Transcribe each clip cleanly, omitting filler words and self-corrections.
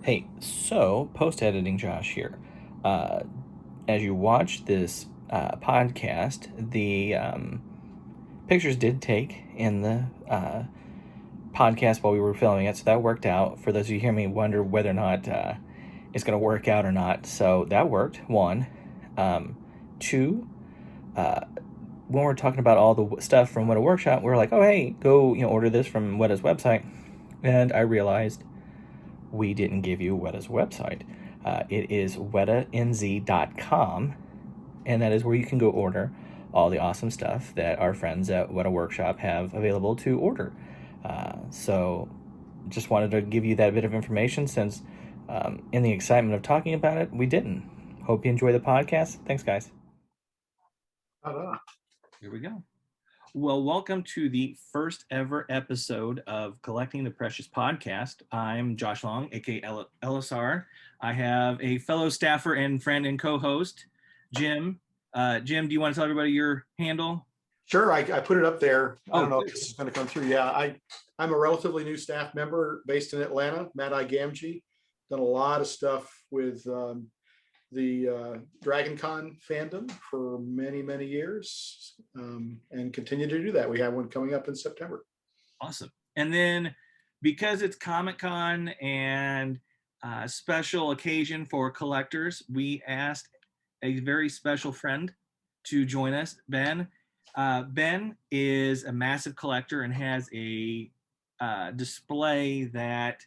Hey, so post-editing Josh here. Uh, as you watch this podcast, the pictures did take in the podcast while we were filming it, so that worked out. For those of you who hear me wonder whether or not it's going to work out or not, so that worked. One, two. When we're talking about all the stuff from Weta Workshop, we're like, oh hey, go order this from Weta's website, and I realized we didn't give you Weta's website. It is wetanz.com, and that is where you can go order all the awesome stuff that our friends at Weta Workshop have available to order. So just wanted to give you that bit of information since in the excitement of talking about it, we didn't. Hope you enjoy the podcast. Thanks, guys. Here we go. Well, welcome to the first ever episode of Collecting the Precious podcast. I'm Josh Long, aka LSR. I have a fellow staffer and friend and co-host, Jim. Jim, do you want to tell everybody your handle? Sure, I put it up there. I don't know if this is going to come through. Yeah, I'm a relatively new staff member based in Atlanta, Matt I. Gamgee. Done a lot of stuff with the Dragon Con fandom for many, many years, and continue to do that. We have one coming up in September. Awesome. And then because it's Comic-Con and a special occasion for collectors, we asked a very special friend to join us, Ben. Ben is a massive collector and has a display that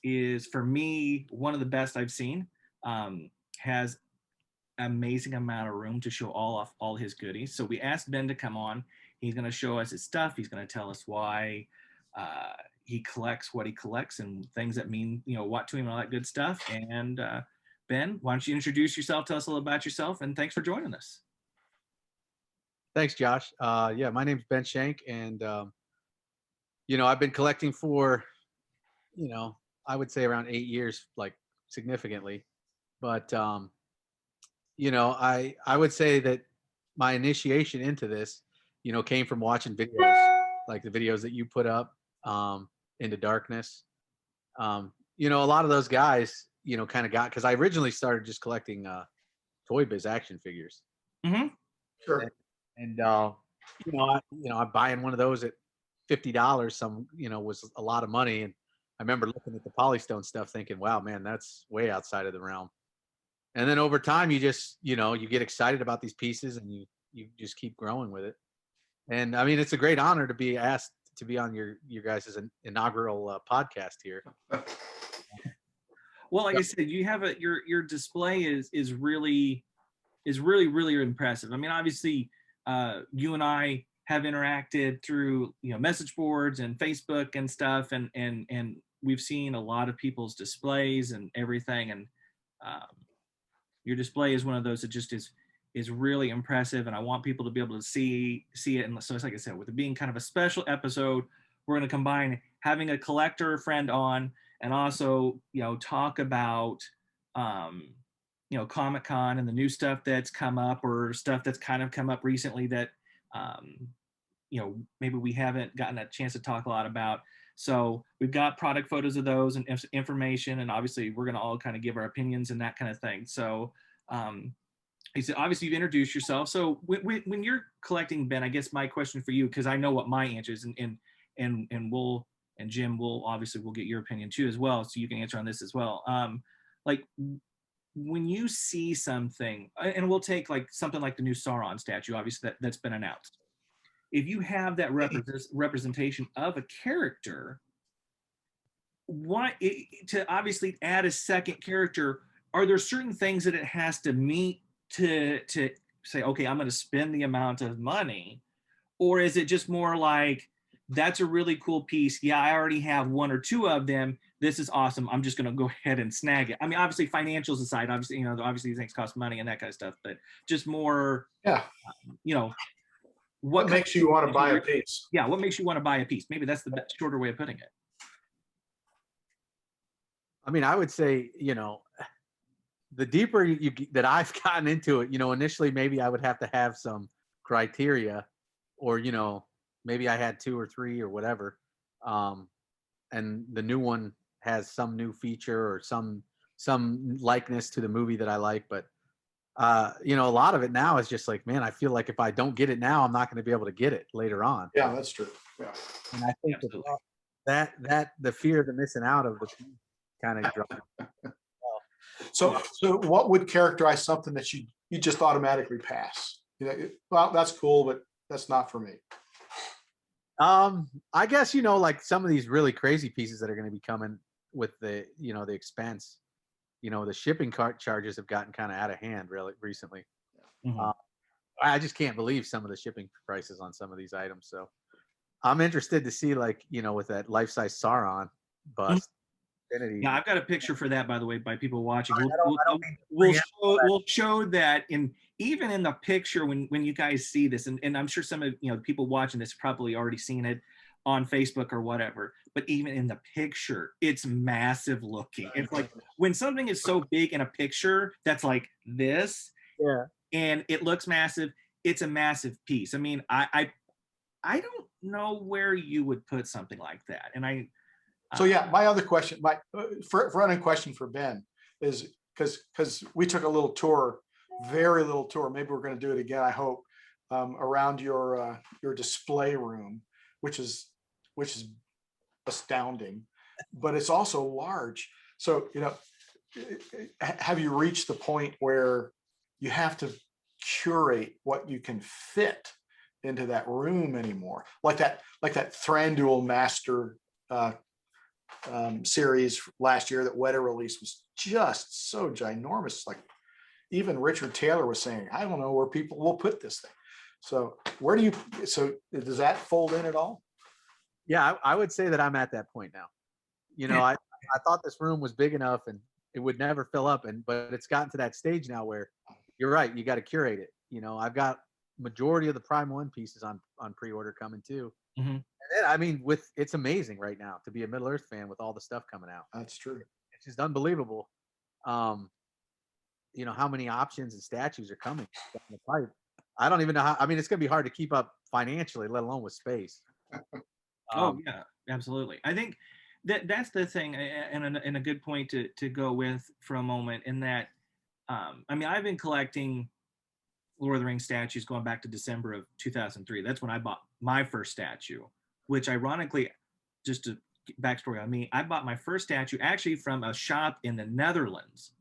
is, for me, one of the best I've seen. Has amazing amount of room to show all his goodies. So we asked Ben to come on. He's going to show us his stuff. He's going to tell us why he collects what he collects and things that mean what to him and all that good stuff. And Ben, why don't you introduce yourself? Tell us a little about yourself, and thanks for joining us. Thanks, Josh. Yeah, my name's Ben Shank, and I've been collecting for, I would say around 8 years, like significantly. But I would say that my initiation into this, came from watching videos like the videos that you put up, Into Darkness. A lot of those guys, kind of got, because I originally started just collecting Toy Biz action figures. Mm-hmm. Sure. And I'm buying one of those at $50. Some, was a lot of money. And I remember looking at the Polystone stuff thinking, wow, man, that's way outside of the realm. And then over time, you just, you get excited about these pieces and you just keep growing with it. And I mean, it's a great honor to be asked to be on your guys' inaugural podcast here. Well, like I said, you have your display is really impressive. I mean, obviously, you and I have interacted through message boards and Facebook and stuff, and we've seen a lot of people's displays and everything, and your display is one of those that just is really impressive, and I want people to be able to see it. And so it's like I said, with it being kind of a special episode, we're going to combine having a collector friend on and also talk about Comic-Con and the new stuff that's come up or stuff that's kind of come up recently that maybe we haven't gotten a chance to talk a lot about. So we've got product photos of those and information, and obviously we're going to all kind of give our opinions and that kind of thing. So obviously you've introduced yourself. So when you're collecting, Ben, I guess my question for you, because I know what my answer is, and Jim we'll get your opinion too as well, so you can answer on this as well. Like when you see something, and we'll take like something like the new Sauron statue, obviously that's been announced. If you have that representation of a character, to obviously add a second character, are there certain things that it has to meet to say, okay, I'm going to spend the amount of money? Or is it just more like, that's a really cool piece. Yeah, I already have one or two of them. This is awesome. I'm just going to go ahead and snag it. I mean, obviously financials aside, obviously these things cost money and that kind of stuff, but just more, what makes you want to buy a piece? Yeah, what makes you want to buy a piece? Maybe that's the shorter way of putting it. I mean, I would say, the deeper that I've gotten into it, initially maybe I would have to have some criteria, or maybe I had 2 or 3 or whatever, and the new one has some new feature or some likeness to the movie that I like. But you know, a lot of it now is just like, man, I feel like if I don't get it now, I'm not going to be able to get it later on. Yeah, that's true. Yeah. And I think Absolutely. that the fear of the missing out of the kind of So what would characterize something that you just automatically pass? You know, well, that's cool, but that's not for me. I guess, you know, like some of these really crazy pieces that are going to be coming with the, you know, the expense, you know, the shipping cart charges have gotten kind of out of hand really recently. Mhm. I just can't believe some of the shipping prices on some of these items. So I'm interested to see, like, you know, with that life-size Sauron bust. Infinity. Yeah, I've got a picture for that, by the way, by people watching. I don't mean to We'll show that even in the picture when you guys see this, and I'm sure some of people watching this probably already seen it on Facebook or whatever. But even in the picture, it's massive looking. It's like when something is so big in a picture that's like this, Yeah. and it looks massive. It's a massive piece. I mean, I don't know where you would put something like that, and So yeah, my other question, my running question for Ben is because we took a little tour, very little tour. Maybe we're going to do it again. I hope around your display room, which is astounding, but it's also large. So have you reached the point where you have to curate what you can fit into that room anymore? Like that Thranduil Master series last year that Weta released was just so ginormous. Like even Richard Taylor was saying, I don't know where people will put this thing. So does that fold in at all? Yeah, I would say that I'm at that point now. You know, I thought this room was big enough and it would never fill up, but it's gotten to that stage now where you're right, you got to curate it. You know, I've got majority of the Prime 1 pieces on pre-order coming too. Mhm. And then, I mean, it's amazing right now to be a Middle Earth fan with all the stuff coming out. That's true. It's just unbelievable. You know, how many options and statues are coming down the pipe. I don't even know how. I mean, it's going to be hard to keep up financially, let alone with space. Oh yeah, absolutely. I think that's the thing, and a good point to go with for a moment. In that, I mean, I've been collecting Lord of the Rings statues going back to December of 2003. That's when I bought my first statue. Which, ironically, just a backstory on me, I bought my first statue actually from a shop in the Netherlands,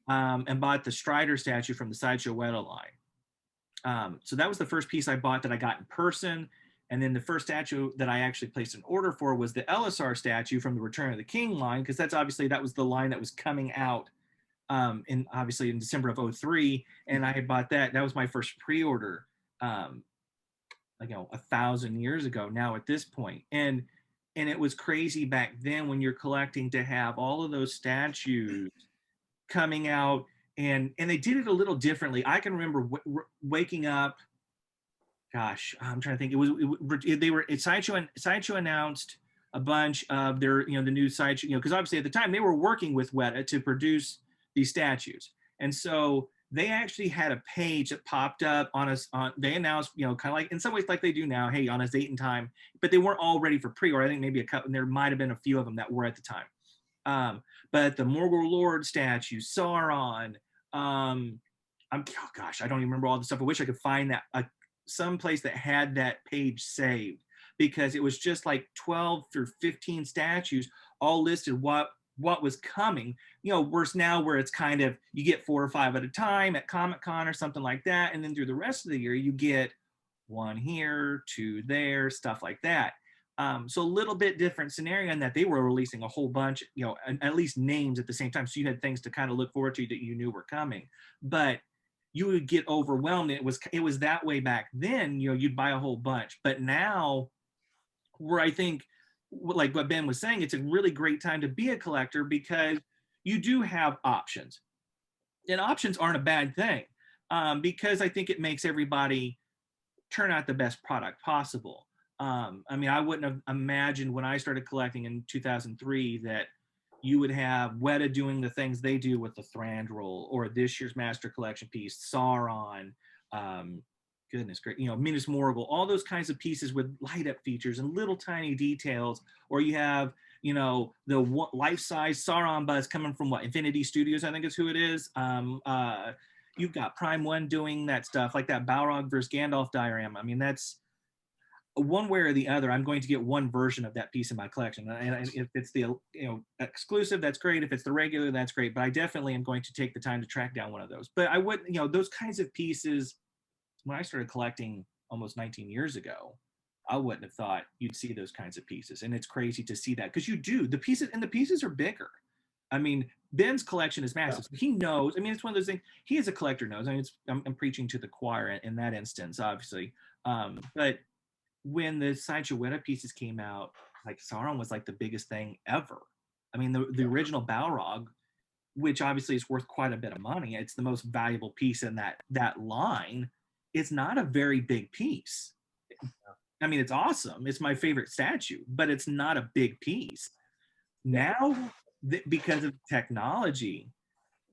and bought the Strider statue from the Sideshow Weta line. So that was the first piece I bought that I got in person. And then the first statue that I actually placed an order for was the LSR statue from the Return of the King line, because that was the line that was coming out obviously in December of 2003, and I had bought that. That was my first pre-order, 1,000 years ago now at this point. And it was crazy back then when you're collecting to have all of those statues coming out, and they did it a little differently. I can remember waking up. Gosh, I'm trying to think. Sideshow announced a bunch of their, the new Sideshow, because obviously at the time they were working with Weta to produce these statues, and so they actually had a page that popped up on us. They announced, kind of like in some ways like they do now, hey, on a date and time, but they weren't all ready for pre-order. I think maybe a couple. There might have been a few of them that were at the time. But the Morgul Lord statue, Sauron. I don't even remember all the stuff. I wish I could find that some place that had that page saved, because it was just like 12 or 15 statues all listed what was coming. Worse now where it's kind of, you get 4 or 5 at a time at Comic-Con or something like that, and then through the rest of the year you get 1 here, 2 there, stuff like that. So a little bit different scenario in that they were releasing a whole bunch, at least names at the same time, so you had things to kind of look forward to that you knew were coming. But you would get overwhelmed. It was that way back then. You'd buy a whole bunch. But now, where I think, like what Ben was saying, it's a really great time to be a collector, because you do have options, and options aren't a bad thing, because I think it makes everybody turn out the best product possible. I mean, I wouldn't have imagined when I started collecting in 2003 that you would have Weta doing the things they do with the Thranduil, or this year's Master Collection piece, Sauron, goodness great, Minas Morgul, all those kinds of pieces with light up features and little tiny details. Or you have you know, the life-size Sauron bust coming from what, Infinity Studios, I think is who it is. You've got Prime One doing that stuff, like that Balrog versus Gandalf diorama. I mean, that's one way or the other. I'm going to get one version of that piece in my collection, and if it's the exclusive, that's great. If it's the regular, that's great. But I definitely am going to take the time to track down one of those. But I would, those kinds of pieces. When I started collecting almost 19 years ago, I wouldn't have thought you'd see those kinds of pieces, and it's crazy to see that because you do. The pieces are bigger. I mean, Ben's collection is massive. So he knows. I mean, it's one of those things. He as a collector knows. I mean, I'm preaching to the choir in that instance, obviously. But when the Sideshow Weta pieces came out, like Sauron was like the biggest thing ever. I mean, the original Balrog, which obviously is worth quite a bit of money. It's the most valuable piece in that line. It's not a very big piece. I mean, it's awesome. It's my favorite statue, but it's not a big piece. Now, because of technology,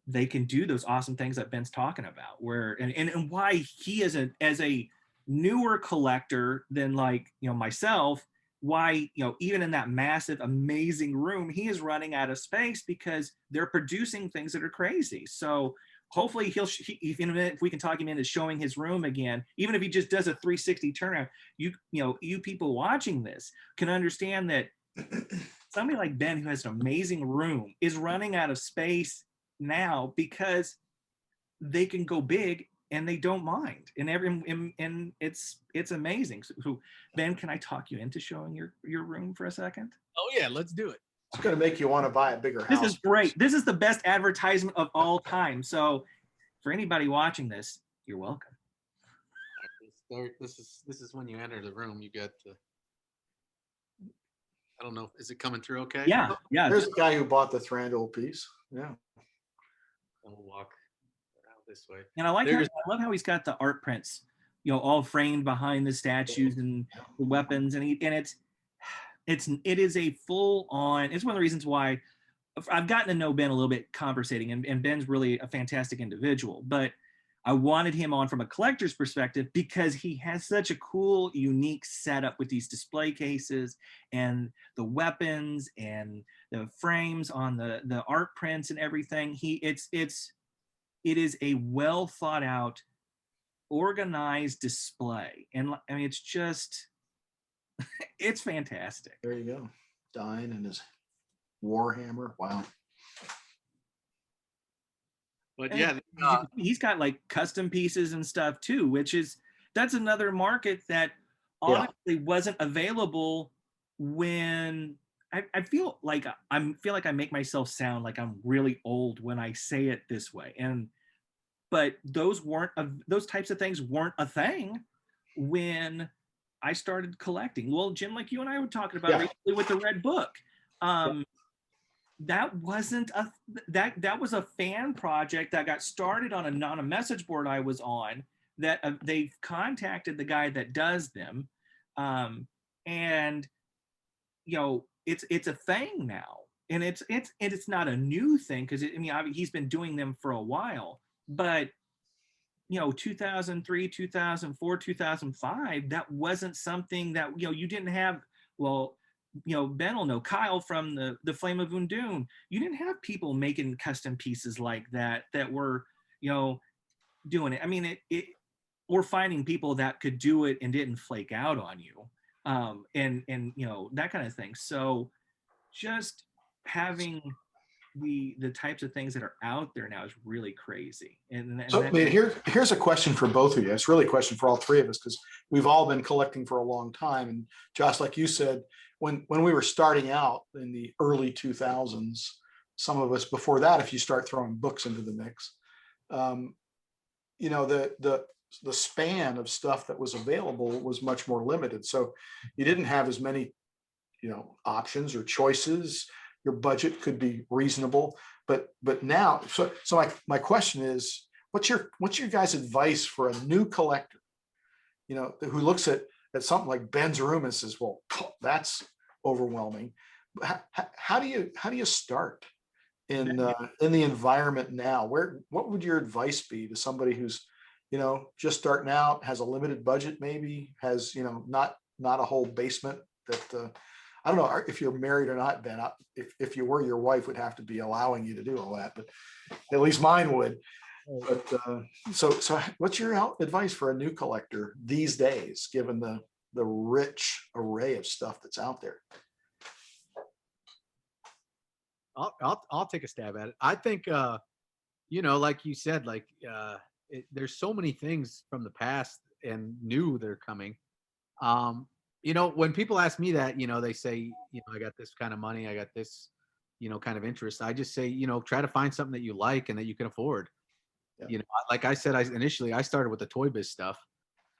they can do those awesome things that Ben's talking about. Where and why he as a newer collector than like myself, why even in that massive, amazing room, he is running out of space because they're producing things that are crazy. So hopefully if we can talk him into showing his room again, even if he just does a 360 turnaround, you people watching this can understand that somebody like Ben, who has an amazing room, is running out of space now because they can go big and they don't mind. And it's amazing. So Ben, can I talk you into showing your room for a second? Oh yeah, let's do it. It's going to make you want to buy a bigger house. This is great. This is the best advertisement of all time. So for anybody watching this, you're welcome. This is when you enter the room. You get the. I don't know. Is it coming through okay? Yeah. There's a guy who bought the Thranduil piece. Yeah. I'll walk around this way. And I love how he's got the art prints, all framed behind the statues and the weapons, and it is a full on. It's one of the reasons why I've gotten to know Ben a little bit conversating, and Ben's really a fantastic individual, but I wanted him on from a collector's perspective because he has such a cool, unique setup with these display cases and the weapons and the frames on the art prints and everything. It is a well thought out, organized display. And I mean, it's just, it's fantastic. There you go. Dine and his Warhammer. Wow. But and yeah, he's got like custom pieces and stuff too, that's another market that honestly wasn't available when I feel like I make myself sound like I'm really old when I say it this way. But those types of things weren't a thing when I started collecting. Well, Jim, like you and I were talking about recently with the Red Book. That wasn't that was a fan project that got started on a message board I was on that they contacted the guy that does them. And it's a thing now, and it's not a new thing because he's been doing them for a while, but 2003, 2004, 2005, that wasn't something that you didn't have. Well, Ben will know, Kyle from the Flame of Undune, you didn't have people making custom pieces like that were doing it. I mean, we're finding people that could do it and didn't flake out on you, and that kind of thing. So just having the types of things that are out there now is really crazy. And so I mean, here's a question for both of you. It's really a question for all three of us because we've all been collecting for a long time. And Josh, like you said, when we were starting out in the early 2000s, some of us before that, if you start throwing books into the mix, the span of stuff that was available was much more limited. So you didn't have as many, options or choices. Your budget could be reasonable, but now, so my question is, what's your guys' advice for a new collector, who looks at something like Ben's room and says, well, that's overwhelming. How do you start in the environment now? What would your advice be to somebody who's, just starting out, has a limited budget, maybe has, not a whole basement that, I don't know if you're married or not, Ben. If you were, your wife would have to be allowing you to do all that, but at least mine would. But so what's your advice for a new collector these days, given the rich array of stuff that's out there? I'll take a stab at it. I think you know, like you said, like there's so many things from the past and new that are coming. You know, when people ask me that, you know, they say, you know, I got this kind of money, I got this, you know, kind of interest. I just say, you know, try to find something that you like and that you can afford. Yeah. You know, like I said, initially I started with the Toy Biz stuff,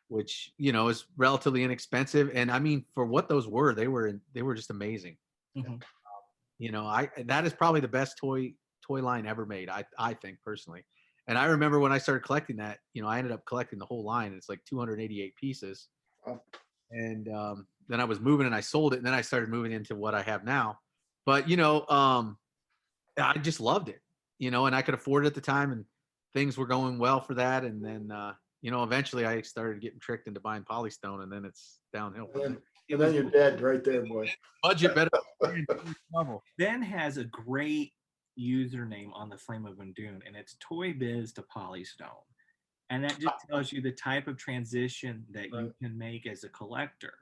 which, you know, is relatively inexpensive. And I mean, for what those were, they were just amazing. Mhm. You know, that is probably the best toy line ever made, I think personally. And I remember when I started collecting that, you know, I ended up collecting the whole line. It's like 288 pieces. Wow. And then I was moving and I sold it, and then I started moving into what I have now. But you know, I just loved it, you know, and I could afford it at the time, and things were going well for that. And then you know, eventually I started getting tricked into buying Polystone, and then it's downhill from there. And then you're dead right there, boy. Budget better. Ben has a great username on the Flame of Undoon, and it's Toy Biz to Polystone. And that just tells you the type of transition that you can make as a collector.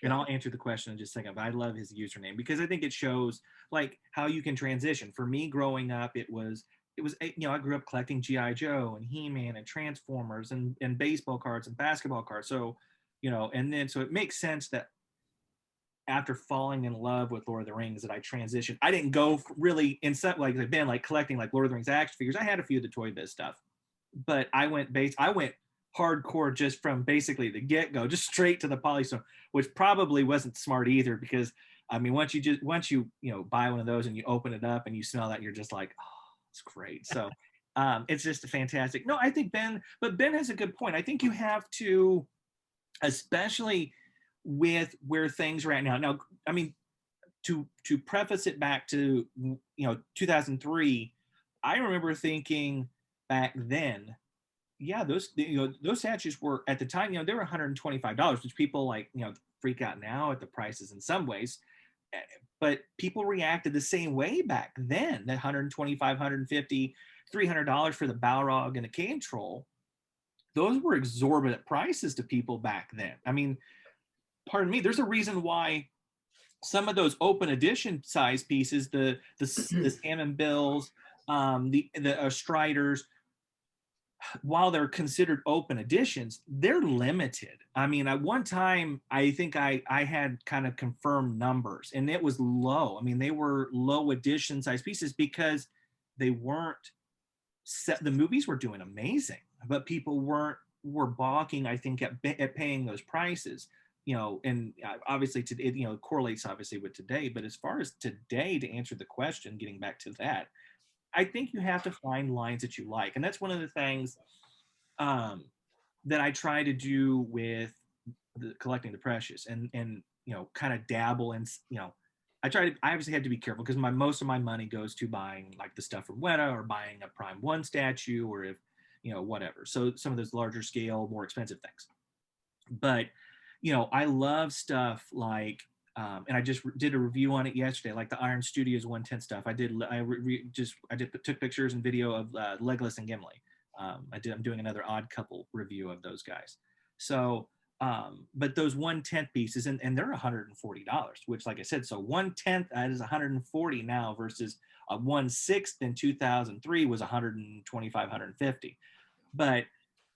And I'll answer the question in just a second, but I love his username because I think it shows like how you can transition. For me growing up, it was, you know, I grew up collecting G.I. Joe and He-Man and Transformers and baseball cards and basketball cards. So, you know, and then, so it makes sense that after falling in love with Lord of the Rings that I transitioned. I didn't go really in set like I've been like collecting like Lord of the Rings action figures. I had a few of the Toy Biz stuff, but I went hardcore just from basically the get-go, just straight to the Polystone, which probably wasn't smart either because I mean once you buy one of those and you open it up and you smell that, you're just like, oh, it's great. So it's just a fantastic. No, I think Ben has a good point. I think you have to, especially with where things are at now. Now, I mean, to preface it back to 2003, I remember thinking back then, yeah, those statues were at the time, they were $125, which people like freak out now at the prices in some ways, but people reacted the same way back then. That $125, $150, $300 for the Balrog and the Cave Troll, those were exorbitant prices to people back then. I mean, pardon me, there's a reason why some of those open edition size pieces, the salmon bills, the Striders, while they're considered open editions, they're limited. I mean, at one time, I think I had kind of confirmed numbers, and it was low. I mean, they were low edition size pieces because they weren't set. The movies were doing amazing, but people were balking, I think, at paying those prices. And obviously it correlates obviously with today, but as far as today, to answer the question, getting back to that, I think you have to find lines that you like. And that's one of the things that I try to do with collecting the precious and kind of dabble in, I obviously had to be careful because most of my money goes to buying like the stuff from Weta or buying a Prime 1 statue or if, whatever. So some of those larger scale, more expensive things. But I love stuff like, and I just did a review on it yesterday, like the Iron Studios 110 stuff. Took pictures and video of Legolas and Gimli. I'm doing another Odd Couple review of those guys. So, but those 1/10 pieces, and they're $140, which, like I said, so 1/10 that is $140 now versus a 1/6 in 2003 was $125, $150. But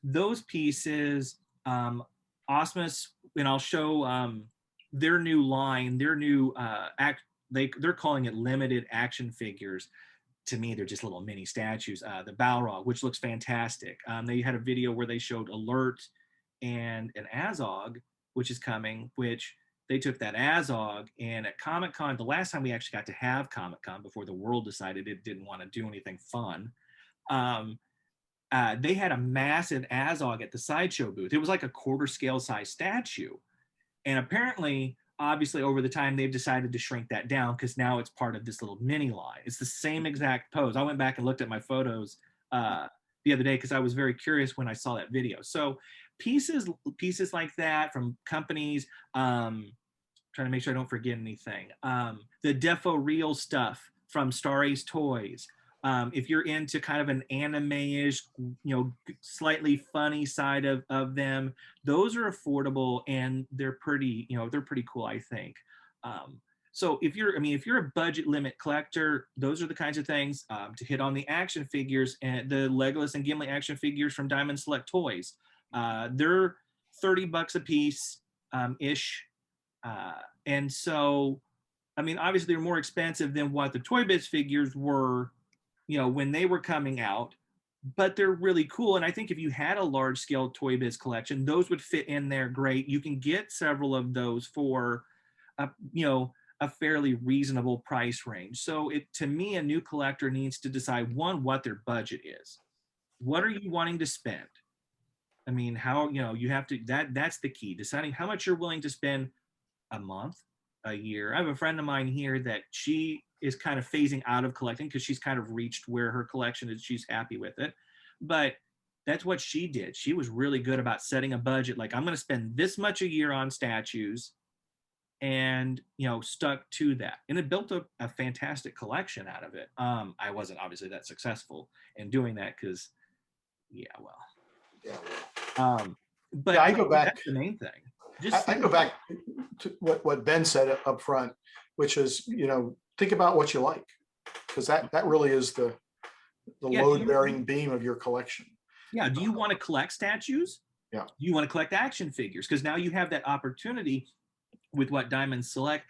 those pieces, Osmus, and I'll show their new line, their new they're calling it limited action figures. To me, they're just little mini statues. The Balrog, which looks fantastic. They had a video where they showed Alert and an Azog, which is coming, which they took that Azog, and at Comic-Con, the last time we actually got to have Comic-Con before the world decided it didn't want to do anything fun, they had a massive Azog at the Sideshow booth. It was like a quarter scale size statue. And apparently, obviously, over the time, they've decided to shrink that down because now it's part of this little mini line. It's the same exact pose. I went back and looked at my photos the other day because I was very curious when I saw that video. So pieces like that from companies, trying trying to make sure I don't forget anything. The Defo Real stuff from Star Ace Toys. If you're into kind of an anime-ish, slightly funny side of them, those are affordable and they're pretty, they're pretty cool, I think. So if you're a budget limit collector, those are the kinds of things to hit on. The action figures and the Legolas and Gimli action figures from Diamond Select Toys. They're $30 a piece ish. And so, obviously they're more expensive than what the Toy Biz figures were, when they were coming out, but they're really cool. And I think if you had a large scale Toy Biz collection, those would fit in there great. You can get several of those for, a fairly reasonable price range. So to me, a new collector needs to decide, one, what their budget is. What are you wanting to spend? How, you have to, that's the key, deciding how much you're willing to spend a month, a year. I have a friend of mine here that she is kind of phasing out of collecting because she's kind of reached where her collection is, she's happy with it. But that's what she did. She was really good about setting a budget. Like, I'm going to spend this much a year on statues, and stuck to that, and it built a fantastic collection out of it. I wasn't obviously that successful in doing that because but I go back, that's the main thing. I go back to what Ben said up front, which is, think about what you like, because that really is the load-bearing beam of your collection. Yeah. Do you want to collect statues? Yeah. Do you want to collect action figures? Because now you have that opportunity with what Diamond Select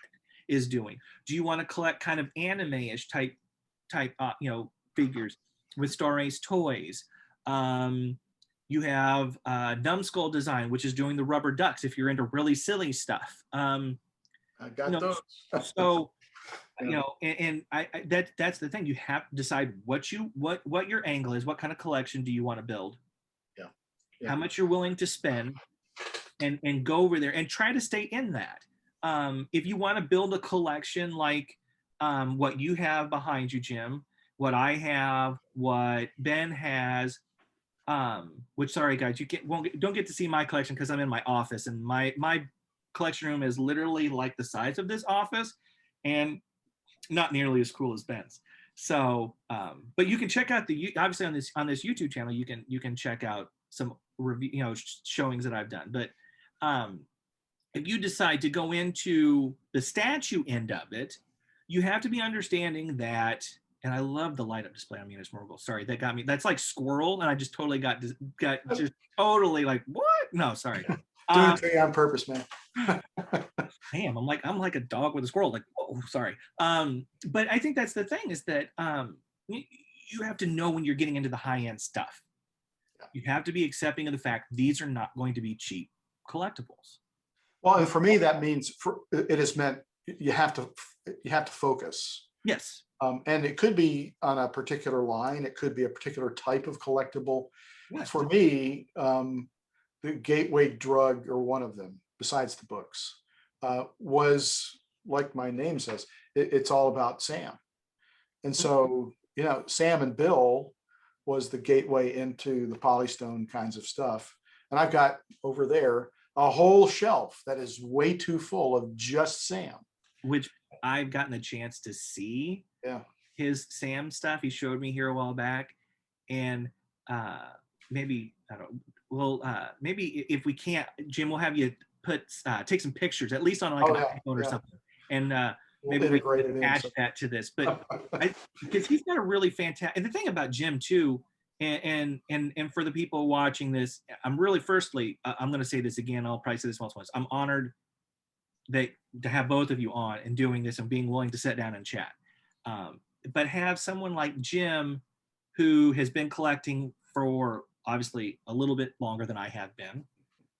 is doing. Do you want to collect kind of anime-ish type figures with Star Ace Toys? You have Numbskull Design, which is doing the rubber ducks if you're into really silly stuff. I got those. So, that's the thing. You have to decide what your angle is, what kind of collection do you want to build? Yeah. How much you're willing to spend, and go over there and try to stay in that. If you want to build a collection like what you have behind you, Jim, what I have, what Ben has, which, sorry guys, you don't get to see my collection because I'm in my office, and my collection room is literally like the size of this office and not nearly as cool as Ben's. So, but you can check out obviously on this YouTube channel, you can check out some review, showings that I've done. But if you decide to go into the statue end of it, you have to be understanding that, and I love the light up display on Munis Morgul. Sorry, that got me. That's like squirrel, and I just totally got just totally like, what? No, sorry. Doing it to you on purpose, man. Damn, I'm like a dog with a squirrel. Like, whoa, sorry. But I think that's the thing, is that you have to know when you're getting into the high end stuff. You have to be accepting of the fact these are not going to be cheap collectibles. Well, and for me, that means it has meant you have to focus. Yes. And it could be on a particular line. It could be a particular type of collectible. Yes. For me, the gateway drug, or one of them, besides the books, was, like my name says, it's all about Sam. And so, Sam and Bill was the gateway into the Polystone kinds of stuff. And I've got over there a whole shelf that is way too full of just Sam. Which I've gotten a chance to see. Yeah. His Sam stuff. He showed me here a while back. And maybe, I don't know, well, maybe if we can't, Jim, we'll have you take some pictures, at least on like an iPhone or something. And maybe we can attach that to this. But because he's got a really fantastic, and the thing about Jim too, and for the people watching this, I'm really, firstly, I'm going to say this again, I'll probably say this once. I'm honored to have both of you on and doing this and being willing to sit down and chat. But have someone like Jim, who has been collecting for obviously a little bit longer than I have been,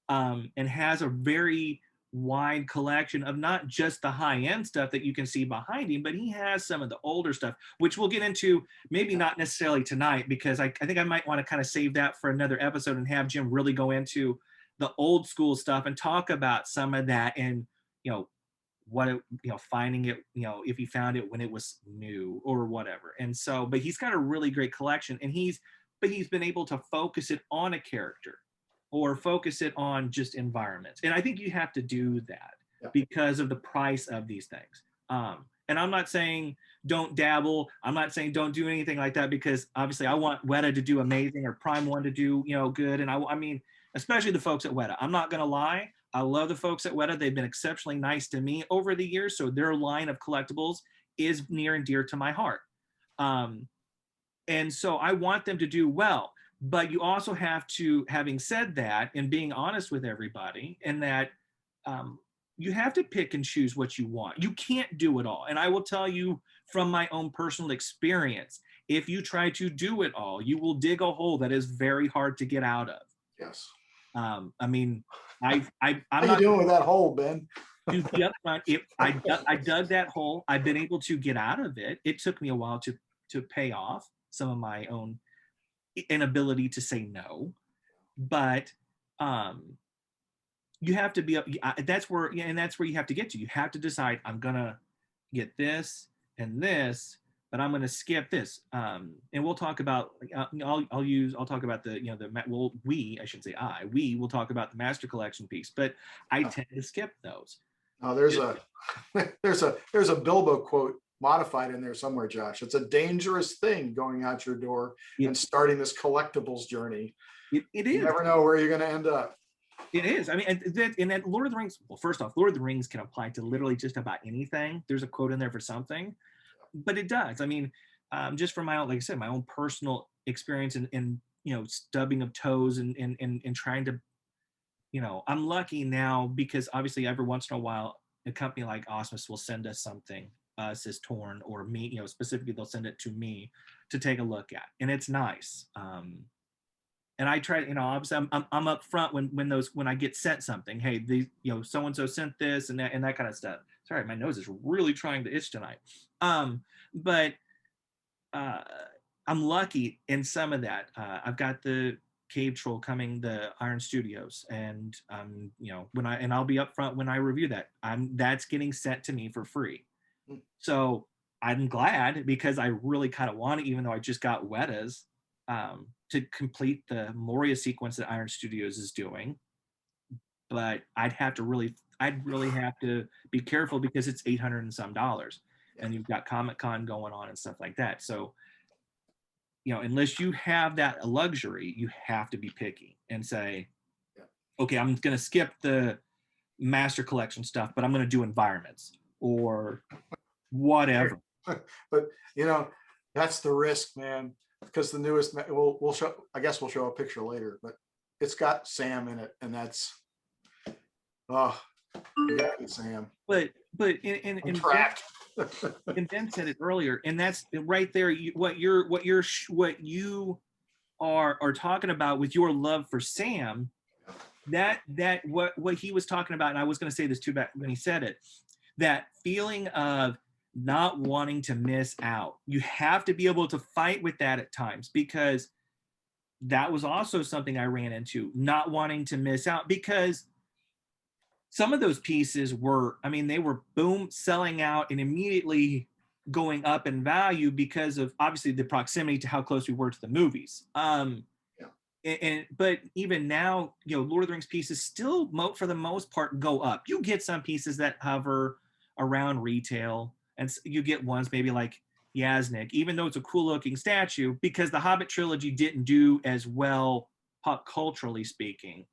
and has a very wide collection of not just the high-end stuff that you can see behind him, but he has some of the older stuff, which we'll get into, maybe not necessarily tonight, because I think I might want to kind of save that for another episode and have Jim really go into the old school stuff and talk about some of that, and finding it, if he found it when it was new or whatever. And so, but he's got a really great collection, and he's been able to focus it on a character or focus it on just environments. And I think you have to do that. because of the price of these things. And I'm not saying don't dabble. I'm not saying don't do anything like that, because obviously I want Weta to do amazing, or Prime One to do, good. And I mean, especially the folks at Weta. I'm not going to lie. I love the folks at Weta. They've been exceptionally nice to me over the years. So their line of collectibles is near and dear to my heart. And so I want them to do well. But you also have to, having said that, and being honest with everybody, and that you have to pick and choose what you want. You can't do it all. And I will tell you from my own personal experience, if you try to do it all, you will dig a hole that is very hard to get out of. Yes. I mean, I'm How not you doing with that hole, Ben? to be upfront. If I dug that hole, I've been able to get out of it. It took me a while to pay off some of my own inability to say no, but you have to be, that's where you have to get to. You have to decide, I'm gonna get this and this, but I'm gonna skip this. And we'll talk about, I'll talk about we will talk about the master collection piece, but I tend to skip those. Oh, there's a Bilbo quote modified in there somewhere, Josh. It's a dangerous thing going out your door and starting this collectibles journey. It is. You never know where you're going to end up. It is. I mean, and that Lord of the Rings, well, first off, Lord of the Rings can apply to literally just about anything. There's a quote in there for something, but it does. I mean, just from my own, like I said, my own personal experience in stubbing of toes and trying to, I'm lucky now because obviously every once in a while, a company like Osmus will send us something, as Torn or me, specifically they'll send it to me to take a look at, and it's nice. And I try, obviously I'm up front when I get sent something. Hey, so and so sent this and that kind of stuff. Sorry, my nose is really trying to itch tonight. But I'm lucky in some of that. I've got the Cave Troll coming, the Iron Studios, and I'll be up front when I review that. That's getting sent to me for free. So I'm glad, because I really kind of want it, even though I just got Weta's. To complete the Moria sequence that Iron Studios is doing, but I'd really have to be careful because it's $800 and some, and you've got Comic-Con going on and stuff like that. So, unless you have that luxury, you have to be picky and say, okay, I'm going to skip the Master Collection stuff, but I'm going to do environments or whatever. But that's the risk, man. Because the newest, we'll show. I guess we'll show a picture later, but it's got Sam in it, and that's Sam. But in trapped. And Ben said it earlier, and that's right there. What you are talking about with your love for Sam. That what he was talking about, and I was going to say this too back when he said it. That feeling of not wanting to miss out. You have to be able to fight with that at times, because that was also something I ran into, not wanting to miss out, because some of those pieces they were boom, selling out and immediately going up in value because of obviously the proximity to how close we were to the movies. But even now, Lord of the Rings pieces still for the most part go up. You get some pieces that hover around retail, and you get ones maybe like Yasnik, even though it's a cool looking statue, because the Hobbit trilogy didn't do as well pop culturally speaking.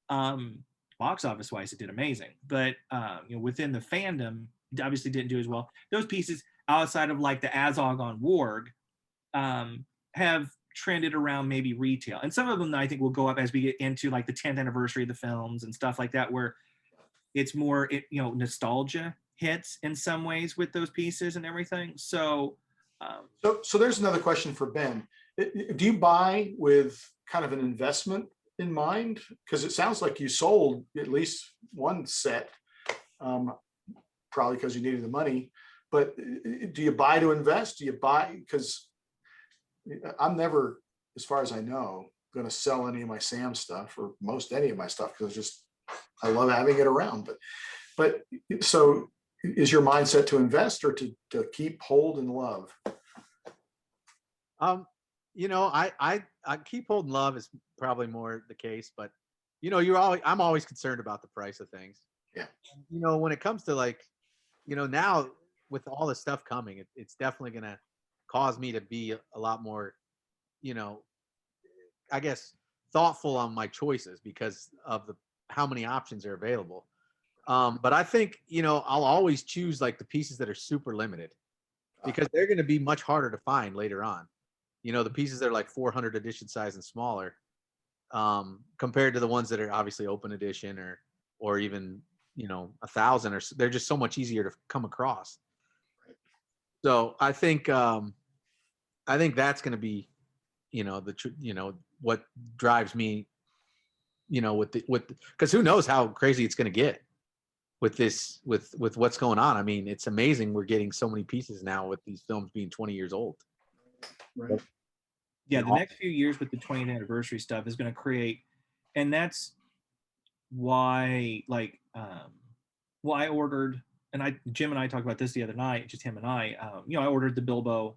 Box office wise, it did amazing, but within the fandom, obviously didn't do as well. Those pieces outside of like the Azog on Warg have trended around maybe retail, and some of them I think will go up as we get into like the 10th anniversary of the films and stuff like that, where it's more nostalgia hits in some ways with those pieces and everything. So there's another question for Ben. Do you buy with kind of an investment in mind? Because it sounds like you sold at least one set, probably because you needed the money. But do you buy to invest? Do you buy? Because I'm never, as far as I know, going to sell any of my Sam stuff or most any of my stuff, because I love having it around. But so is your mindset to invest or to keep, hold, and love? I keep, hold, and love is probably more the case, but I'm always concerned about the price of things. You know, when it comes to like, you know, now with all the stuff coming, it's definitely going to cause me to be a lot more, you know, I guess thoughtful on my choices because of the how many options are available. But I think, you know, I'll always choose like the pieces that are super limited because they're going to be much harder to find later on. You know, the pieces that are like 400 edition size and smaller, compared to the ones that are obviously open edition or even, you know, 1,000, or they're just so much easier to come across. So I think that's going to be, you know, you know, what drives me, you know, because who knows how crazy it's going to get with this, with what's going on. I mean, it's amazing we're getting so many pieces now with these films being 20 years old. Right. Yeah, the next few years with the 20th anniversary stuff is going to create, and that's why, like, well, I ordered, and Jim and I talked about this the other night, just him and I. You know, I ordered the Bilbo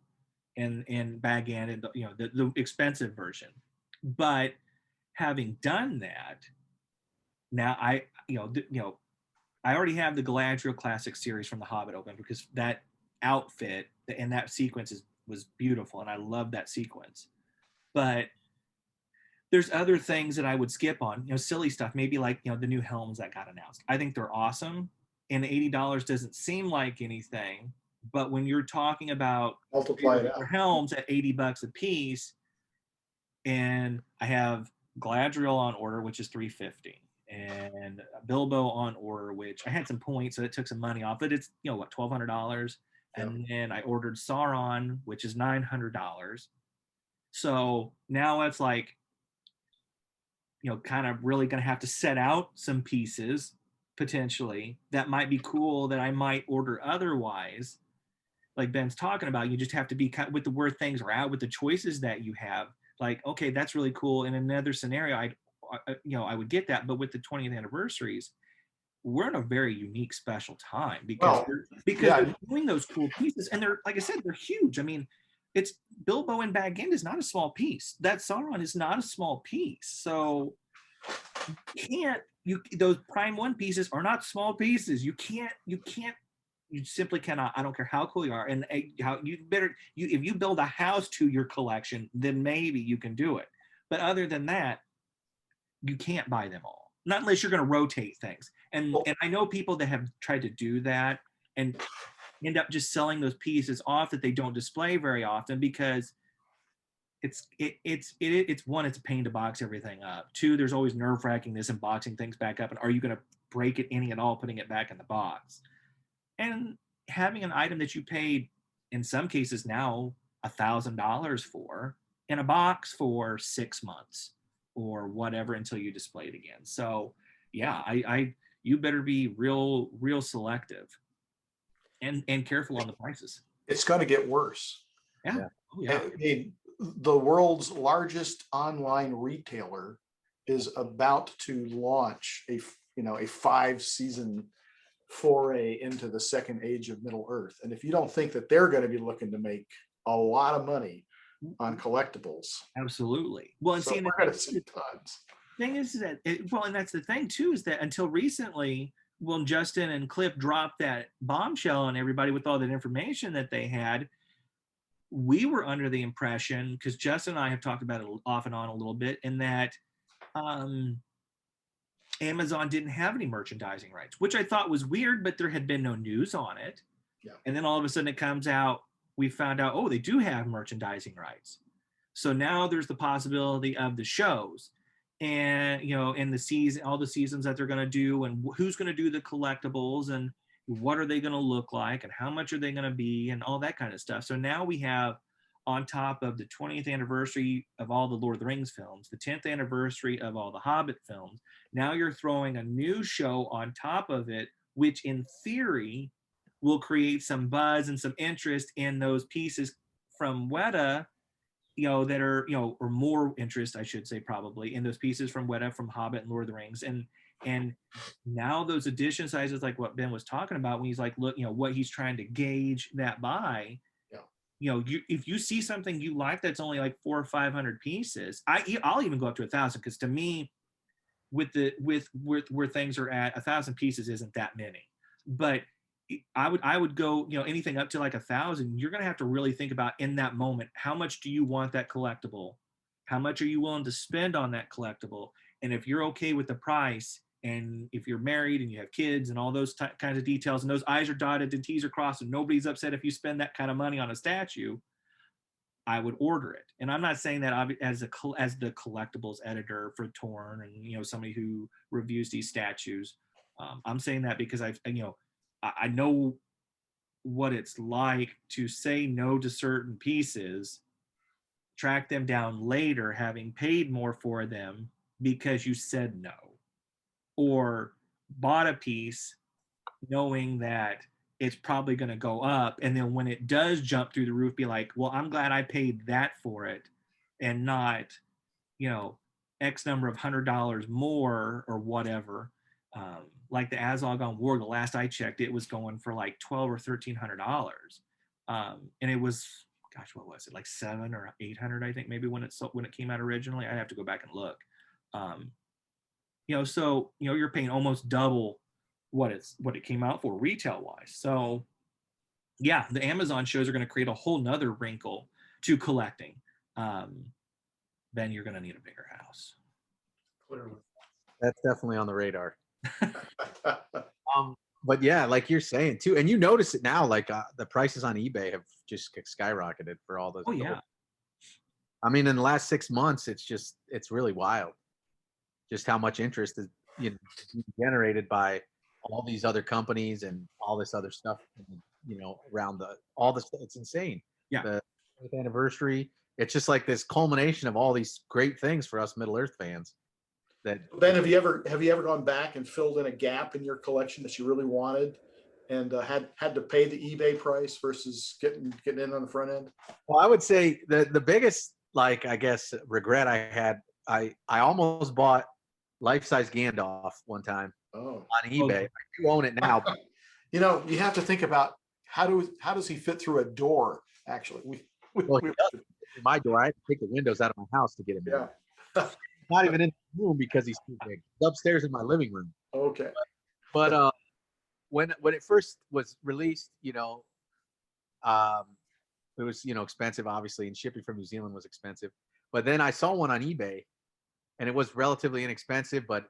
and Bag End, and you know, the expensive version. But having done that, now I already have the Galadriel Classic series from the Hobbit open because that outfit and that sequence was beautiful, and I love that sequence. But there's other things that I would skip on, you know, silly stuff, maybe like, you know, the new helms that got announced. I think they're awesome, and $80 doesn't seem like anything, but when you're talking about Multiply it out. helms at $80 a piece, and I have Galadriel on order, which is $350, and Bilbo on order, which I had some points, so it took some money off, but it's, you know, what, $1,200, and then I ordered Sauron, which is $900. So now it's like, you know, kind of really going to have to set out some pieces potentially that might be cool that I might order otherwise. Like Ben's talking about, you just have to be kind of, with the where things are at, with the choices that you have. Like, okay, that's really cool. In another scenario, I would get that. But with the 20th anniversaries, we're in a very unique, special time because they're doing those cool pieces, and they're, like I said, they're huge. I mean, it's Bilbo and Bag End is not a small piece. That Sauron is not a small piece. So those Prime 1 pieces are not small pieces. You simply cannot. I don't care how cool you are, and how if you build a house to your collection, then maybe you can do it. But other than that, you can't buy them all. Not unless you're going to rotate things. And I know people that have tried to do that and end up just selling those pieces off that they don't display very often because it's one, it's a pain to box everything up. Two, there's always nerve-wrackingness in boxing things back up, and are you going to break it any at all putting it back in the box? And having an item that you paid in some cases now $1,000 for in a box for 6 months or whatever until you display it again. So yeah, you better be real selective and careful on the prices. It's going to get worse. Yeah. Oh, yeah. I mean, the world's largest online retailer is about to launch a 5-season foray into the second age of Middle Earth. And if you don't think that they're going to be looking to make a lot of money on collectibles, absolutely. Well, and so we're going to see tons. Thing is that and that's the thing too, is that until recently, when Justin and Cliff dropped that bombshell on everybody with all that information that they had, we were under the impression, because Justin and I have talked about it off and on a little bit, in that Amazon didn't have any merchandising rights, which I thought was weird, but there had been no news on it. Yeah. And then all of a sudden it comes out, we found out, oh, they do have merchandising rights. So now there's the possibility of the shows and, you know, in the season, all the seasons that they're going to do, and who's going to do the collectibles, and what are they going to look like, and how much are they going to be, and all that kind of stuff. So now we have, on top of the 20th anniversary of all the Lord of the Rings films, the 10th anniversary of all the Hobbit films, now you're throwing a new show on top of it, which in theory will create some buzz and some interest in those pieces from Weta, you know, that are, you know, or more interest, I should say, probably, in those pieces from Weta, from Hobbit and Lord of the Rings. And now those edition sizes, like what Ben was talking about, when he's like, look, you know, what he's trying to gauge that by, you know, if you see something you like that's only like 400 or 500 pieces, I'll even go up to 1,000, because to me, with where things are at, 1,000 pieces isn't that many. But I would go, anything up to like 1,000. You're going to have to really think about in that moment, how much do you want that collectible? How much are you willing to spend on that collectible? And if you're okay with the price, and if you're married and you have kids and all those kinds of details, and those I's are dotted and T's are crossed, and nobody's upset if you spend that kind of money on a statue, I would order it. And I'm not saying that as the collectibles editor for Torn, and somebody who reviews these statues. I'm saying that because I know what it's like to say no to certain pieces, track them down later, having paid more for them because you said no, or bought a piece knowing that it's probably going to go up, and then when it does jump through the roof, be like, well, I'm glad I paid that for it and not X number of $100 more or whatever. Like the Azog on War, the last I checked, it was going for like $1,200 or $1,300, and it was, gosh, what was it, like $700 or $800, I think, maybe when it came out originally. I'd have to go back and look. So you're paying almost double what it came out for retail wise. So yeah, the Amazon shows are going to create a whole nother wrinkle to collecting. Then you're going to need a bigger house. Clearly. That's definitely on the radar. But yeah, like you're saying too, and you notice it now, like the prices on eBay have just skyrocketed for all those. Oh yeah. I mean, in the last 6 months, it's really wild, just how much interest is generated by all these other companies and all this other stuff, around all this. It's insane. Yeah. The 10th anniversary. It's just like this culmination of all these great things for us Middle Earth fans. That Ben, have you ever gone back and filled in a gap in your collection that you really wanted, and had to pay the eBay price versus getting in on the front end? Well, I would say the biggest, like, I guess, regret I had, I almost bought life-size Gandalf one time on eBay. I do own it now. You have to think about how does he fit through a door? Actually, My door, I had to take the windows out of my house to get him in. Yeah. Not even in the room because he's too big. He's upstairs in my living room. Okay. But when it first was released, it was expensive, obviously, and shipping from New Zealand was expensive. But then I saw one on eBay, and it was relatively inexpensive, but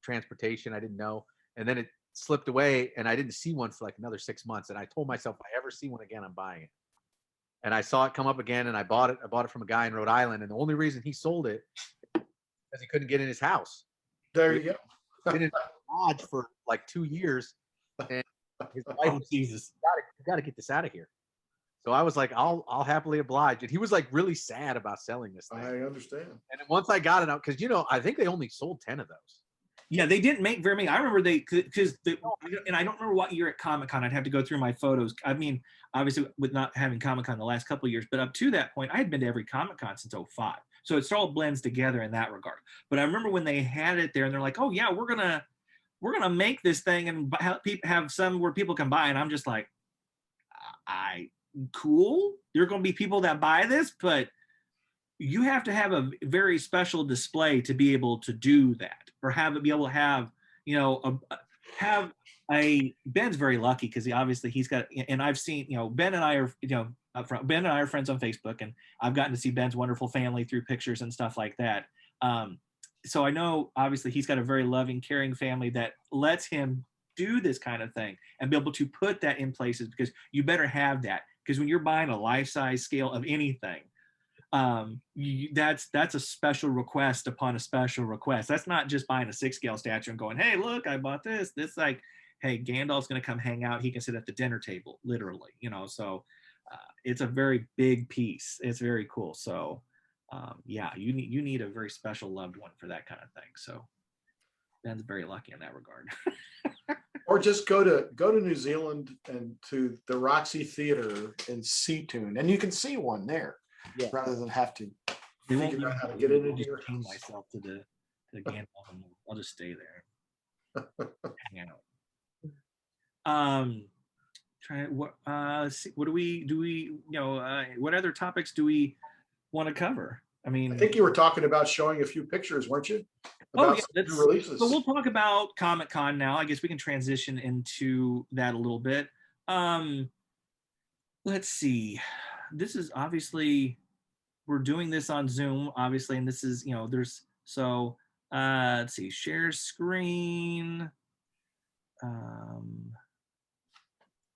transportation I didn't know, and then it slipped away, and I didn't see one for like another 6 months. And I told myself, if I ever see one again, I'm buying it. And I saw it come up again, and I bought it. I bought it from a guy in Rhode Island, and the only reason he sold it because he couldn't get in his house. There you go. Been in Dodge for like 2 years, and his wife was, Jesus, you got to get this out of here. So I was like, I'll happily oblige. And he was like really sad about selling this thing. I understand. And then once I got it out, because I think they only sold 10 of those. Yeah, they didn't make very many. I remember and I don't remember what year at Comic-Con. I'd have to go through my photos. I mean, obviously with not having Comic-Con the last couple of years, but up to that point, I had been to every Comic-Con since 2005. So it all blends together in that regard. But I remember when they had it there, and they're like, "Oh yeah, we're gonna make this thing and have some where people can buy." And I'm just like, cool. There are going to be people that buy this, but you have to have a very special display to be able to do that, or be able to have, have a. Ben's very lucky because he's got, and I've seen, Ben and I are, Ben and I are friends on Facebook, and I've gotten to see Ben's wonderful family through pictures and stuff like that. So I know obviously he's got a very loving, caring family that lets him do this kind of thing and be able to put that in places, because you better have that. Because when you're buying a life-size scale of anything, that's a special request upon a special request. That's not just buying a 6-scale statue and going, "Hey, look, I bought this." This like, hey, Gandalf's going to come hang out. He can sit at the dinner table, literally. So it's a very big piece. It's very cool. So yeah, you need a very special loved one for that kind of thing. So Ben's very lucky in that regard. Or just go to New Zealand and to the Roxy Theater in Seatoon, and you can see one there, rather than have to figure out how to get into your house. Myself to the Gandalf. I'll just stay there. Hang out. What do we what other topics do we want to cover? I mean, I think you were talking about showing a few pictures, weren't you? about yeah, some new releases. so we'll talk about Comic-Con now. I guess we can transition into that a little bit. Let's see. This is obviously, we're doing this on Zoom, obviously, and this is, let's see, share screen.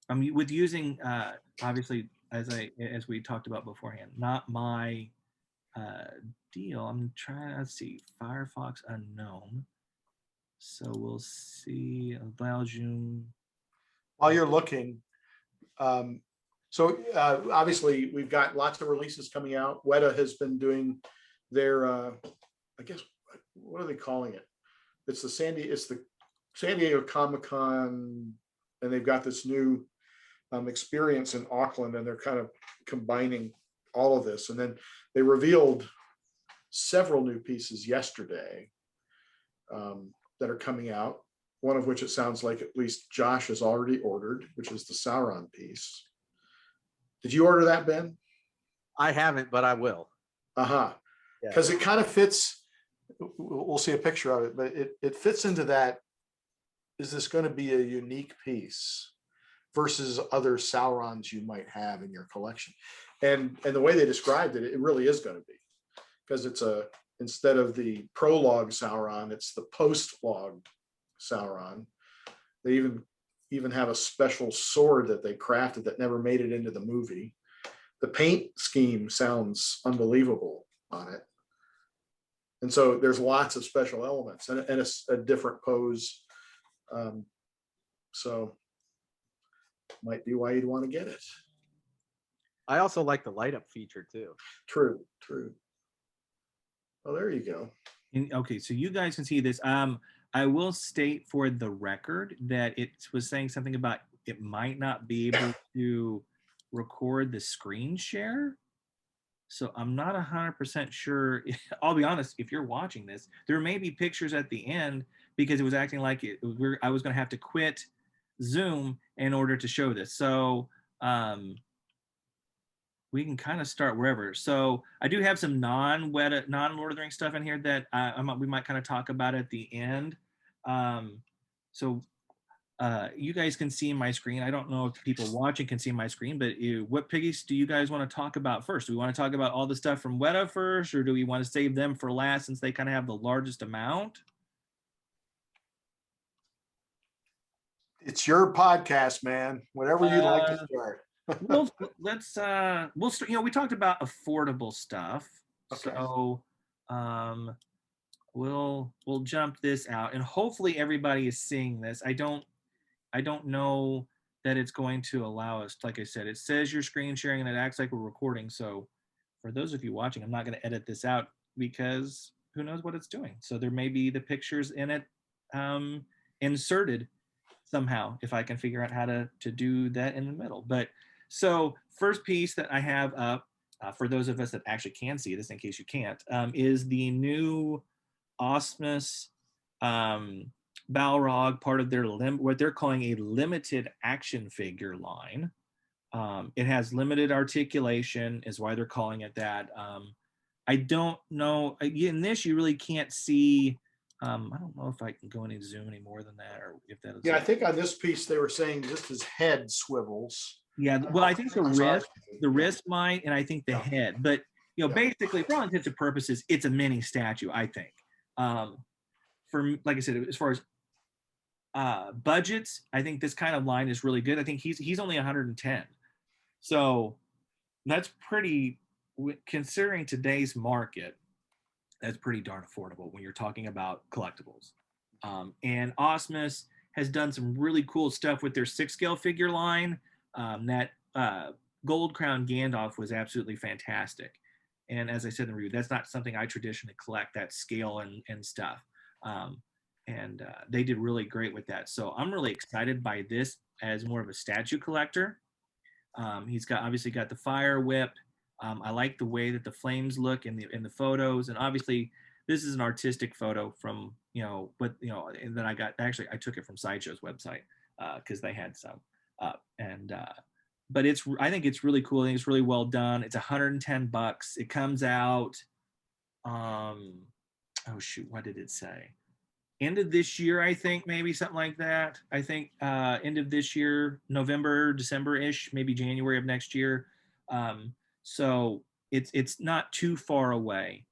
I'm with using, obviously, as we talked about beforehand, not my deal. I'm trying, let's see, Firefox unknown. So we'll see. Zoom. While you're looking, obviously we've got lots of releases coming out. Weta has been doing their, I guess, what are they calling it? It's the San Diego Comic-Con, and they've got this new experience in Auckland, and they're kind of combining all of this. And then they revealed several new pieces yesterday that are coming out. One of which it sounds like at least Josh has already ordered, which is the Sauron piece. Did you order that, Ben? I haven't, but I will. Because it kind of fits. We'll see a picture of it, but it fits into that. Is this going to be a unique piece versus other Saurons you might have in your collection? And the way they described it, it really is going to be, because it's instead of the prologue Sauron, it's the post-log Sauron. They even have a special sword that they crafted that never made it into the movie. The paint scheme sounds unbelievable on it. And so there's lots of special elements and a different pose. So might be why you'd want to get it. I also like the light up feature too. True. Well, there you go. Okay, so you guys can see this. I will state for the record that it was saying something about it might not be able to record the screen share. So I'm not 100% sure. I'll be honest, if you're watching this, there may be pictures at the end because it was acting like I was going to have to quit Zoom in order to show this. So we can kind of start wherever. So I do have some non-Lord of the Rings stuff in here that we might kind of talk about at the end. You guys can see my screen. I don't know if people watching can see my screen, but what piggies do you guys want to talk about first? Do we want to talk about all the stuff from Weta first, or do we want to save them for last since they kind of have the largest amount? It's your podcast, man. Whatever you'd like to start. We'll start. We talked about affordable stuff. Okay. So we'll jump this out, and hopefully everybody is seeing this. I don't know that it's going to allow us. Like I said, it says you're screen sharing and it acts like we're recording. So for those of you watching, I'm not going to edit this out because who knows what it's doing. So there may be the pictures in it inserted somehow if I can figure out how to do that in the middle. But so first piece that I have up for those of us that actually can see this, in case you can't, is the new Osmus Balrog, part of their what they're calling a limited action figure line. It has limited articulation, is why they're calling it that. I don't know. In this, you really can't see. I don't know if I can go any zoom any more than that, or if that is. Yeah, I think on this piece they were saying just his head swivels. Yeah, well, I think the wrist might, and I think the head. But basically, for all intents and purposes, it's a mini statue. I think. For like I said, as far as budgets, I think this kind of line is really good. I think he's only 110, so that's pretty, considering today's market, that's pretty darn affordable when you're talking about collectibles. And Osmus has done some really cool stuff with their 6-scale figure line. That Gold Crown Gandalf was absolutely fantastic. And as I said in the review, that's not something I traditionally collect, that scale and stuff. They did really great with that. So I'm really excited by this as more of a statue collector. He's obviously got the fire whip. I like the way that the flames look in the photos. And obviously this is an artistic photo from, and then I took it from Sideshow's website because they had some. But I think it's really cool. I think it's really well done. It's $110. It comes out oh shoot, what did it say? End of this year, I think, maybe something like that. I think end of this year, November, December-ish, maybe January of next year. So it's not too far away.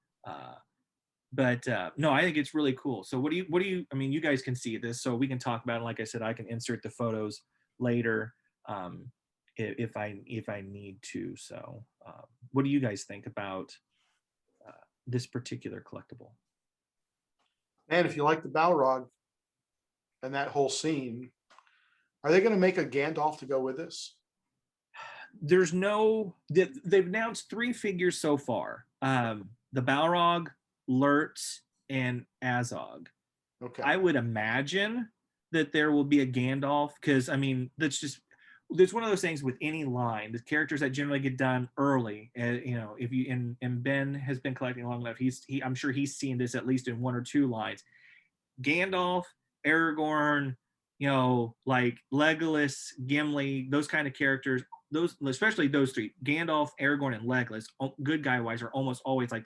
But no, I think it's really cool. So what do you, I mean, you guys can see this, so we can talk about it. Like I said, I can insert the photos later if I need to. So what do you guys think about this particular collectible? And if you like the Balrog and that whole scene, are they going to make a Gandalf to go with this? There's no, they've announced 3 figures so far. The Balrog, Lurtz, and Azog. Okay. I would imagine that there will be a Gandalf, because I mean, there's one of those things with any line, the characters that generally get done early. You know, if you and Ben has been collecting long enough, I'm sure he's seen this at least in 1 or 2 lines. Gandalf, Aragorn, you know, like Legolas, Gimli, those kind of characters, those, especially those 3, Gandalf, Aragorn, and Legolas, good guy wise, are almost always like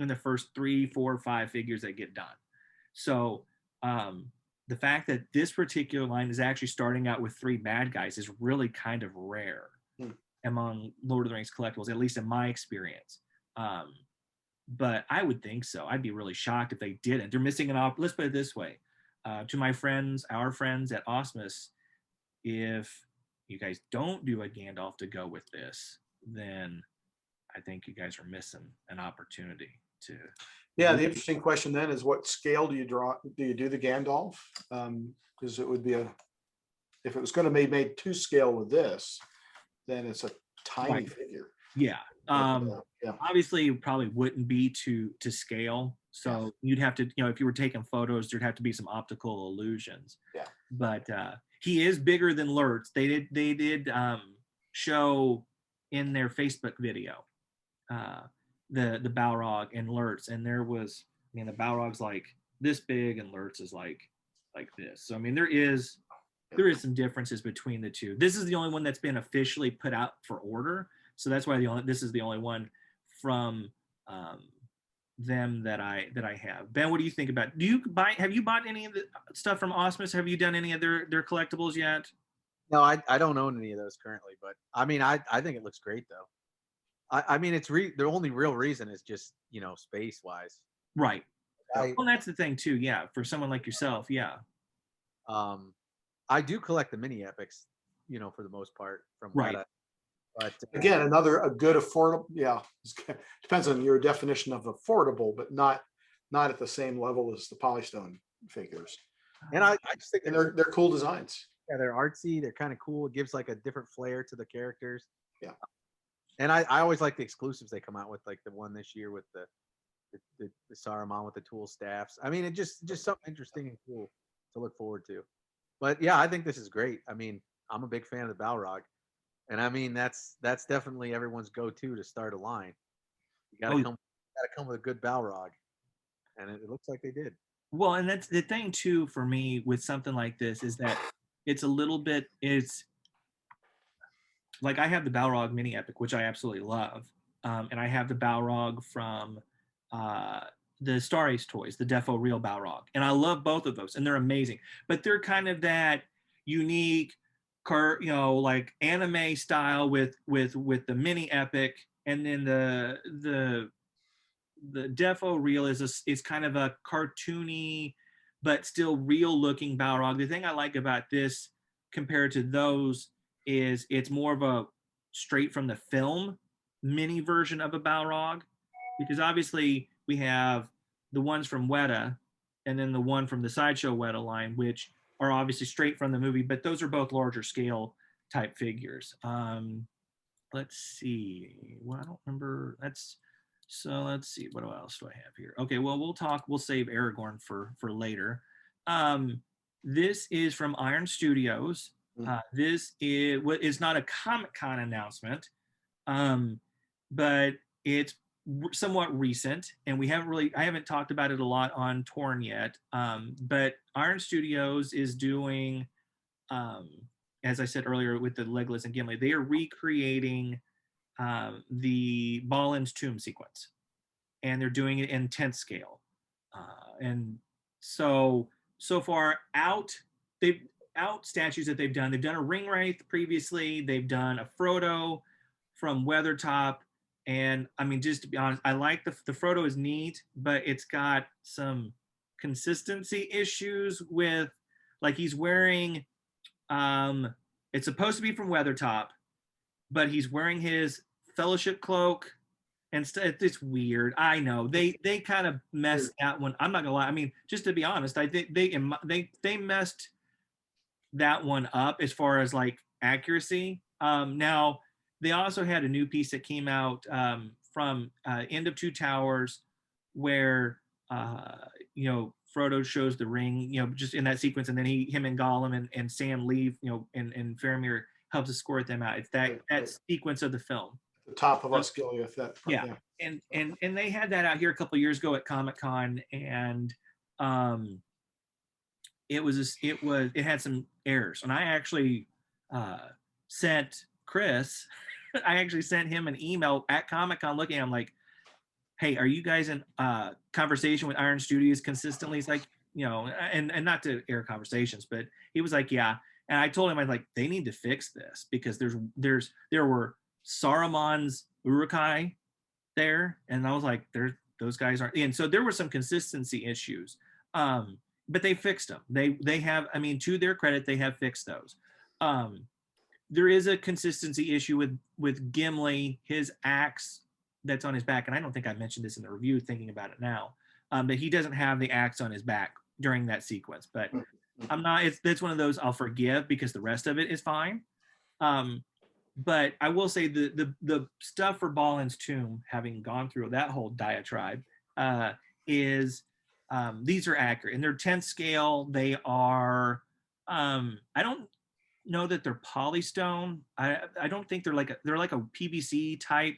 in the first 3, 4, 5 figures that get done. So the fact that this particular line is actually starting out with 3 bad guys is really kind of rare among Lord of the Rings collectibles, at least in my experience. But I would think so. I'd be really shocked if they didn't. They're missing an let's put it this way. To my friends, our friends at Osmus, if you guys don't do a Gandalf to go with this, then I think you guys are missing an opportunity to. Yeah, the interesting question then is, what scale do you do the Gandalf? Because it would be if it was going to be made to scale with this, then it's a tiny figure. Yeah. Yeah. Obviously it probably wouldn't be to scale. So you'd have to, you know, if you were taking photos, there'd have to be some optical illusions. Yeah. But he is bigger than Lurtz. They did show in their Facebook video the Balrog and Lurtz, and there was, I mean, the Balrog's like this big and Lurtz is like this. So I mean, there is some differences between the 2. This is the only one that's been officially put out for order, so that's why this is the only one from them that I have. Ben, what do you think about? Have you bought any of the stuff from Osmus? Have you done any of their collectibles yet? No, I don't own any of those currently, but I mean, I think it looks great though. I mean, it's the only real reason is just, you know, space wise. Right. Well, that's the thing too. Yeah. For someone like yourself. Yeah. I do collect the mini epics, you know, for the most part from right. Meta. But again, a good affordable. Yeah. Depends on your definition of affordable, but not at the same level as the Polystone figures. And I just think they're cool designs. Yeah, they're artsy. They're kind of cool. It gives like a different flair to the characters. Yeah. And I always like the exclusives they come out with, like the one this year with the Saruman with the tool staffs. I mean, it just something interesting and cool to look forward to. But yeah, I think this is great. I mean, I'm a big fan of the Balrog, and I mean that's definitely everyone's go-to to start a line. You gotta come with a good Balrog, and it looks like they did. Well, and that's the thing too for me with something like this, is that it's a little bit, it's like I have the Balrog mini epic, which I absolutely love, and I have the Balrog from the Star Ace toys, the Defo Real Balrog, and I love both of those, and they're amazing. But they're kind of that unique, you know, like anime style with the mini epic, and then the Defo Real is kind of a cartoony but still real looking Balrog. The thing I like about this compared to those is it's more of a straight from the film mini version of a Balrog, because obviously we have the ones from Weta and then the one from the Sideshow Weta line, which are obviously straight from the movie, but those are both larger scale type figures. Let's see. Well, I don't remember. So let's see. What else do I have here? Okay, well, we'll save Aragorn for later. This is from Iron Studios. This is not a Comic-Con announcement, but it's somewhat recent, and I haven't talked about it a lot on Torn yet. But Iron Studios is doing, as I said earlier with the Legolas and Gimli, they are recreating the Balin's tomb sequence, and they're doing it in 10th scale. And so far they've out statues that they've done. They've done a Ringwraith previously. They've done a Frodo from Weathertop. And I mean, just to be honest, I like the Frodo is neat, but it's got some consistency issues with, like, he's wearing, it's supposed to be from Weathertop, but he's wearing his Fellowship cloak and it's weird. I know they kind of messed that one. I'm not gonna lie. I mean, just to be honest, I think they messed that one up as far as like accuracy. Now they also had a new piece that came out from End of Two Towers, where Frodo shows the ring, just in that sequence, and then him and Gollum and Sam leave, and Faramir helps escort them out. It's that sequence of the film. The top of Osgiliath, that yeah. And they had that out here a couple of years ago at Comic-Con, and it had some errors, and I actually sent Chris I actually sent him an email at Comic-Con looking at him like, hey, are you guys in conversation with Iron Studios consistently? He's like, and not to air conversations, but he was like, yeah. And I told him, I was like, they need to fix this, because there were Saruman's Uruk-hai there, and I was like, those guys aren't. And so there were some consistency issues, but they fixed them. They have, I mean, to their credit, they have fixed those. There is a consistency issue with Gimli, his axe that's on his back, and I don't think I mentioned this in the review, thinking about it now, that he doesn't have the axe on his back during that sequence. But that's one of those I'll forgive, because the rest of it is fine. But I will say the stuff for Balin's tomb, having gone through that whole diatribe, is these are accurate, and they're 10th scale. They are I don't know that they're polystone. I don't think they're like a PVC type,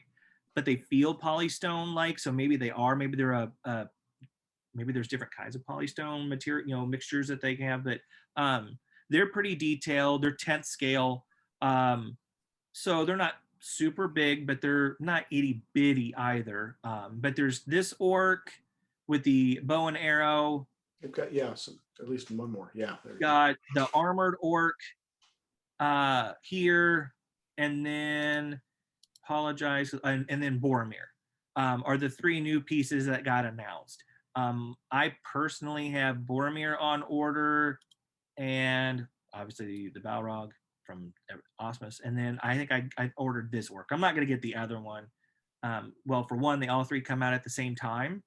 but they feel polystone like. So maybe they are. Maybe they're maybe there's different kinds of polystone material, mixtures that they have. But they're pretty detailed. They're 10th scale. So they're not super big, but they're not itty bitty either. But there's this orc with the bow and arrow. Okay, yeah, so at least one more. Yeah. Got the armored orc here, and then and then Boromir are the three new pieces that got announced. I personally have Boromir on order, and obviously the Balrog from Osmus, and then I think I ordered this orc. I'm not going to get the other one. Well, for one, they all three come out at the same time,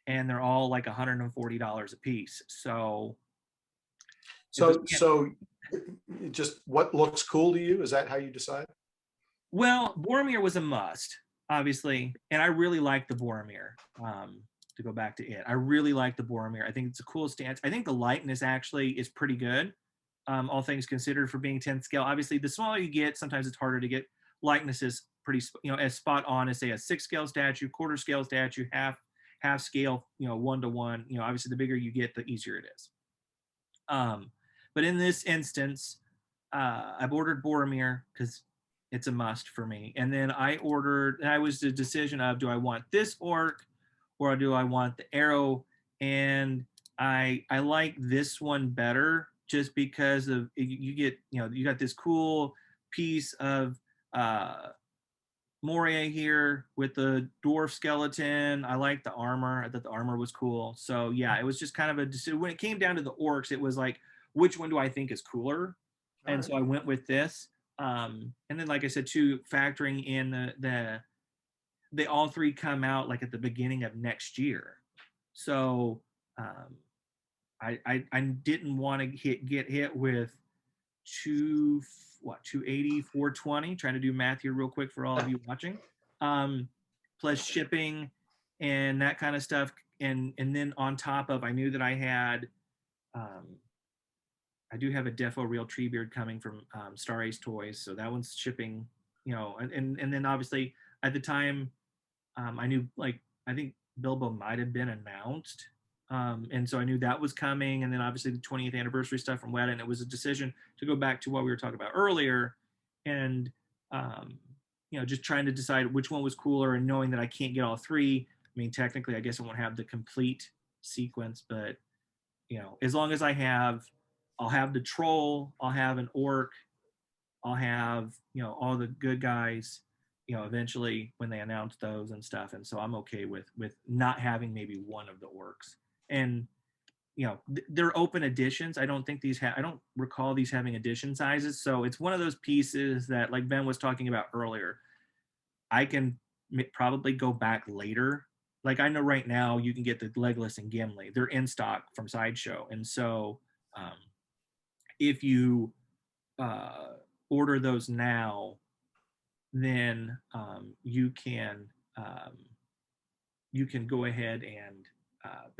and they're all like $140 a piece. So just what looks cool to you? Is that how you decide? Well, Boromir was a must, obviously, and I really like the Boromir. To go back to it, I really like the Boromir. I think it's a cool stance. I think the lightness actually is pretty good, all things considered, for being 10th scale. Obviously, the smaller you get, sometimes it's harder to get. Lightness is pretty, as spot on as, say, a 6 scale statue, quarter scale statue, half scale, 1-to-1. Obviously, the bigger you get, the easier it is. But in this instance, I've ordered Boromir because it's a must for me. And then I was the decision of, do I want this orc or do I want the arrow? And I like this one better, just because of you get, you got this cool piece of Moria here with the dwarf skeleton. I like the armor. I thought the armor was cool. So yeah, it was just kind of a decision. When it came down to the orcs, it was like, which one do I think is cooler? And so I went with this. And then, like I said, too, factoring in they all three come out like at the beginning of next year. So I didn't want to get hit with 280, 420, trying to do math here real quick for all of you watching, plus shipping and that kind of stuff. And then on top of, I knew that I had, I do have a Defo Real Treebeard coming from Star Ace Toys. So that one's shipping, and then obviously at the time, I knew, like, I think Bilbo might have been announced. And so I knew that was coming. And then obviously the 20th anniversary stuff from Weta. And it was a decision to go back to what we were talking about earlier. And, just trying to decide which one was cooler, and knowing that I can't get all three. I mean, technically, I guess I won't have the complete sequence, but you know, as long as I'll have the troll, I'll have an orc, I'll have, you know, all the good guys, you know, eventually when they announce those and stuff. And so I'm okay with not having maybe one of the orcs. And you know, they're open editions. I don't think I don't recall these having edition sizes. So it's one of those pieces that, like Ben was talking about earlier, I can probably go back later. Like I know right now you can get the Legolas and Gimli. They're in stock from Sideshow. And so if you order those now, then you can go ahead and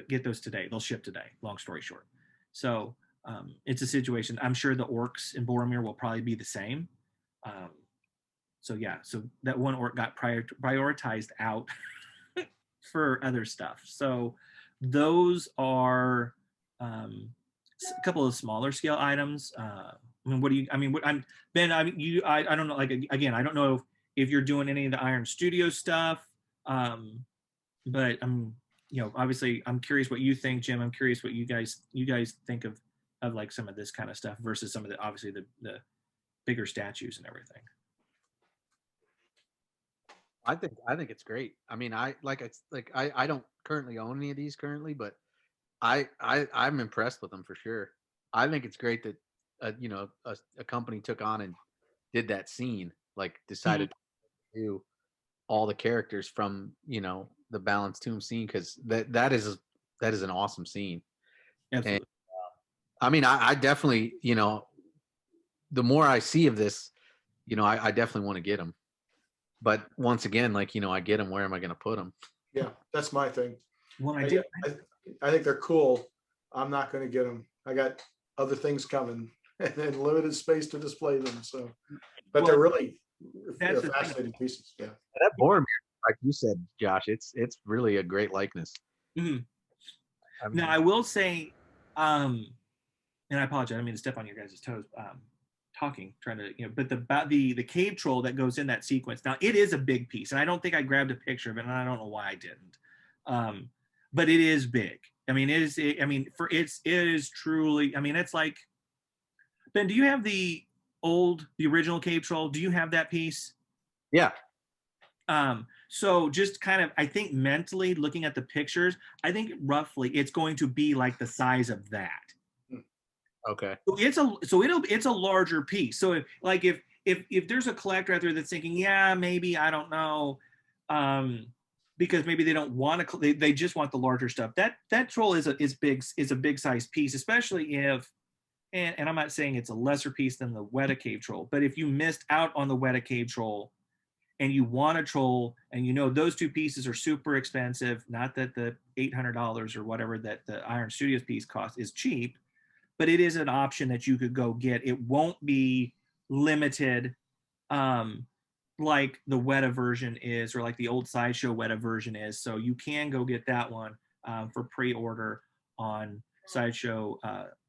get those today. They'll ship today, long story short. So it's a situation. I'm sure the orcs in Boromir will probably be the same. So yeah, so that one orc got prioritized out for other stuff. So those are a couple of smaller scale items. I mean, what do you? I mean, what I'm Ben. I mean, you. I don't know. Like again, I don't know if you're doing any of the Iron Studio stuff. But I'm, you know, obviously I'm curious what you think, Jim. I'm curious what you guys think of like some of this kind of stuff versus some of the obviously the bigger statues and everything. I think it's great. I mean, I don't currently own any of these currently, but I'm impressed with them for sure. I think it's great that you know, a company took on and did that scene, like decided to do all the characters from, you know, the Balanced Tomb scene, because that is an awesome scene. Absolutely. And, I mean, I definitely, you know, the more I see of this, you know, I definitely want to get them. But once again, like, you know, I get them. Where am I going to put them? Yeah, that's my thing. Well, I think they're cool. I'm not going to get them. I got other things coming and then limited space to display them. So, but they're really fascinating pieces. Yeah. That Boromir, like you said, Josh, it's really a great likeness. Mm-hmm. I mean, now I will say, and I apologize. I didn't mean to step on your guys' toes. Trying to, you know, but the cave troll that goes in that sequence. Now it is a big piece, and I don't think I grabbed a picture of it, and I don't know why I didn't. But it is big. I mean, it is truly. I mean, it's like, Ben, do you have the original cave troll? Do you have that piece? Yeah. So just kind of, I think mentally looking at the pictures, I think roughly it's going to be like the size of that. Okay. So it's a larger piece. So if there's a collector out there that's thinking, yeah, maybe, I don't know, because maybe they don't want to, they just want the larger stuff. That troll is a big size piece, especially if, and I'm not saying it's a lesser piece than the Weta Cave troll, but if you missed out on the Weta Cave troll and you want a troll, and you know those two pieces are super expensive, not that the $800 or whatever that the Iron Studios piece costs is cheap, but it is an option that you could go get. It won't be limited like the Weta version is, or like the old Sideshow Weta version is. So you can go get that one for pre-order on Sideshow,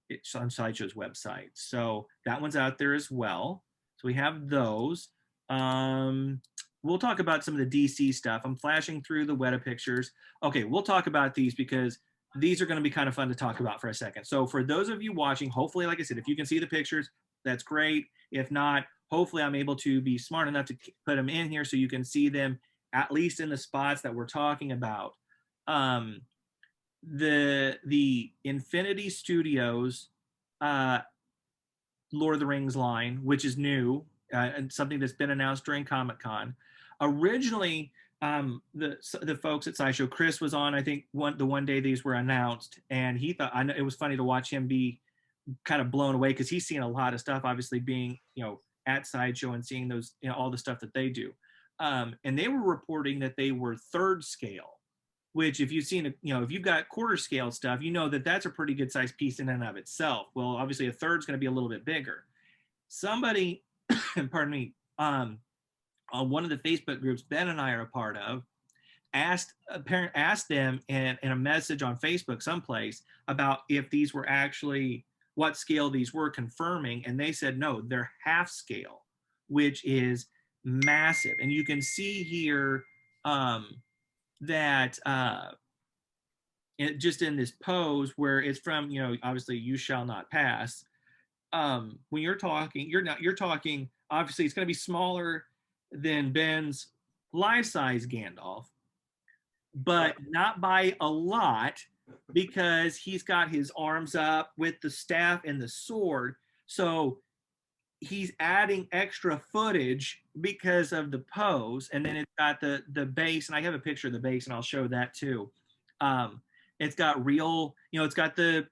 it's on Sideshow's website. So that one's out there as well. So we have those. We'll talk about some of the DC stuff. I'm flashing through the Weta pictures. Okay, we'll talk about these because these are going to be kind of fun to talk about for a second. So for those of you watching, hopefully, like I said, if you can see the pictures, that's great. If not, hopefully I'm able to be smart enough to put them in here so you can see them at least in the spots that we're talking about. The Infinity Studios Lord of the Rings line, which is new and something that's been announced during Comic-Con. Originally, the folks at Sideshow, Chris was on, I think, the one day these were announced, and he thought, I know it was funny to watch him be kind of blown away because he's seen a lot of stuff, obviously being, you know, at Sideshow and seeing those, you know, all the stuff that they do. And they were reporting that they were third scale, which if you've seen, you know, if you've got quarter scale stuff, you know that that's a pretty good size piece in and of itself. Well, obviously a third's going to be a little bit bigger. Somebody, pardon me, on one of the Facebook groups Ben and I are a part of, asked them in a message on Facebook someplace about if these were actually what scale these were, confirming, and they said no, they're half scale, which is massive. And you can see here that just in this pose where it's from, obviously you shall not pass. When you're talking, you're talking, obviously it's going to be smaller than Ben's life-size Gandalf, but not by a lot, because he's got his arms up with the staff and the sword. So he's adding extra footage because of the pose. And then it's got the base, and I have a picture of the base and I'll show that too. It's got real, it's got the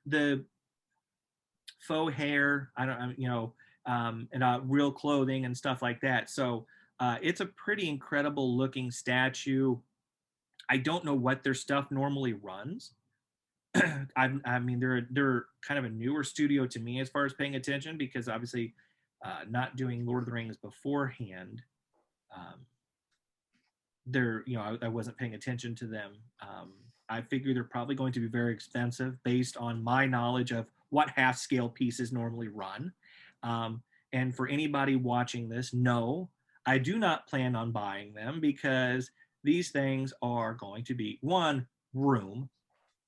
faux hair, and real clothing and stuff like that. So it's a pretty incredible looking statue. I don't know what their stuff normally runs. I mean, they're kind of a newer studio to me as far as paying attention, because obviously not doing Lord of the Rings beforehand, I wasn't paying attention to them. I figure they're probably going to be very expensive based on my knowledge of what half scale pieces normally run. And for anybody watching this, no, I do not plan on buying them, because these things are going to be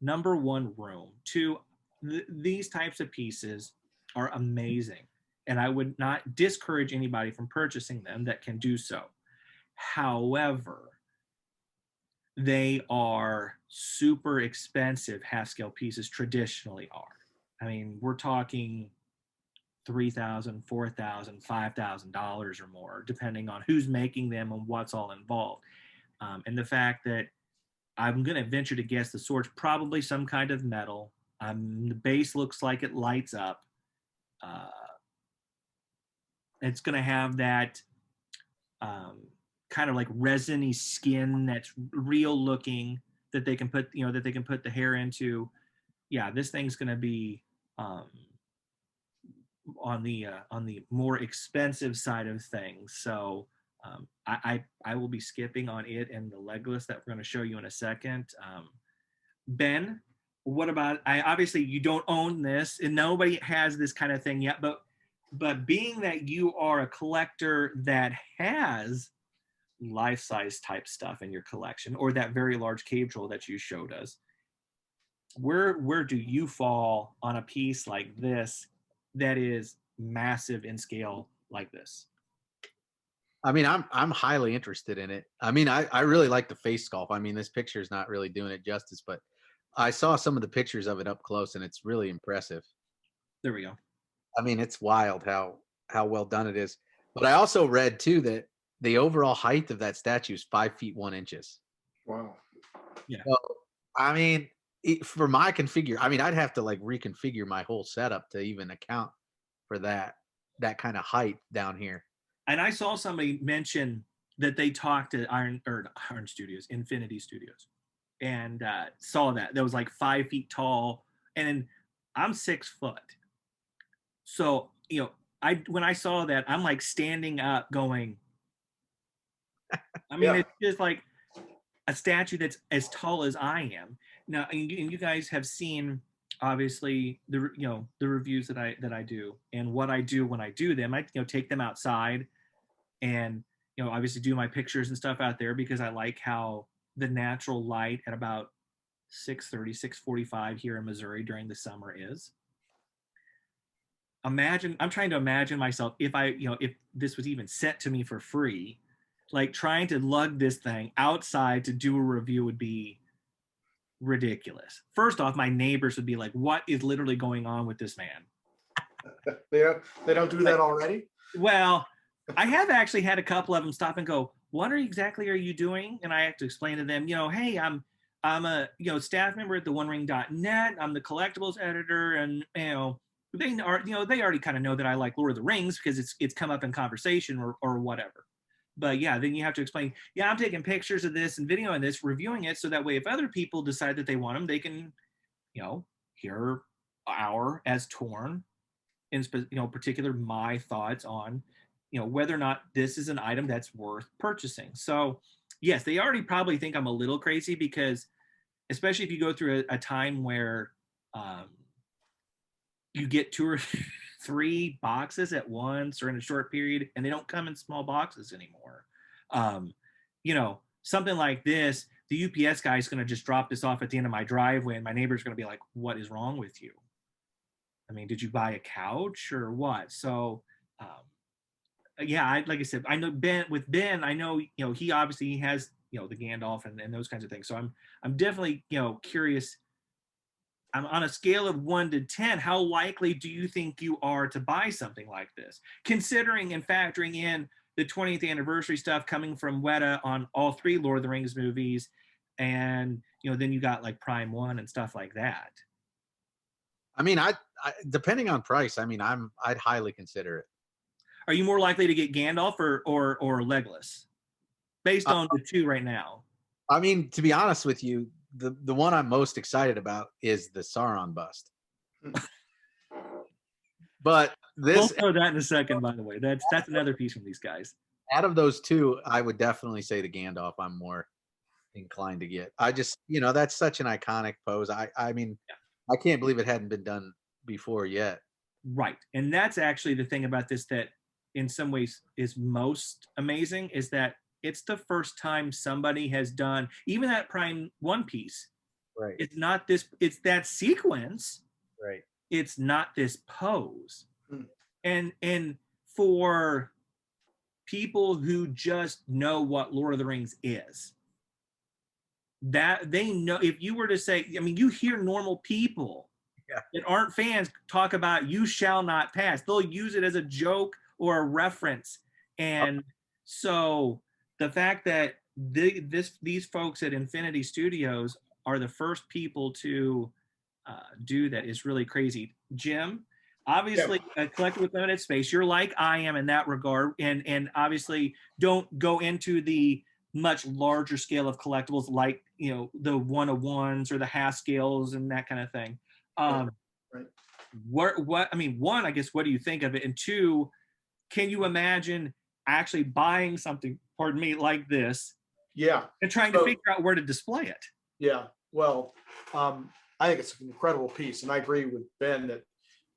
number one, room. Two, these types of pieces are amazing, and I would not discourage anybody from purchasing them that can do so. However, they are super expensive. Half scale pieces traditionally are. I mean, we're talking $3,000, $4,000, $5,000 or more, depending on who's making them and what's all involved. And the fact that I'm going to venture to guess the sword's probably some kind of metal. The base looks like it lights up. It's going to have that kind of like resiny skin that's real looking, that they can put, the hair into. Yeah, this thing's going to be on the more expensive side of things. So I will be skipping on it and the Legolas that we're going to show you in a second. Ben, what about, obviously you don't own this and nobody has this kind of thing yet, but being that you are a collector that has life-size type stuff in your collection, or that very large cave troll that you showed us, where do you fall on a piece like this that is massive in scale like this? I mean, I'm highly interested in it. I mean, I really like the face sculpt. I mean, this picture is not really doing it justice, but I saw some of the pictures of it up close and it's really impressive. There we go. I mean, it's wild how well done it is. But I also read too that the overall height of that statue is 5 feet 1 inches. Wow. Yeah. So, I mean, for my configure, I mean, I'd have to like reconfigure my whole setup to even account for that kind of height down here. And I saw somebody mention that they talked to Iron Studios, Infinity Studios, and saw that was like 5 feet tall, and I'm 6 foot. So when I saw that, I'm like standing up, going. I mean, It's just like a statue that's as tall as I am now, and you guys have seen obviously the reviews that I do, and what I do when I do them. I take them outside and obviously do my pictures and stuff out there, because I like how the natural light at about 6:30, 6:45 here in Missouri during the summer is. I'm trying to imagine myself if this was even sent to me for free, like trying to lug this thing outside to do a review would be ridiculous. First off, my neighbors would be like, what is literally going on with this man? They don't do that already? Well, I have actually had a couple of them stop and go, what exactly are you doing? And I have to explain to them, hey, I'm a staff member at the OneRing.net. I'm the collectibles editor, and they already kind of know that I like Lord of the Rings because it's come up in conversation or whatever. But yeah, then you have to explain, I'm taking pictures of this and videoing this, reviewing it, so that way if other people decide that they want them, they can, hear our, as Torn, in particular, my thoughts on, whether or not this is an item that's worth purchasing. So yes, they already probably think I'm a little crazy, because especially if you go through a time where you get 2 or 3 boxes at once or in a short period, and they don't come in small boxes anymore. Something like this, the UPS guy is going to just drop this off at the end of my driveway, and my neighbor's going to be like, "What is wrong with you? I mean, did you buy a couch or what?" So, yeah, like I said, I know Ben. I know he obviously has the Gandalf and those kinds of things. So I'm definitely curious. I'm on a scale of 1 to 10. How likely do you think you are to buy something like this, considering and factoring in the 20th anniversary stuff coming from Weta on all 3 Lord of the Rings movies, and then you got like Prime 1 and stuff like that. I mean, I depending on price, I mean, I'd highly consider it. Are you more likely to get Gandalf or Legolas, based on the 2 right now? I mean, to be honest with you, the one I'm most excited about is the Sauron bust. But We'll throw that in a second, by the way. That's another piece from these guys. Out of those 2, I would definitely say the Gandalf I'm more inclined to get. I just, that's such an iconic pose. I mean, I can't believe it hadn't been done before yet. Right. And that's actually the thing about this that in some ways is most amazing, is that it's the first time somebody has done even that Prime 1 piece. Right. It's not this, it's that sequence. Right. It's not this pose. And for people who just know what Lord of the Rings is, that they know, if you were to say, I mean, you hear normal people that aren't fans talk about "you shall not pass." They'll use it as a joke or a reference. And so the fact that these folks at Infinity Studios are the first people to do that is really crazy. Jim, obviously, a collector with limited space, you're like I am in that regard, and obviously don't go into the much larger scale of collectibles like the 1/1s or the Haskell's and that kind of thing. Right. What I mean, 1, I guess, what do you think of it? And 2, can you imagine actually buying something, pardon me, like this? Yeah. And trying to figure out where to display it. Yeah. Well, I think it's an incredible piece, and I agree with Ben that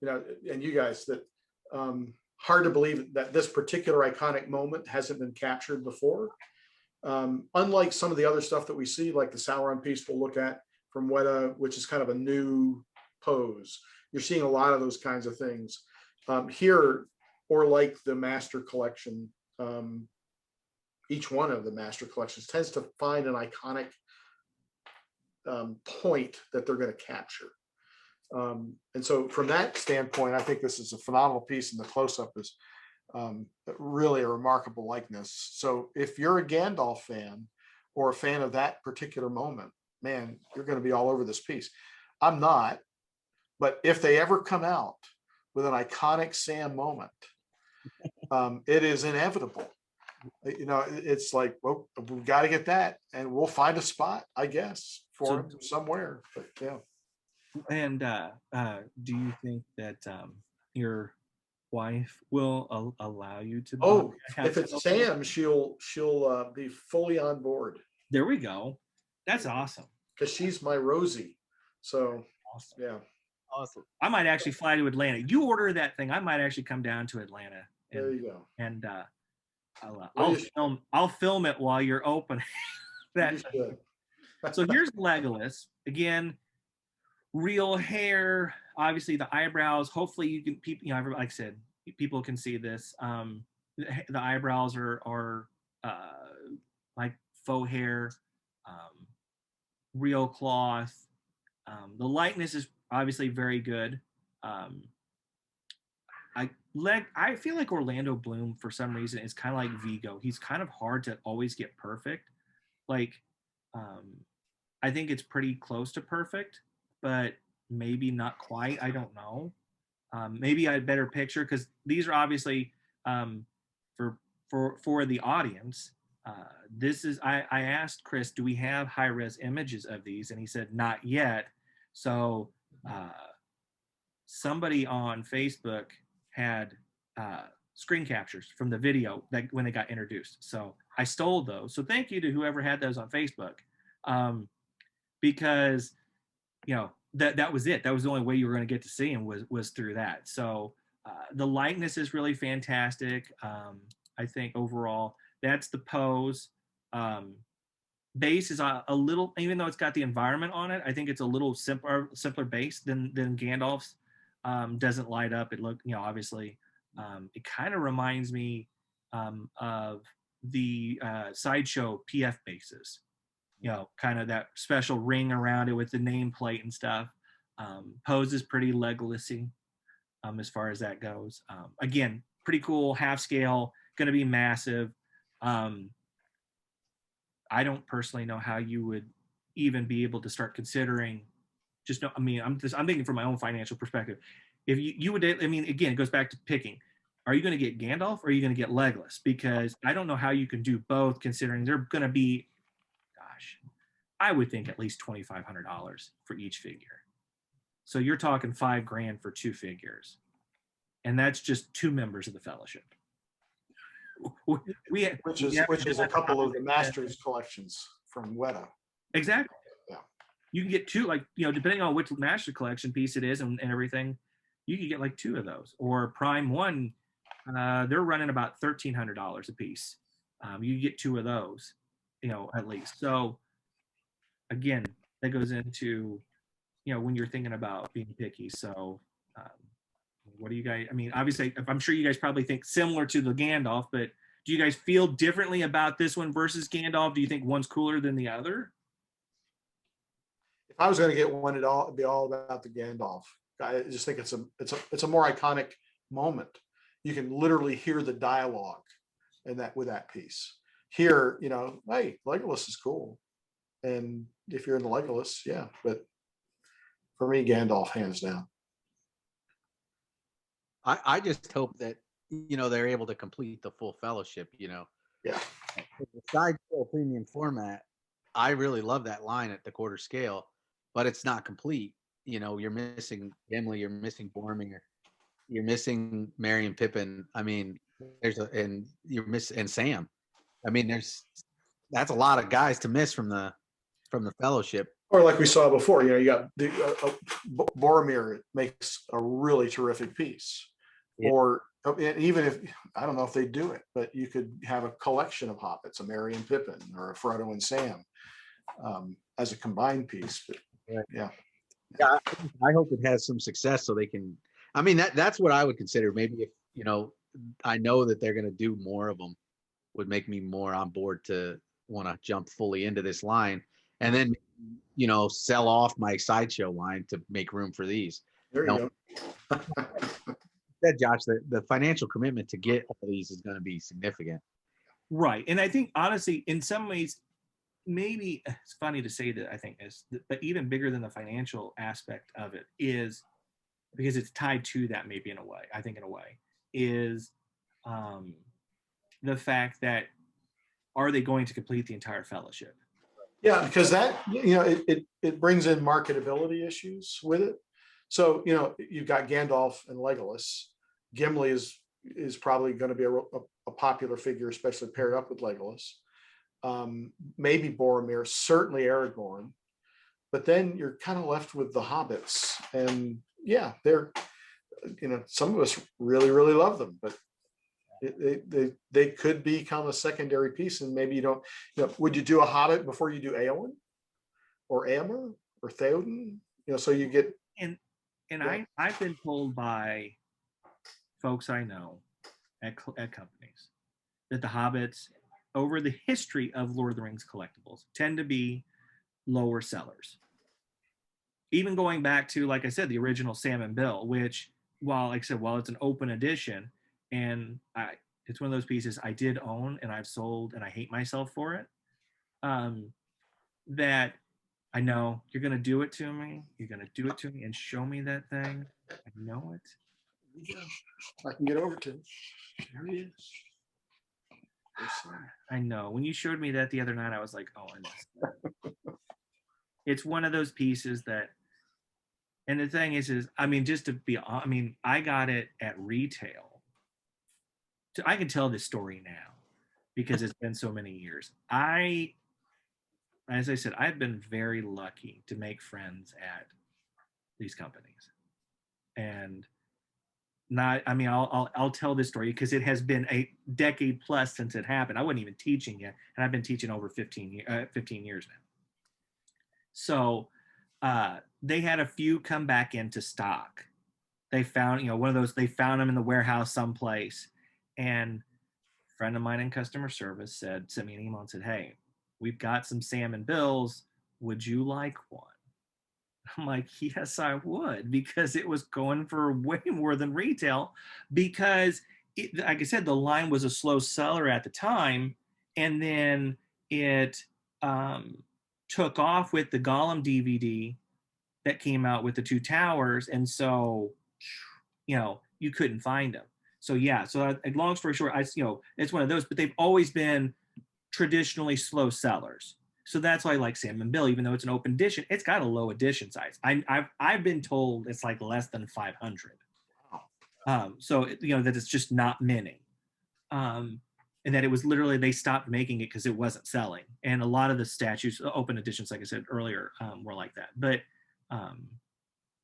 and you guys, that hard to believe that this particular iconic moment hasn't been captured before. Unlike some of the other stuff that we see, like the Sauron piece we'll look at from Weta, which is kind of a new pose. You're seeing a lot of those kinds of things here, or like the Master Collection. Each one of the Master Collections tends to find an iconic point that they're going to capture. And so from that standpoint, I think this is a phenomenal piece, and the close-up is really a remarkable likeness. So if you're a Gandalf fan or a fan of that particular moment, man, you're going to be all over this piece. I'm not, but if they ever come out with an iconic Sam moment, it is inevitable. It's like, well, we've got to get that, and we'll find a spot, I guess, for him somewhere. But yeah. And do you think that your wife will allow you to? Oh, if it's Sam, she'll be fully on board. There we go. That's awesome. Because she's my Rosie. So awesome. Yeah. Awesome. I might actually fly to Atlanta. You order that thing, I might actually come down to Atlanta. There you go. And I'll film it while you're open. So here's Legolas again. Real hair, obviously the eyebrows. Hopefully you can, like I said, people can see this. The eyebrows are like faux hair, real cloth. The likeness is obviously very good. I feel like Orlando Bloom for some reason is kind of like Vigo. He's kind of hard to always get perfect. Like, I think it's pretty close to perfect, but maybe not quite. I don't know. Maybe I had a better picture, because these are obviously for the audience. This is I asked Chris, do we have high-res images of these? And he said not yet. So somebody on Facebook had screen captures from the video that when they got introduced. So I stole those. So thank you to whoever had those on Facebook, because that was it. That was the only way you were going to get to see him was through that. So the likeness is really fantastic. I think overall that's the pose. base is a little, even though it's got the environment on it, I think it's a little simpler base than Gandalf's. Doesn't light up. It look, obviously, it kind of reminds me of the Sideshow PF bases. Kind of that special ring around it with the nameplate and stuff. Pose is pretty Legolasy as far as that goes. Again, pretty cool, half scale, going to be massive. I don't personally know how you would even be able to start considering. I'm thinking from my own financial perspective. If you would, again, it goes back to picking. Are you going to get Gandalf or are you going to get Legolas? Because I don't know how you can do both, considering they're going to be, gosh, I would think at least $2,500 for each figure. So you're talking $5,000 for 2 figures, and that's just 2 members of the Fellowship. Which is a couple of the Masters collections from Weta. Exactly. Yeah. You can get 2, depending on which Master Collection piece it is and everything, you can get like 2 of those. Or Prime 1, they're running about $1,300 a piece. You get 2 of those, at least. So again, that goes into, when you're thinking about being picky. So what do you guys, obviously, I'm sure you guys probably think similar to the Gandalf, but do you guys feel differently about this one versus Gandalf? Do you think one's cooler than the other? If I was going to get one, it'd be all about the Gandalf. I just think it's a more iconic moment. You can literally hear the dialogue with that piece. Here, hey, Legolas is cool. And if you're in the Legolas, yeah. But for me, Gandalf, hands down. I just hope that, they're able to complete the full Fellowship, Yeah. The Sideshow premium format, I really love that line at the quarter scale, but it's not complete. You're missing Gimli, you're missing Boromir, you're missing Merry and Pippin. And you're missing Sam. That's a lot of guys to miss from the Fellowship. Or like we saw before, you got the Boromir makes a really terrific piece. Yeah. Or even if, I don't know if they do it, but you could have a collection of Hobbits, a Merry and Pippin or a Frodo and Sam as a combined piece. But, yeah. Yeah, I hope it has some success so they can. That's what I would consider. Maybe if I know that they're going to do more of them, would make me more on board to want to jump fully into this line, and then sell off my Sideshow line to make room for these. There you go. Said Josh, the financial commitment to get all these is going to be significant. Right, and I think honestly, in some ways, maybe it's funny to say that I think is, but even bigger than the financial aspect of it is because it's tied to that. Maybe in a way, I think in a way is the fact that are they going to complete the entire Fellowship? Yeah, because that it brings in marketability issues with it. So you've got Gandalf and Legolas. Gimli is probably going to be a popular figure, especially paired up with Legolas. Maybe Boromir, certainly Aragorn, but then you're kind of left with the Hobbits, and yeah, they're some of us really really love them, but they could become a secondary piece, and maybe you don't. Would you do a Hobbit before you do Eowyn or Éomer or Theoden? So you get and yeah. I've been told by folks I know at companies that the Hobbits, over the history of Lord of the Rings collectibles, tend to be lower sellers. Even going back to, like I said, the original Sam and Bill, which, while it's an open edition, and it's one of those pieces I did own and I've sold and I hate myself for it, that I know you're going to do it to me. You're going to do it to me and show me that thing. I know it. I can get over to him. There he is. I know. When you showed me that the other night, I was like, oh, I know. It's one of those pieces that, and the thing is just to be, I got it at retail. I can tell this story now because it's been so many years. As I said, I've been very lucky to make friends at these companies. And not, I mean, I'll tell this story because it has been a decade plus since it happened. I wasn't even teaching yet, and I've been teaching over 15 years now. So they had a few come back into stock. They found, you know, one of those, they found them in the warehouse someplace, and a friend of mine in customer service sent me an email and said, hey, we've got some salmon bills. Would you like one? I'm like, yes, I would, because it was going for way more than retail, because like I said, the line was a slow seller at the time. And then it took off with the Gollum DVD that came out with the Two Towers. And so, you know, you couldn't find them. So yeah, so long story short, it's one of those, but they've always been traditionally slow sellers. So that's why I like Sam and Bill, even though it's an open edition, it's got a low edition size. I've been told it's like less than 500. So you know that it's just not many, and that it was literally they stopped making it because it wasn't selling. And a lot of the statues, open editions, like I said earlier, were like that. But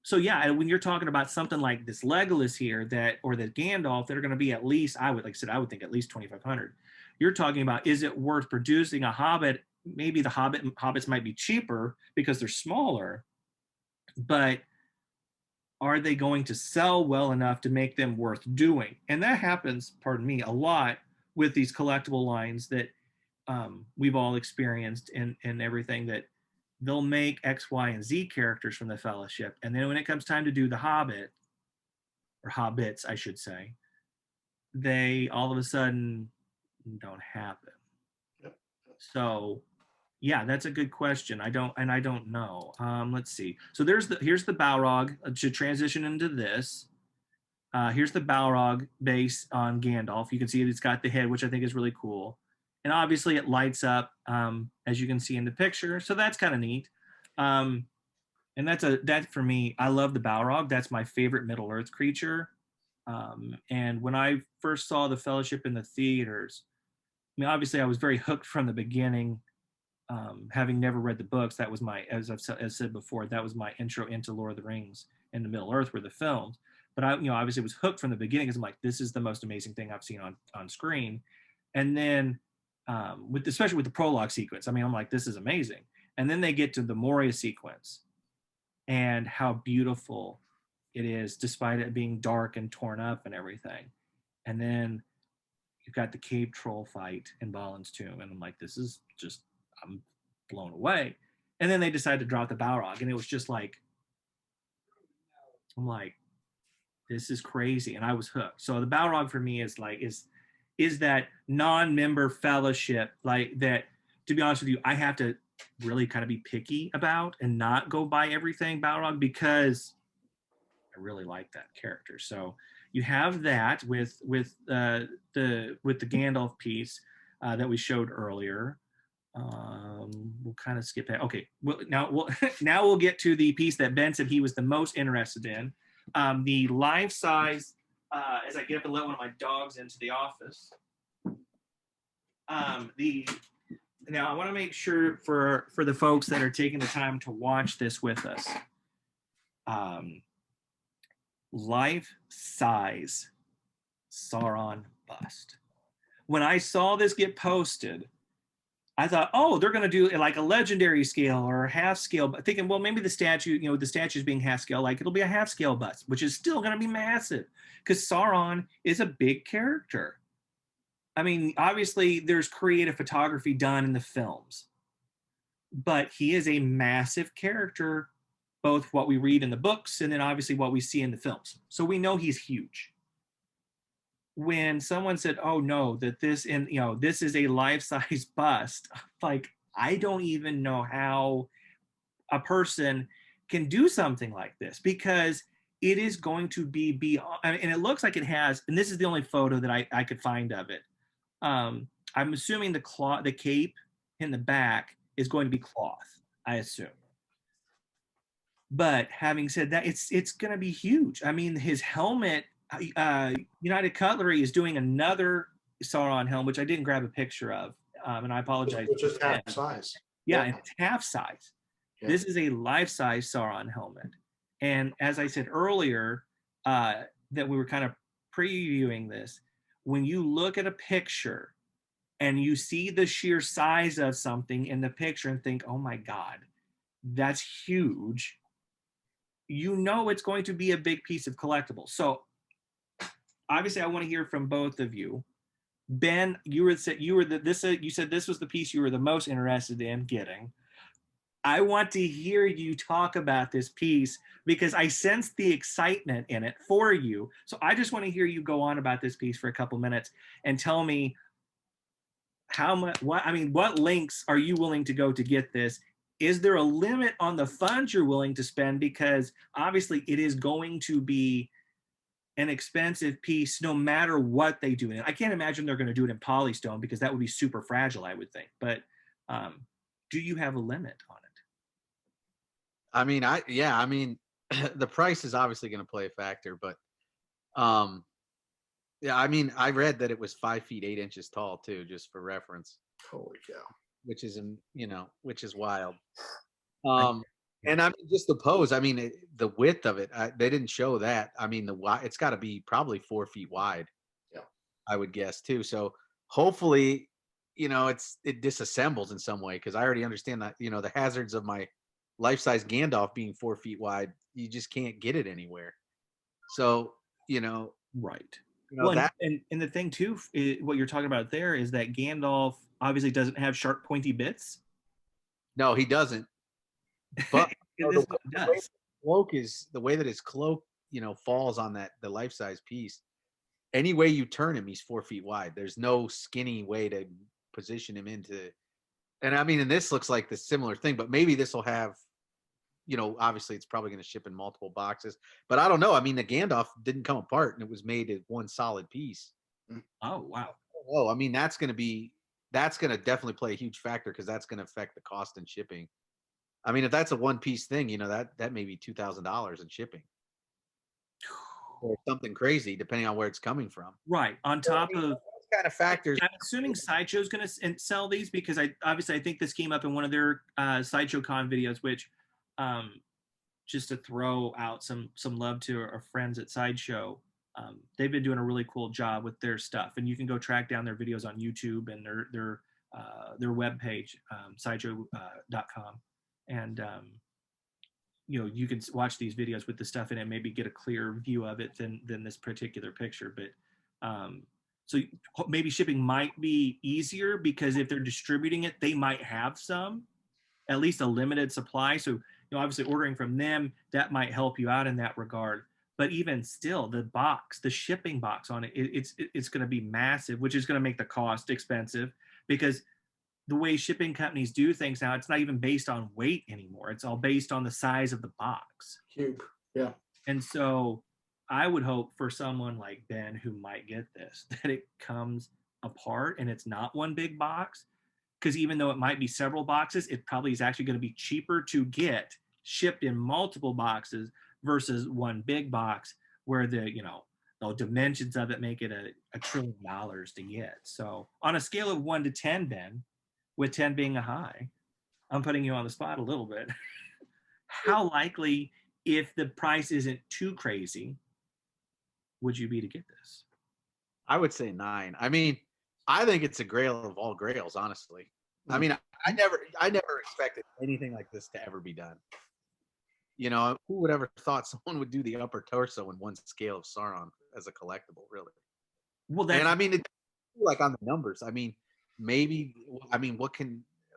so yeah, when you're talking about something like this Legolas here, or the Gandalf, that are going to be at least, I would think at least 2,500. You're talking about, is it worth producing a Hobbit? Maybe the Hobbits might be cheaper because they're smaller, but are they going to sell well enough to make them worth doing? And that happens, pardon me, a lot with these collectible lines that we've all experienced and everything, that they'll make X, Y, and Z characters from the Fellowship. And then when it comes time to do the Hobbit, or Hobbits, I should say, they all of a sudden don't happen. Yep. So yeah, that's a good question. I don't know. Let's see. So here's the Balrog to transition into this. Here's the Balrog base on Gandalf. You can see it's got the head, which I think is really cool. And obviously it lights up, as you can see in the picture. So that's kind of neat. And that for me, I love the Balrog. That's my favorite Middle Earth creature. And when I first saw the Fellowship in the theaters, I mean, obviously I was very hooked from the beginning. Having never read the books, that was as I've said before, that was my intro into Lord of the Rings and the Middle Earth were the films. But I, obviously was hooked from the beginning because I'm like, this is the most amazing thing I've seen on screen. And then especially with the prologue sequence, I mean, I'm like, this is amazing. And then they get to the Moria sequence and how beautiful it is, despite it being dark and torn up and everything. And then you've got the cave troll fight in Balin's tomb, and I'm like, this is just, I'm blown away. And then they decided to drop the Balrog, and it was just like, I'm like, this is crazy, and I was hooked. So the Balrog for me is like is that non-member Fellowship, like that. To be honest with you, I have to really kind of be picky about and not go buy everything Balrog because I really like that character. So you have that with the Gandalf piece that we showed earlier. We'll kind of skip that. Okay, well, now we'll get to the piece that Ben said he was the most interested in, the life size. As I get up and let one of my dogs into the office, now I want to make sure for the folks that are taking the time to watch this with us, life size Sauron bust. When I saw this get posted, I thought, oh, they're going to do like a legendary scale or half scale, but thinking, well, maybe the statue, the statues being half scale, like it'll be a half scale bust, which is still going to be massive because Sauron is a big character. I mean, obviously there's creative photography done in the films, but he is a massive character, both what we read in the books and then obviously what we see in the films. So we know he's huge. When someone said, oh no, that this is a life-size bust, like, I don't even know how a person can do something like this, because it is going to be beyond, and it looks like it has, and this is the only photo that I could find of it. I'm assuming the cape in the back is going to be cloth, I assume. But having said that, it's going to be huge. I mean, his helmet, United Cutlery is doing another Sauron helm, which I didn't grab a picture of, and I apologize. Which is half size. Yeah, and it's half size. Yeah. This is a life-size Sauron helmet, and as I said earlier, that we were kind of previewing this, when you look at a picture and you see the sheer size of something in the picture and think, oh my God, that's huge, you know it's going to be a big piece of collectible. So obviously I want to hear from both of you. Ben, you said this was the piece you were the most interested in getting. I want to hear you talk about this piece because I sense the excitement in it for you. So I just want to hear you go on about this piece for a couple minutes and tell me how much, what links are you willing to go to get this? Is there a limit on the funds you're willing to spend? Because obviously it is going to be an expensive piece no matter what they do. And I can't imagine they're going to do it in polystone because that would be super fragile, I would think. But do you have a limit on it? I mean, the price is obviously going to play a factor, but yeah, I mean, I read that it was 5 feet 8 inches tall too, just for reference. Holy cow. Which is, which is wild. And I mean, just the pose. I mean, the width of it, they didn't show that. I mean, it's got to be probably 4 feet wide. Yeah, I would guess too. So hopefully, it disassembles in some way because I already understand that the hazards of my life-size Gandalf being 4 feet wide. You just can't get it anywhere. So right. Well, and the thing too, what you're talking about there is that Gandalf obviously doesn't have sharp, pointy bits. No, he doesn't. But this does. The way that his cloak, falls on the life-size piece. Any way you turn him, he's 4 feet wide. There's no skinny way to position him into. And I mean, and this looks like the similar thing, but maybe this will have. Obviously it's probably going to ship in multiple boxes, but I don't know. I mean, the Gandalf didn't come apart and it was made as one solid piece. Oh, wow. Oh, I mean, that's going to definitely play a huge factor because that's going to affect the cost and shipping. I mean, if that's a one piece thing, that may be $2,000 in shipping or something crazy, depending on where it's coming from. Right. On top of those kind of factors. I'm assuming Sideshow's going to sell these because I think this came up in one of their Sideshow Con videos, which just to throw out some love to our friends at Sideshow. They've been doing a really cool job with their stuff, and you can go track down their videos on YouTube and their webpage, sideshow.com, and you can watch these videos with the stuff in it, and maybe get a clearer view of it than this particular picture. But so maybe shipping might be easier because if they're distributing it, they might have at least a limited supply. So obviously ordering from them, that might help you out in that regard. But even still, the shipping box on it, it's going to be massive, which is going to make the cost expensive because the way shipping companies do things now, it's not even based on weight anymore. It's all based on the size of the box. Cube. Yeah. And so I would hope for someone like Ben who might get this, that it comes apart and it's not one big box. Because even though it might be several boxes, it probably is actually going to be cheaper to get shipped in multiple boxes versus one big box where the dimensions of it make it $1 trillion to get. So on a scale of 1 to 10, Ben, with 10 being a high, I'm putting you on the spot a little bit. How likely, if the price isn't too crazy, would you be to get this? I would say 9. I mean, I think it's a grail of all grails, honestly. I mean, I never expected anything like this to ever be done. Who would ever thought someone would do the upper torso in one scale of Sauron as a collectible, really? Well, and I mean, like on the numbers, I mean, maybe,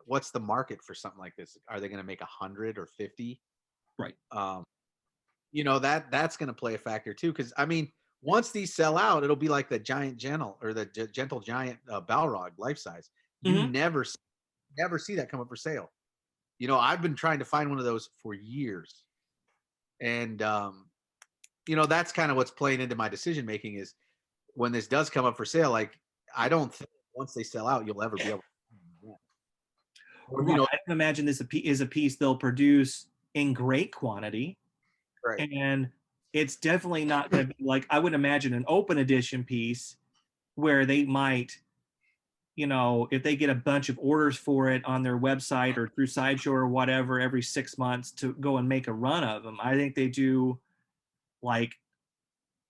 what's the market for something like this? Are they going to make 100 or 50? Right. That's going to play a factor too. Cause I mean, once these sell out, it'll be like the giant gentle or the gentle giant Balrog life size. You never see that come up for sale. I've been trying to find one of those for years. And, that's kind of what's playing into my decision making is when this does come up for sale, like, I don't think once they sell out, you'll ever be able to. Or, I can imagine this is a piece they'll produce in great quantity. Right. And it's definitely not going to be like, I would imagine an open edition piece where they might, if they get a bunch of orders for it on their website or through Sideshow or whatever every 6 months to go and make a run of them. I think they do like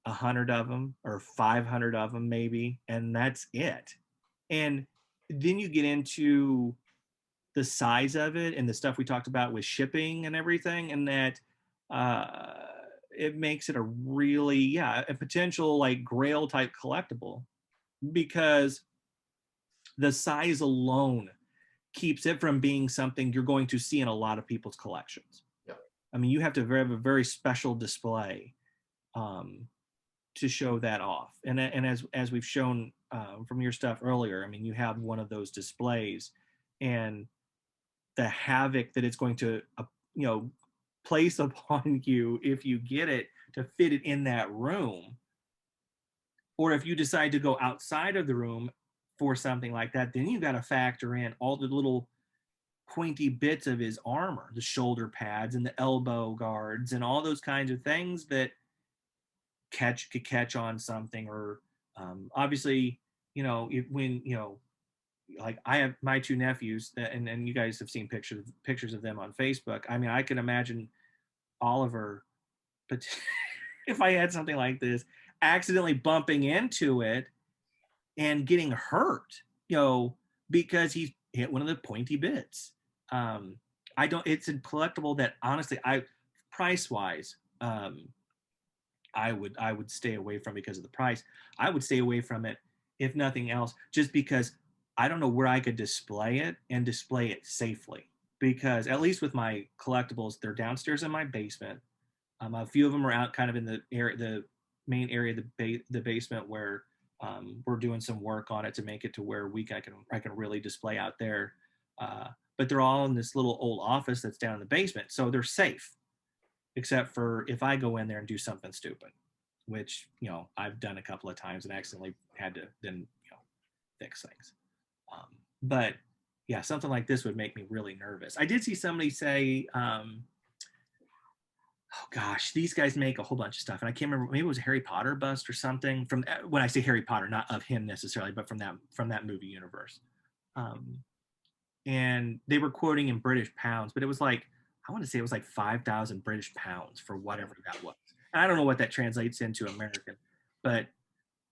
100 of them or 500 of them maybe, and that's it. And then you get into the size of it and the stuff we talked about with shipping and everything, and that uh, it makes it a really, yeah, a potential like Grail type collectible, because the size alone keeps it from being something you're going to see in a lot of people's collections. Yeah. I mean, you have to have a very special display to show that off. And as we've shown from your stuff earlier, I mean, you have one of those displays, and the havoc that it's going to place upon you if you get it to fit it in that room, or if you decide to go outside of the room for something like that, then you got to factor in all the little pointy bits of his armor, the shoulder pads and the elbow guards and all those kinds of things that could catch on something. Or obviously, when like I have my two nephews and you guys have seen pictures of them on Facebook. I mean, I can imagine Oliver, but if I had something like this, accidentally bumping into it and getting hurt, because he's hit one of the pointy bits. I don't, it's a collectible that honestly, price wise, I would stay away from because of the price. I would stay away from it if nothing else, just because I don't know where I could display it and display it safely. Because at least with my collectibles, they're downstairs in my basement. A few of them are out kind of in the area, the main area of the basement where we're doing some work on it to make it to where I can really display out there. But they're all in this little old office that's down in the basement, so they're safe, except for if I go in there and do something stupid, which I've done a couple of times and accidentally had to then fix things. But yeah, something like this would make me really nervous. I did see somebody say, oh gosh, these guys make a whole bunch of stuff, and I can't remember. Maybe it was a Harry Potter bust or something. From when I say Harry Potter, not of him necessarily, but from that movie universe. And they were quoting in British pounds, but it was like, I want to say it was like 5,000 British pounds for whatever that was. And I don't know what that translates into American, but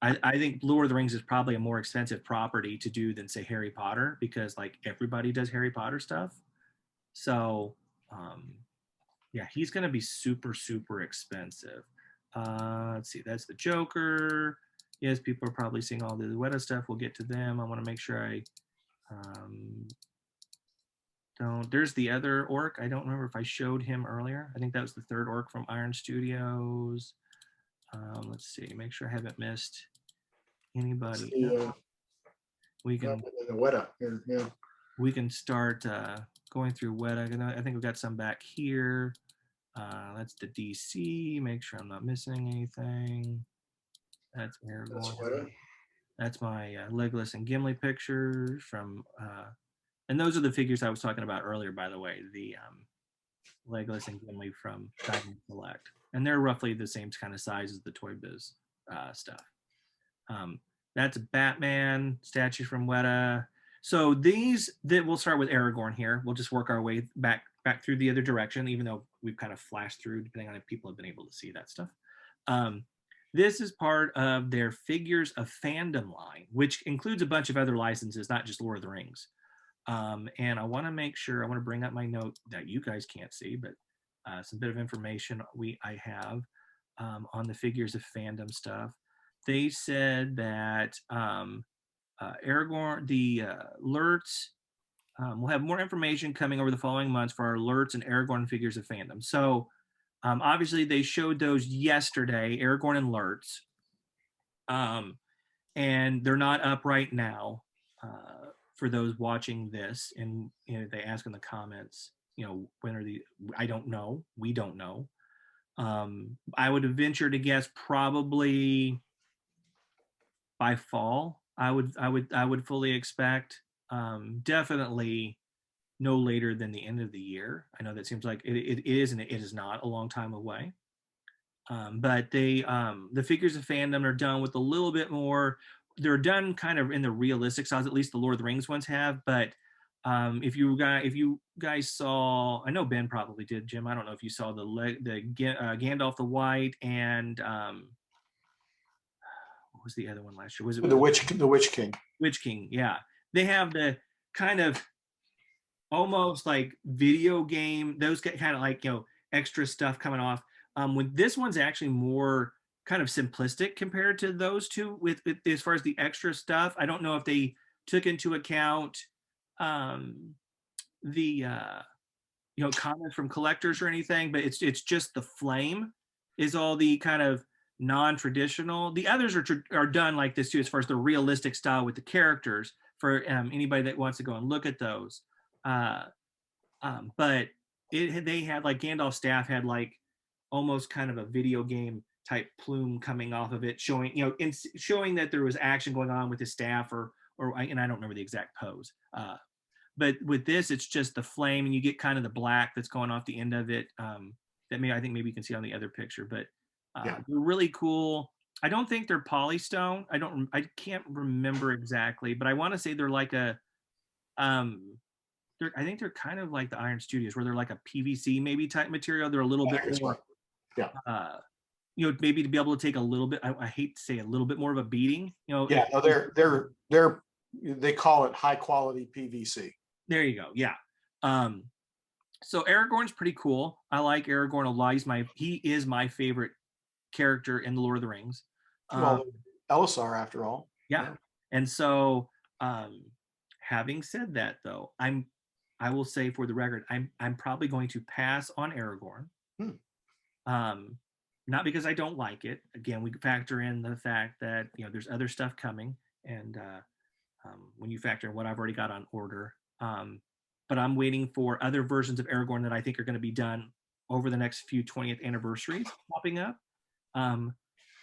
I think Lord of the Rings is probably a more expensive property to do than say Harry Potter, because like everybody does Harry Potter stuff. So yeah, he's going to be super, super expensive. Let's see, that's the Joker. Yes, people are probably seeing all the Weta stuff. We'll get to them. I want to make sure I don't. There's the other orc. I don't remember if I showed him earlier. I think that was the third orc from Iron Studios. Let's see, make sure I haven't missed anybody. We can the Weta here, yeah. We can start going through Weta. I think we've got some back here. That's the DC. Make sure I'm not missing anything. That's Aragorn. That's my Legolas and Gimli pictures from, and those are the figures I was talking about earlier, by the way, the Legolas and Gimli from Diamond Select. And they're roughly the same kind of size as the Toy Biz stuff. That's a Batman statue from Weta. So we'll start with Aragorn here. We'll just work our way back through the other direction, even though we've kind of flashed through, depending on if people have been able to see that stuff. This is part of their Figures of Fandom line, which includes a bunch of other licenses, not just Lord of the Rings. And I want to make sure, I want to bring up my note that you guys can't see, but some bit of information I have on the Figures of Fandom stuff. They said that Aragorn, the Lurts, we'll have more information coming over the following months for our Lurts and Aragorn Figures of Fandom. So obviously they showed those yesterday, Aragorn and Lurts, and they're not up right now for those watching this. And they ask in the comments, when are I don't know. We don't know. I would venture to guess probably by fall. I would fully expect, definitely no later than the end of the year. I know that seems like it is, and it is not a long time away. But the Figures of Fandom are done with a little bit more. They're done kind of in the realistic size, at least the Lord of the Rings ones have. But if you guys saw, I know Ben probably did, Jim. I don't know if you saw the Gandalf the White and what was the other one last year? Was it The Witch King. Witch King? Yeah, they have the kind of almost like video game, those kind of like, extra stuff coming off. When this one's actually more kind of simplistic compared to those two with as far as the extra stuff. I don't know if they took into account the comments from collectors or anything, but it's just the flame is all the kind of non-traditional. The others are done like this too, as far as the realistic style with the characters for anybody that wants to go and look at those. But they had like Gandalf Staff had like almost kind of a video game type plume coming off of it, showing showing that there was action going on with his staff, and I don't remember the exact pose. But with this, it's just the flame, and you get kind of the black that's going off the end of it. I think maybe you can see on the other picture, but they're really cool. I don't think they're polystone. I can't remember exactly, but I want to say they're like a I think they're kind of like the Iron Studios, where they're like a PVC maybe type material. They're a little bit more, maybe to be able to take a little bit. I hate to say a little bit more of a beating. Yeah, no, they call it high quality PVC. There you go. Yeah. So Aragorn's pretty cool. I like Aragorn a lot. He is my favorite character in the Lord of the Rings. Well, LOTR after all. Yeah. And so, having said that, though, I will say for the record, I'm probably going to pass on Aragorn. Not because I don't like it. Again, we factor in the fact that there's other stuff coming, and when you factor in what I've already got on order, but I'm waiting for other versions of Aragorn that I think are going to be done over the next few 20th anniversaries popping up.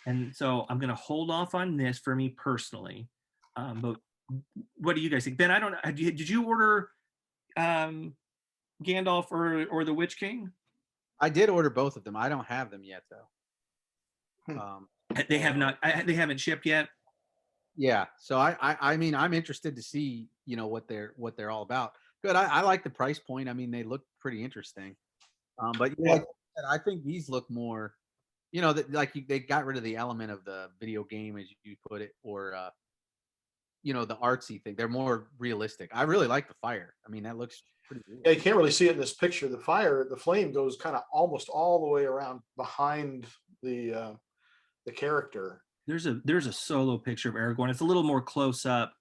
And so I'm going to hold off on this for me personally. But what do you guys think? Ben, I don't know. Did you order Gandalf or the Witch King? I did order both of them. I don't have them yet, though. They have not. They haven't shipped yet. Yeah. So I mean, I'm interested to see what they're all about. Good. I like the price point. I mean, they look pretty interesting. But I think these look more, they got rid of the element of the video game, as you put it, or the artsy thing. They're more realistic. I really like the fire. I mean, that looks pretty good. Yeah, you can't really see it in this picture. The flame goes kind of almost all the way around behind the character. There's a solo picture of Aragorn. It's a little more close up.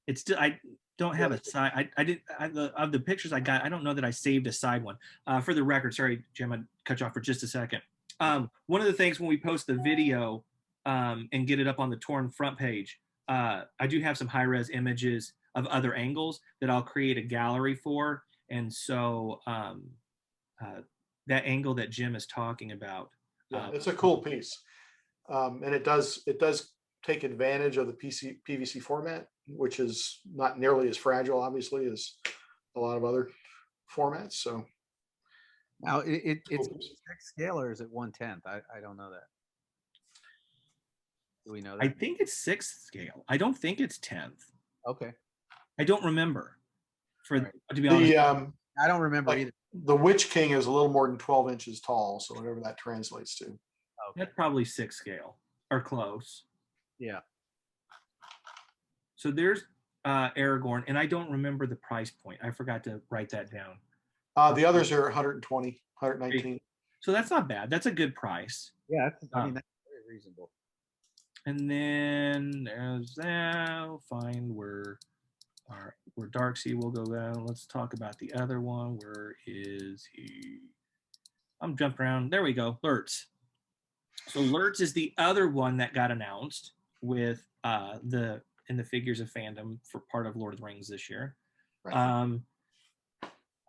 It's still, I don't have a side. Of the pictures I got, I don't know that I saved a side one. For the record, sorry, Jim, I cut you off for just a second. One of the things when we post the video and get it up on the Torn front page, I do have some high-res images of other angles that I'll create a gallery for. And so that angle that Jim is talking about. It's a cool piece. And it does take advantage of the PVC format, which is not nearly as fragile, obviously, as a lot of other formats. So now it's 6 scale, or is it 1/10? I don't know that. Do we know that? I think it's 6th scale. I don't think it's 10th. Okay. I don't remember. To be honest, I don't remember either. The Witch King is a little more than 12 inches tall, so whatever that translates to. Okay. That's probably 6th scale or close. Yeah. So there's Aragorn, and I don't remember the price point. I forgot to write that down. The others are 120, 119. So that's not bad. That's a good price. Yeah, I mean, that's very reasonable. And then there's that. Find where Darksea will go down. Let's talk about the other one. Where is he? I'm jumping around. There we go. Lurtz. So Lurtz is the other one that got announced with in the Figures of Fandom for part of Lord of the Rings this year. Right.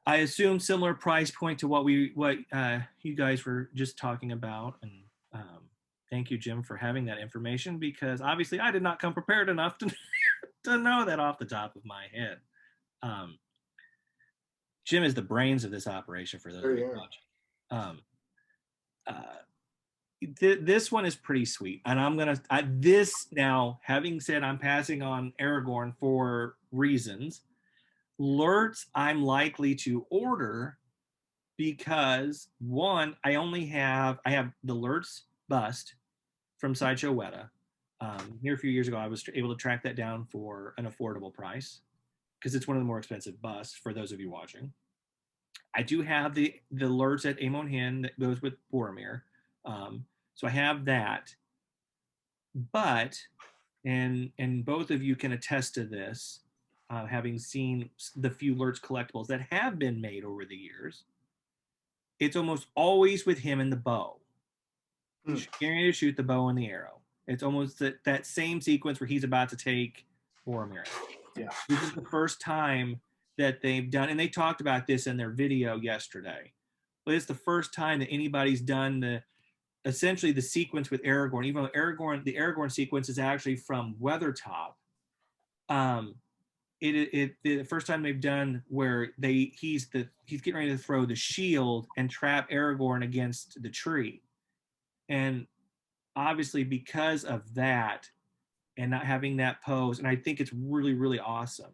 I assume similar price point to what you guys were just talking about, and thank you, Jim, for having that information, because obviously I did not come prepared enough to know that off the top of my head. Jim is the brains of this operation for those who watch. This one is pretty sweet, and this now, having said I'm passing on Aragorn for reasons, Lurtz I'm likely to order because one, I have the Lurtz bust from Sideshow Weta. Here a few years ago, I was able to track that down for an affordable price because it's one of the more expensive busts for those of you watching. I do have the alerts at Amon Hin that goes with Boromir. So I have that. But, and both of you can attest to this, having seen the few Lurch collectibles that have been made over the years, it's almost always with him and the bow. He's getting ready to shoot the bow and the arrow. It's almost that same sequence where he's about to take Boromir. Yeah. This is the first time that they've done, and they talked about this in their video yesterday, but it's the first time that anybody's done essentially the sequence with Aragorn, even though the Aragorn sequence is actually from Weathertop. The first time they've done where he's getting ready to throw the shield and trap Aragorn against the tree. And obviously because of that and not having that pose, and I think it's really, really awesome.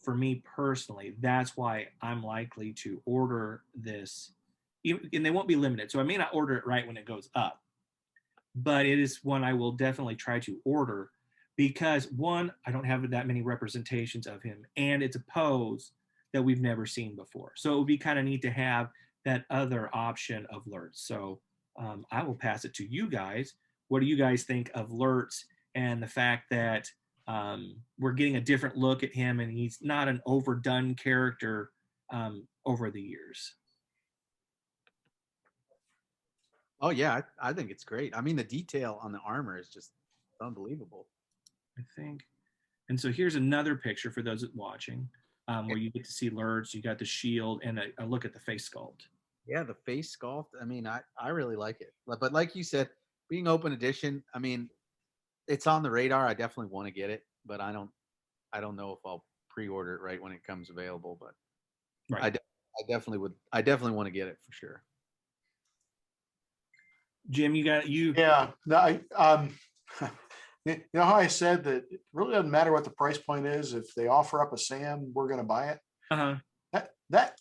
For me personally, that's why I'm likely to order this, and they won't be limited. So I may not order it right when it goes up, but it is one I will definitely try to order because one, I don't have that many representations of him, and it's a pose that we've never seen before. So it would be kind of neat to have that other option of Lurtz. So I will pass it to you guys. What do you guys think of Lurtz and the fact that we're getting a different look at him and he's not an overdone character over the years? Oh yeah, I think it's great. I mean, the detail on the armor is just unbelievable. I think. And so here's another picture for those watching where you get to see Lurtz, you got the shield, and a look at the face sculpt. Yeah, the face sculpt. I mean, I really like it. But like you said, being open edition, I mean, it's on the radar. I definitely want to get it, but I don't know if I'll pre-order it right when it comes available. But right. I definitely would. I definitely want to get it for sure. Jim, you. Yeah, no, you know how I said that it really doesn't matter what the price point is. If they offer up a Sam, we're going to buy it. That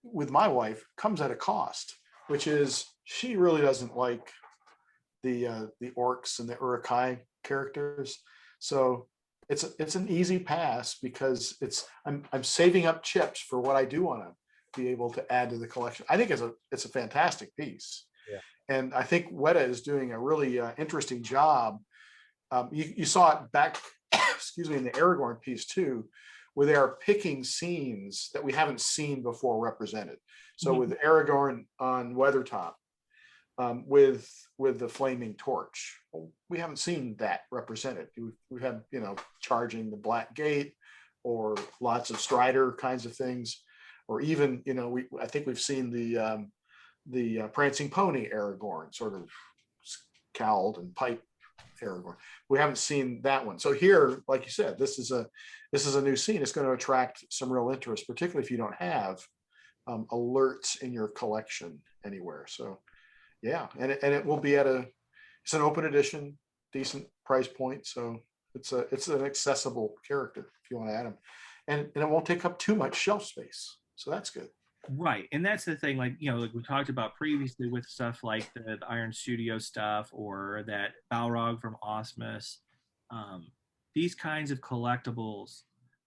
with my wife comes at a cost, which is she really doesn't like the orcs and the Uruk-hai characters. So it's an easy pass because I'm saving up chips for what I do want to be able to add to the collection. I think it's a fantastic piece. Yeah. And I think Weta is doing a really interesting job. You saw it back, excuse me, in the Aragorn piece too, where they are picking scenes that we haven't seen before represented. So with Aragorn on Weathertop, with the flaming torch, we haven't seen that represented. We've had, charging the Black Gate or lots of Strider kinds of things, or even, I think we've seen the prancing pony Aragorn, sort of cowled and pipe Aragorn. We haven't seen that one. So here, like you said, this is a new scene. It's going to attract some real interest, particularly if you don't have alerts in your collection anywhere. So yeah, and it will be it's an open edition, decent price point. So it's an accessible character if you want to add him, and it won't take up too much shelf space. So that's good. Right. And that's the thing, like we talked about previously with stuff like the Iron Studio stuff or that Balrog from Osmus. These kinds of collectibles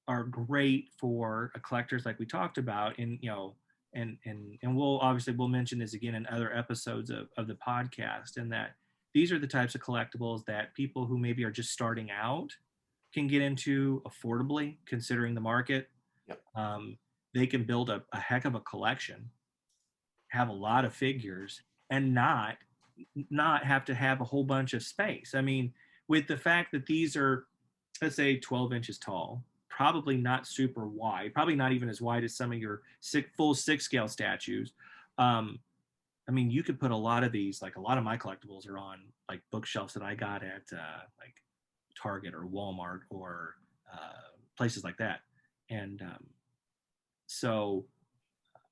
are great for collectors like we talked about. And, and we'll mention this again in other episodes of the podcast, and that these are the types of collectibles that people who maybe are just starting out can get into affordably, considering the market. Yep. They can build a heck of a collection, have a lot of figures, and not have to have a whole bunch of space. I mean, with the fact that these are, let's say, 12 inches tall, probably not super wide, probably not even as wide as some of your full 6-scale statues. I mean, you could put a lot of these, like a lot of my collectibles are on like bookshelves that I got at like Target or Walmart or places like that. And so,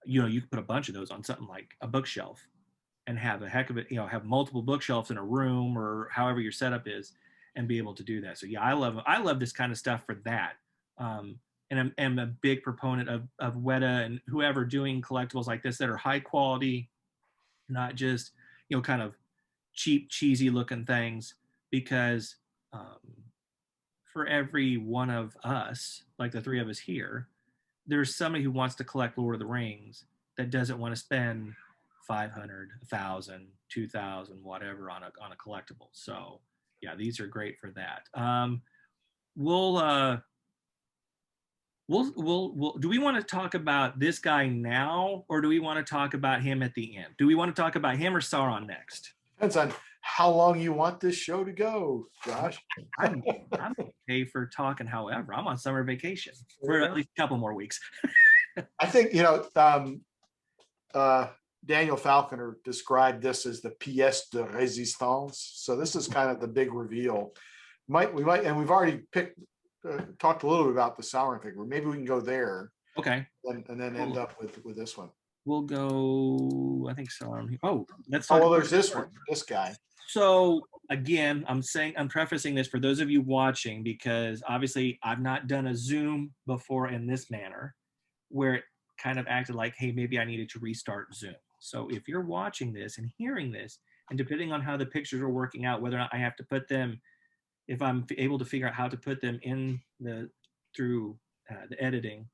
you could put a bunch of those on something like a bookshelf and have a heck of it, have multiple bookshelves in a room or however your setup is and be able to do that. So yeah, I love this kind of stuff for that. And I'm a big proponent of Weta and whoever doing collectibles like this that are high quality, not just, kind of cheap, cheesy looking things. because for every one of us, like the three of us here, there's somebody who wants to collect Lord of the Rings that doesn't want to spend 500, 1,000, 2,000, whatever on a collectible. So yeah, these are great for that. We'll do we want to talk about this guy now, or do we want to talk about him at the end? Do we want to talk about him or Sauron next? Depends on how long you want this show to go, Josh. I'm okay for talking. However, I'm on summer vacation for at least a couple more weeks. I think, Daniel Falconer described this as the pièce de résistance. So this is kind of the big reveal. We might, and we've already talked a little bit about the Sauron figure. Maybe we can go there. Okay. And then end up with this one. We'll go, I think Sauron. Oh, let's talk. Oh, well, there's this one, this guy. So again, I'm prefacing this for those of you watching, because obviously I've not done a Zoom before in this manner, where it kind of acted like, hey, maybe I needed to restart Zoom. So if you're watching this and hearing this, and depending on how the pictures are working out, whether or not I have to put them, if I'm able to figure out how to put them in through the editing,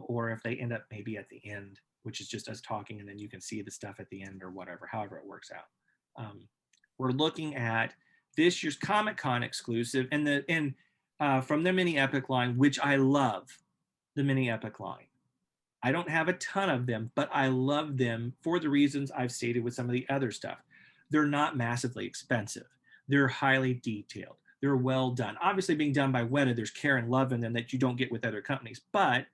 or if they end up maybe at the end, which is just us talking, and then you can see the stuff at the end or whatever, however it works out. We're looking at this year's Comic-Con exclusive and from the Mini Epic line, which I love, the Mini Epic line. I don't have a ton of them, but I love them for the reasons I've stated with some of the other stuff. They're not massively expensive. They're highly detailed. They're well done. Obviously being done by Weta, there's care and love in them that you don't get with other companies, but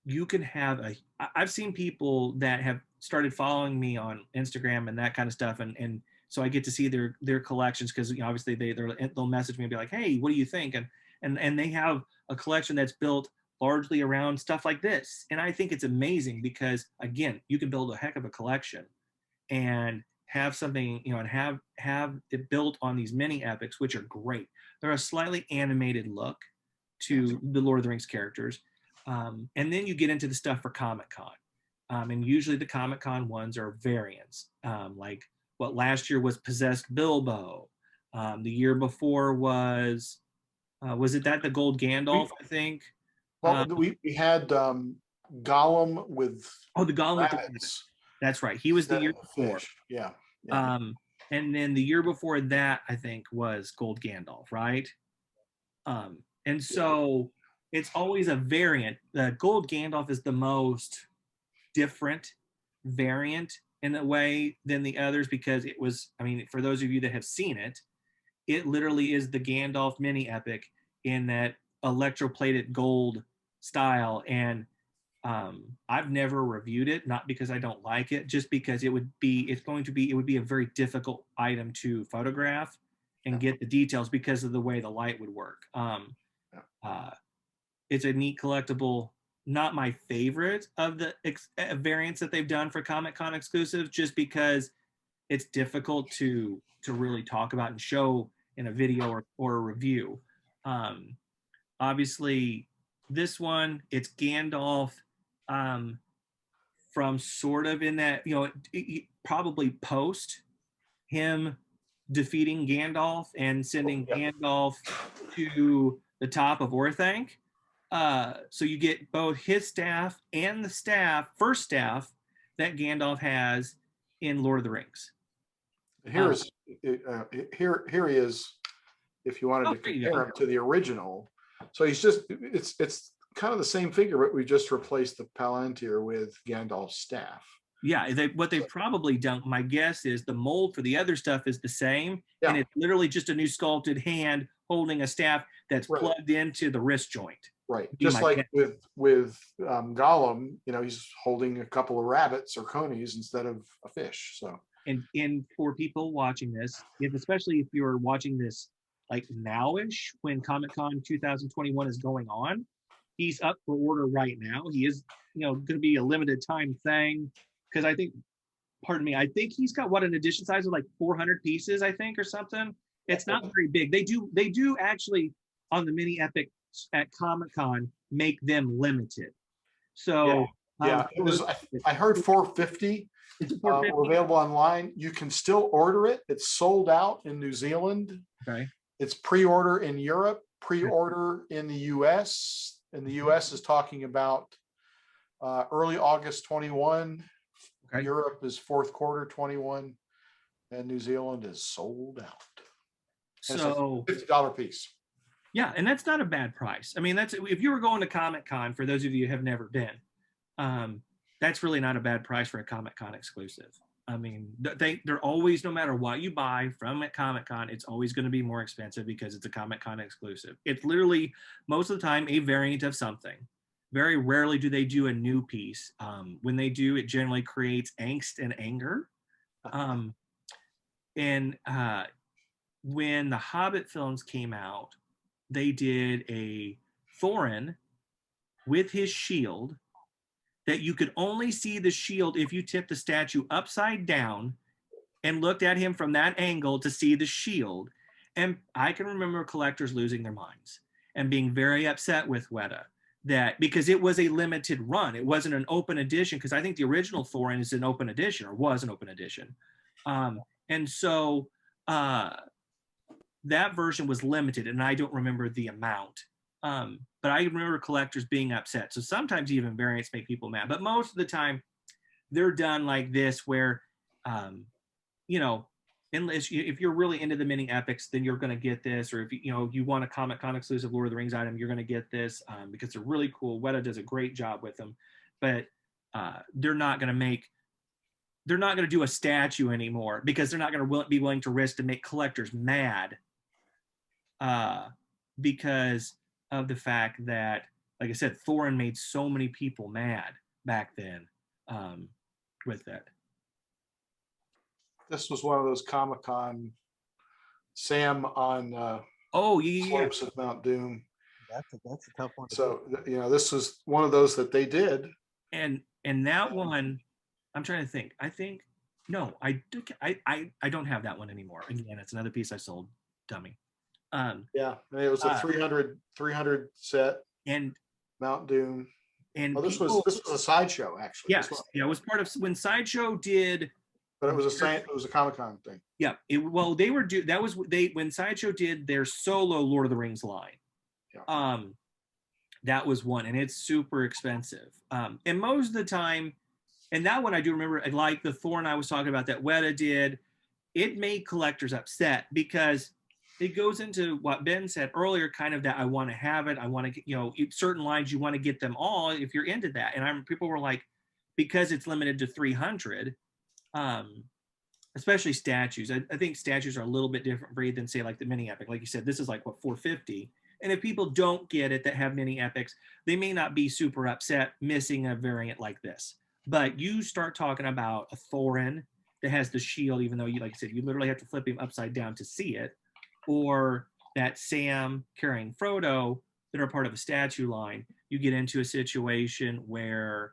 you can have I've seen people that have started following me on Instagram and that kind of stuff, and so I get to see their collections, because obviously they'll message me and be like, hey, what do you think? And they have a collection that's built largely around stuff like this. And I think it's amazing because, again, you can build a heck of a collection and have something, and have it built on these mini epics, which are great. They're a slightly animated look to the Lord of the Rings characters. And then you get into the stuff for Comic-Con. And usually the Comic-Con ones are variants. Like what last year was Possessed Bilbo. The year before was it the Gold Gandalf, I think? Well, we had Gollum with the Gollum with the rabbits. That's right. He was the year before. Yeah. And then the year before that, I think, was Gold Gandalf, right? And so it's always a variant. The Gold Gandalf is the most different variant in a way than the others, because it was, for those of you that have seen it, it literally is the Gandalf mini epic in that electroplated gold style. And I've never reviewed it, not because I don't like it, just because it would be a very difficult item to photograph and get the details because of the way the light would work. It's a neat collectible. Not my favorite of the variants that they've done for Comic-Con exclusives, just because it's difficult to really talk about and show in a video or a review. Obviously, this one, it's Gandalf from sort of in that, probably post him defeating Gandalf and sending Gandalf to the top of Orthanc. So you get both his staff and the first staff that Gandalf has in Lord of the Rings. Here he is, if you wanted to compare him to the original. So he's it's kind of the same figure, but we just replaced the Palantir with Gandalf's staff. Yeah, what they've probably done, my guess is the mold for the other stuff is the same, and it's literally just a new sculpted hand holding a staff that's plugged into the wrist joint. Right, just like with Gollum, he's holding a couple of rabbits or conies instead of a fish. So, and for people watching this, especially if you're watching this like nowish when Comic-Con 2021 is going on, he's up for order right now. He is, going to be a limited time thing, because I think he's got an edition size of like 400 pieces, I think, or something. It's not very big. They do actually on the mini epic at Comic-Con make them limited. So it was. I heard 450, It's a We're 450. available online. You can still order it. It's sold out in New Zealand. Okay. It's pre-order in Europe, pre-order in the US. And the US is talking about early August 21. Okay. Europe is fourth quarter 21. And New Zealand is sold out. And So it's a $50 piece. yeah, and that's not a bad price. I mean, that's if you were going to Comic-Con, for those of you who have never been, that's really not a bad price for a Comic-Con exclusive. I mean, they're always, no matter what you buy from at Comic-Con, it's always going to be more expensive because it's a Comic-Con exclusive. It's literally most of the time a variant of something. Very rarely do they do a new piece. When they do, it generally creates angst and anger. And when the Hobbit films came out, they did a Thorin with his shield that you could only see the shield if you tipped the statue upside down and looked at him from that angle to see the shield. And I can remember collectors losing their minds and being very upset with Weta that because it was a limited run. It wasn't an open edition, because I think the original Thorin is an open edition, or was an open edition. And so that version was limited, and I don't remember the amount. But I remember collectors being upset. So sometimes even variants make people mad, but most of the time they're done like this, where, you know, unless if you're really into the mini epics, then you're going to get this. Or if you want a Comic-Con exclusive Lord of the Rings item, you're going to get this because they're really cool. Weta does a great job with them, but they're not going to do a statue anymore because they're not going to be willing to risk to make collectors mad because of the fact that, like I said, Thorin made so many people mad back then with it. This was one of those Comic-Con Sam on slopes of Mount Doom. That's a tough one. So this was one of those that they did. And that one, I'm trying to think. I think no, I don't have that one anymore. Again, it's another piece I sold, dummy. Yeah, it was a 300 set and Mount Doom. And this was a sideshow, actually. Yes, yeah, it was part of when Sideshow did. But it was a Comic-Con thing. Yeah, when Sideshow did their solo Lord of the Rings line. Yeah. That was one, and it's super expensive. And most of the time, and that one I do remember, like the Thorin I was talking about that Weta did, it made collectors upset because it goes into what Ben said earlier, kind of that I want to have it. I want to, certain lines you want to get them all if you're into that. And people were like, because it's limited to 300, especially statues. I think statues are a little bit different breed than say like the mini epic. Like you said, this is like 450. And if people don't get it that have mini epics, they may not be super upset missing a variant like this. But you start talking about a Thorin that has the shield, even though you, like I said, you literally have to flip him upside down to see it, or that Sam carrying Frodo that are part of a statue line, you get into a situation where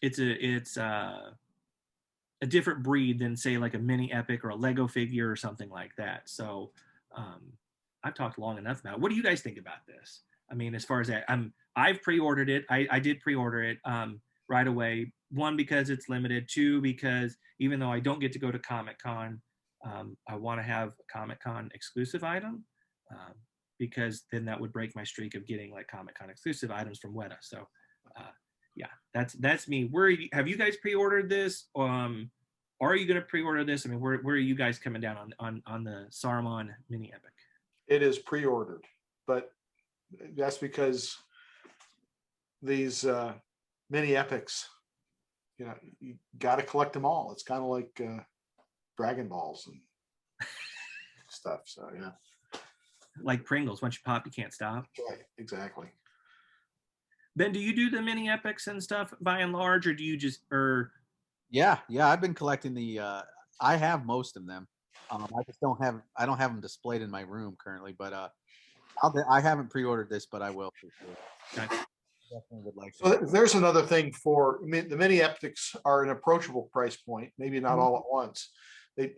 it's a different breed than say like a mini epic or a Lego figure or something like that. So I've talked long enough now. What do you guys think about this? I mean, as far as that, I've pre-ordered it. I did pre-order it right away. One, because it's limited. Two, because even though I don't get to go to Comic-Con, I want to have a Comic-Con exclusive item because then that would break my streak of getting like Comic-Con exclusive items from Weta. So yeah, that's me. Have you guys pre-ordered this? Are you going to pre-order this? I mean, where are you guys coming down on the Saruman mini epic? It is pre-ordered, but that's because these mini epics, you got to collect them all. It's kind of like Dragon Balls and stuff. So yeah, like Pringles. Once you pop, you can't stop. Right, exactly. Ben, do you do the mini epics and stuff by and large, or do you just Yeah, I've been collecting the. I have most of them. I just don't have them displayed in my room currently, but I haven't pre-ordered this, but I will for sure. Okay. Definitely would like to. So there's another thing for the mini epics are an approachable price point, maybe not all at once. They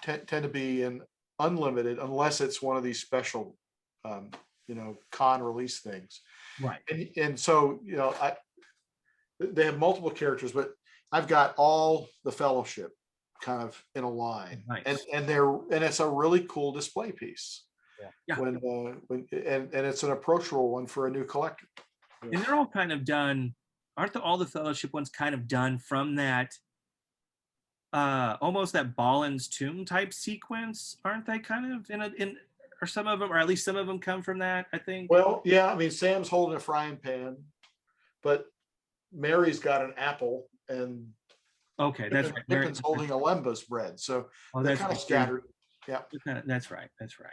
tend to be in unlimited unless it's one of these special con release things. Right. And so they have multiple characters, but I've got all the Fellowship kind of in a line, Nice. and it's a really cool display piece. Yeah. When and it's an approachable one for a new collector. And they're all kind of done, aren't all the Fellowship ones kind of done from that almost that Balin's Tomb type sequence? Aren't they kind of in or some of them, or at least some of them come from that, I think? Well, yeah, I mean, Sam's holding a frying pan, but Mary's got an apple, and Okay, that's right. Pippin's holding a lembas bread. So they're kind of scattered. Yeah. That's right. That's right.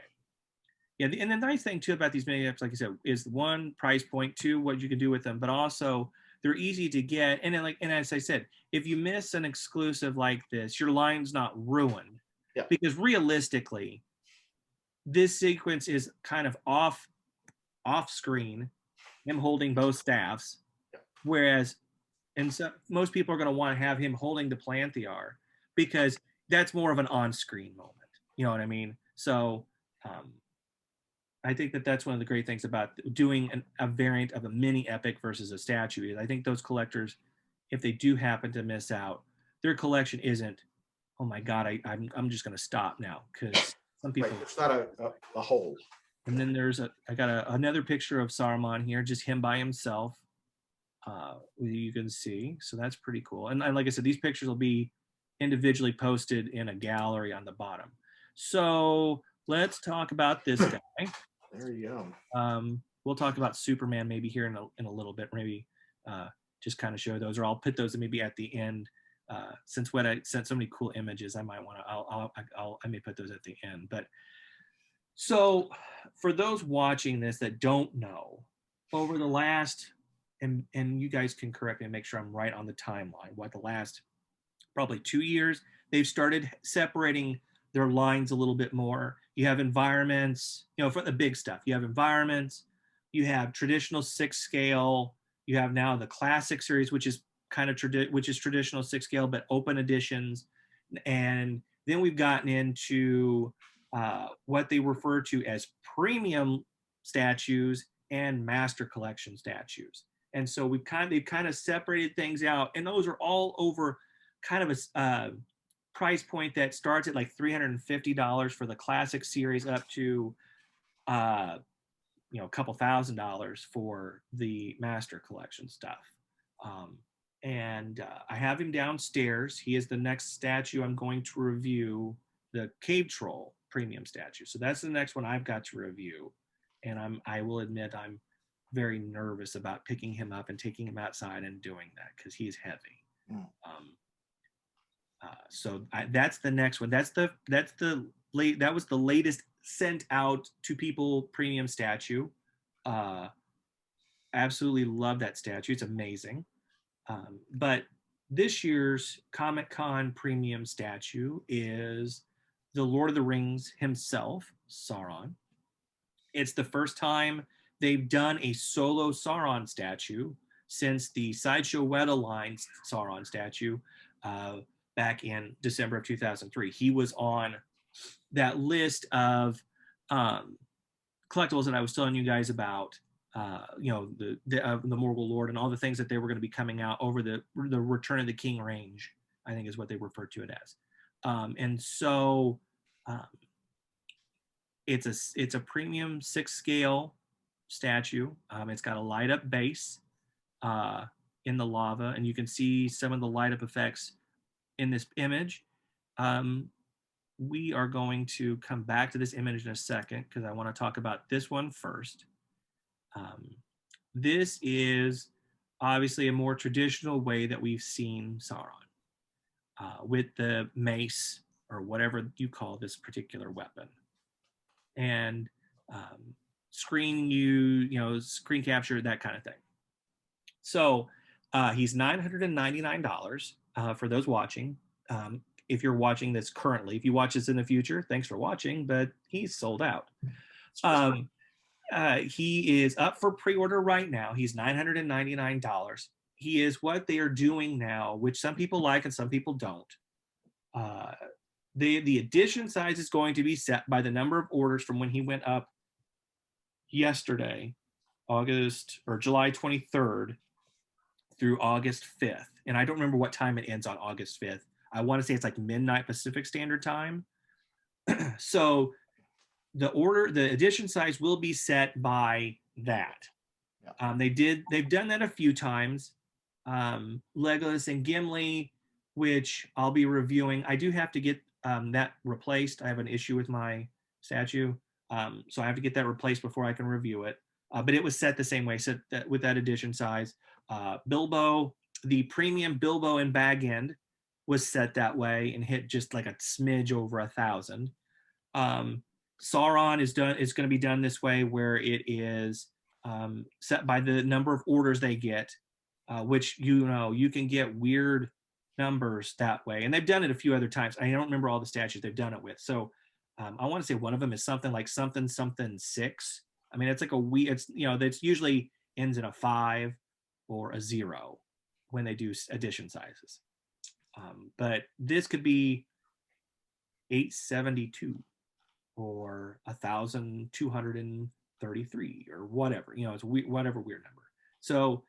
Yeah, and the nice thing too about these mini apps, like you said, is one, price point, two, what you can do with them, but also they're easy to get. And then, and as I said, if you miss an exclusive like this, your line's not ruined. Yeah. Because realistically, this sequence is kind of off screen, him holding both staffs, whereas, and so most people are going to want to have him holding the Planthiar because that's more of an on-screen moment. You know what I mean? So I think that's one of the great things about doing a variant of a mini epic versus a statue is I think those collectors, if they do happen to miss out, their collection isn't, oh my God, I'm just going to stop now, because some people. Right. It's not a whole. And then I got another picture of Saruman here, just him by himself. You can see, so that's pretty cool. And like I said, these pictures will be individually posted in a gallery on the bottom. So let's talk about this guy. There you go. We'll talk about Superman maybe here in a little bit. Maybe just kind of show those, or I'll put those maybe at the end. Since when I sent so many cool images, I might want to. I may put those at the end. But so for those watching this that don't know, over the last, and you guys can correct me and make sure I'm right on the timeline. What, the last probably 2 years, they've started separating their lines a little bit more. You have environments, for the big stuff. You have environments, you have traditional 6 scale, you have now the classic series, which is kind of traditional 6 scale, but open editions. And then we've gotten into what they refer to as premium statues and master collection statues. And so they've kind of separated things out, and those are all over kind of a price point that starts at like $350 for the classic series up to a couple $1,000s for the master collection stuff. And I have him downstairs. He is the next statue I'm going to review, the Cave Troll premium statue. So that's the next one I've got to review. And I will admit I'm very nervous about picking him up and taking him outside and doing that because he's heavy. So that's the next one. That was the latest sent out to people premium statue. Absolutely love that statue. It's amazing. But this year's Comic-Con premium statue is the Lord of the Rings himself, Sauron. It's the first time they've done a solo Sauron statue since the Sideshow Weta line Sauron statue back in December of 2003. He was on that list of collectibles that I was telling you guys about, the Morgul Lord and all the things that they were going to be coming out over the Return of the King range, I think is what they refer to it as. And so it's a premium 6 scale statue. It's got a light up base in the lava, and you can see some of the light up effects in this image. We are going to come back to this image in a second because I want to talk about this one first. This is obviously a more traditional way that we've seen Sauron with the mace or whatever you call this particular weapon, and screen capture, that kind of thing. So he's $999 for those watching. If you're watching this currently, if you watch this in the future, thanks for watching, but he's sold out. He is up for pre-order right now. He's $999. He is what they are doing now, which some people like and some people don't. The edition size is going to be set by the number of orders from when he went up yesterday, July 23rd, through August 5th. And I don't remember what time it ends on August 5th. I want to say it's like midnight Pacific Standard Time. So the edition size will be set by that. They've done that a few times. Legolas and Gimli, which I'll be reviewing. I do have to get that replaced. I have an issue with my statue. So I have to get that replaced before I can review it. But it was set the same way, set that, with that edition size. Bilbo, the premium Bilbo and Bag End was set that way and hit just like a smidge over 1,000. Sauron is going to be done this way, where it is set by the number of orders they get, which you can get weird numbers that way, and they've done it a few other times. I don't remember all the statues they've done it with. So I want to say one of them is something like something 6. I mean, it's like that's usually ends in a 5 or a 0 when they do edition sizes. But this could be 872 or 1,233 or whatever. It's whatever weird number. So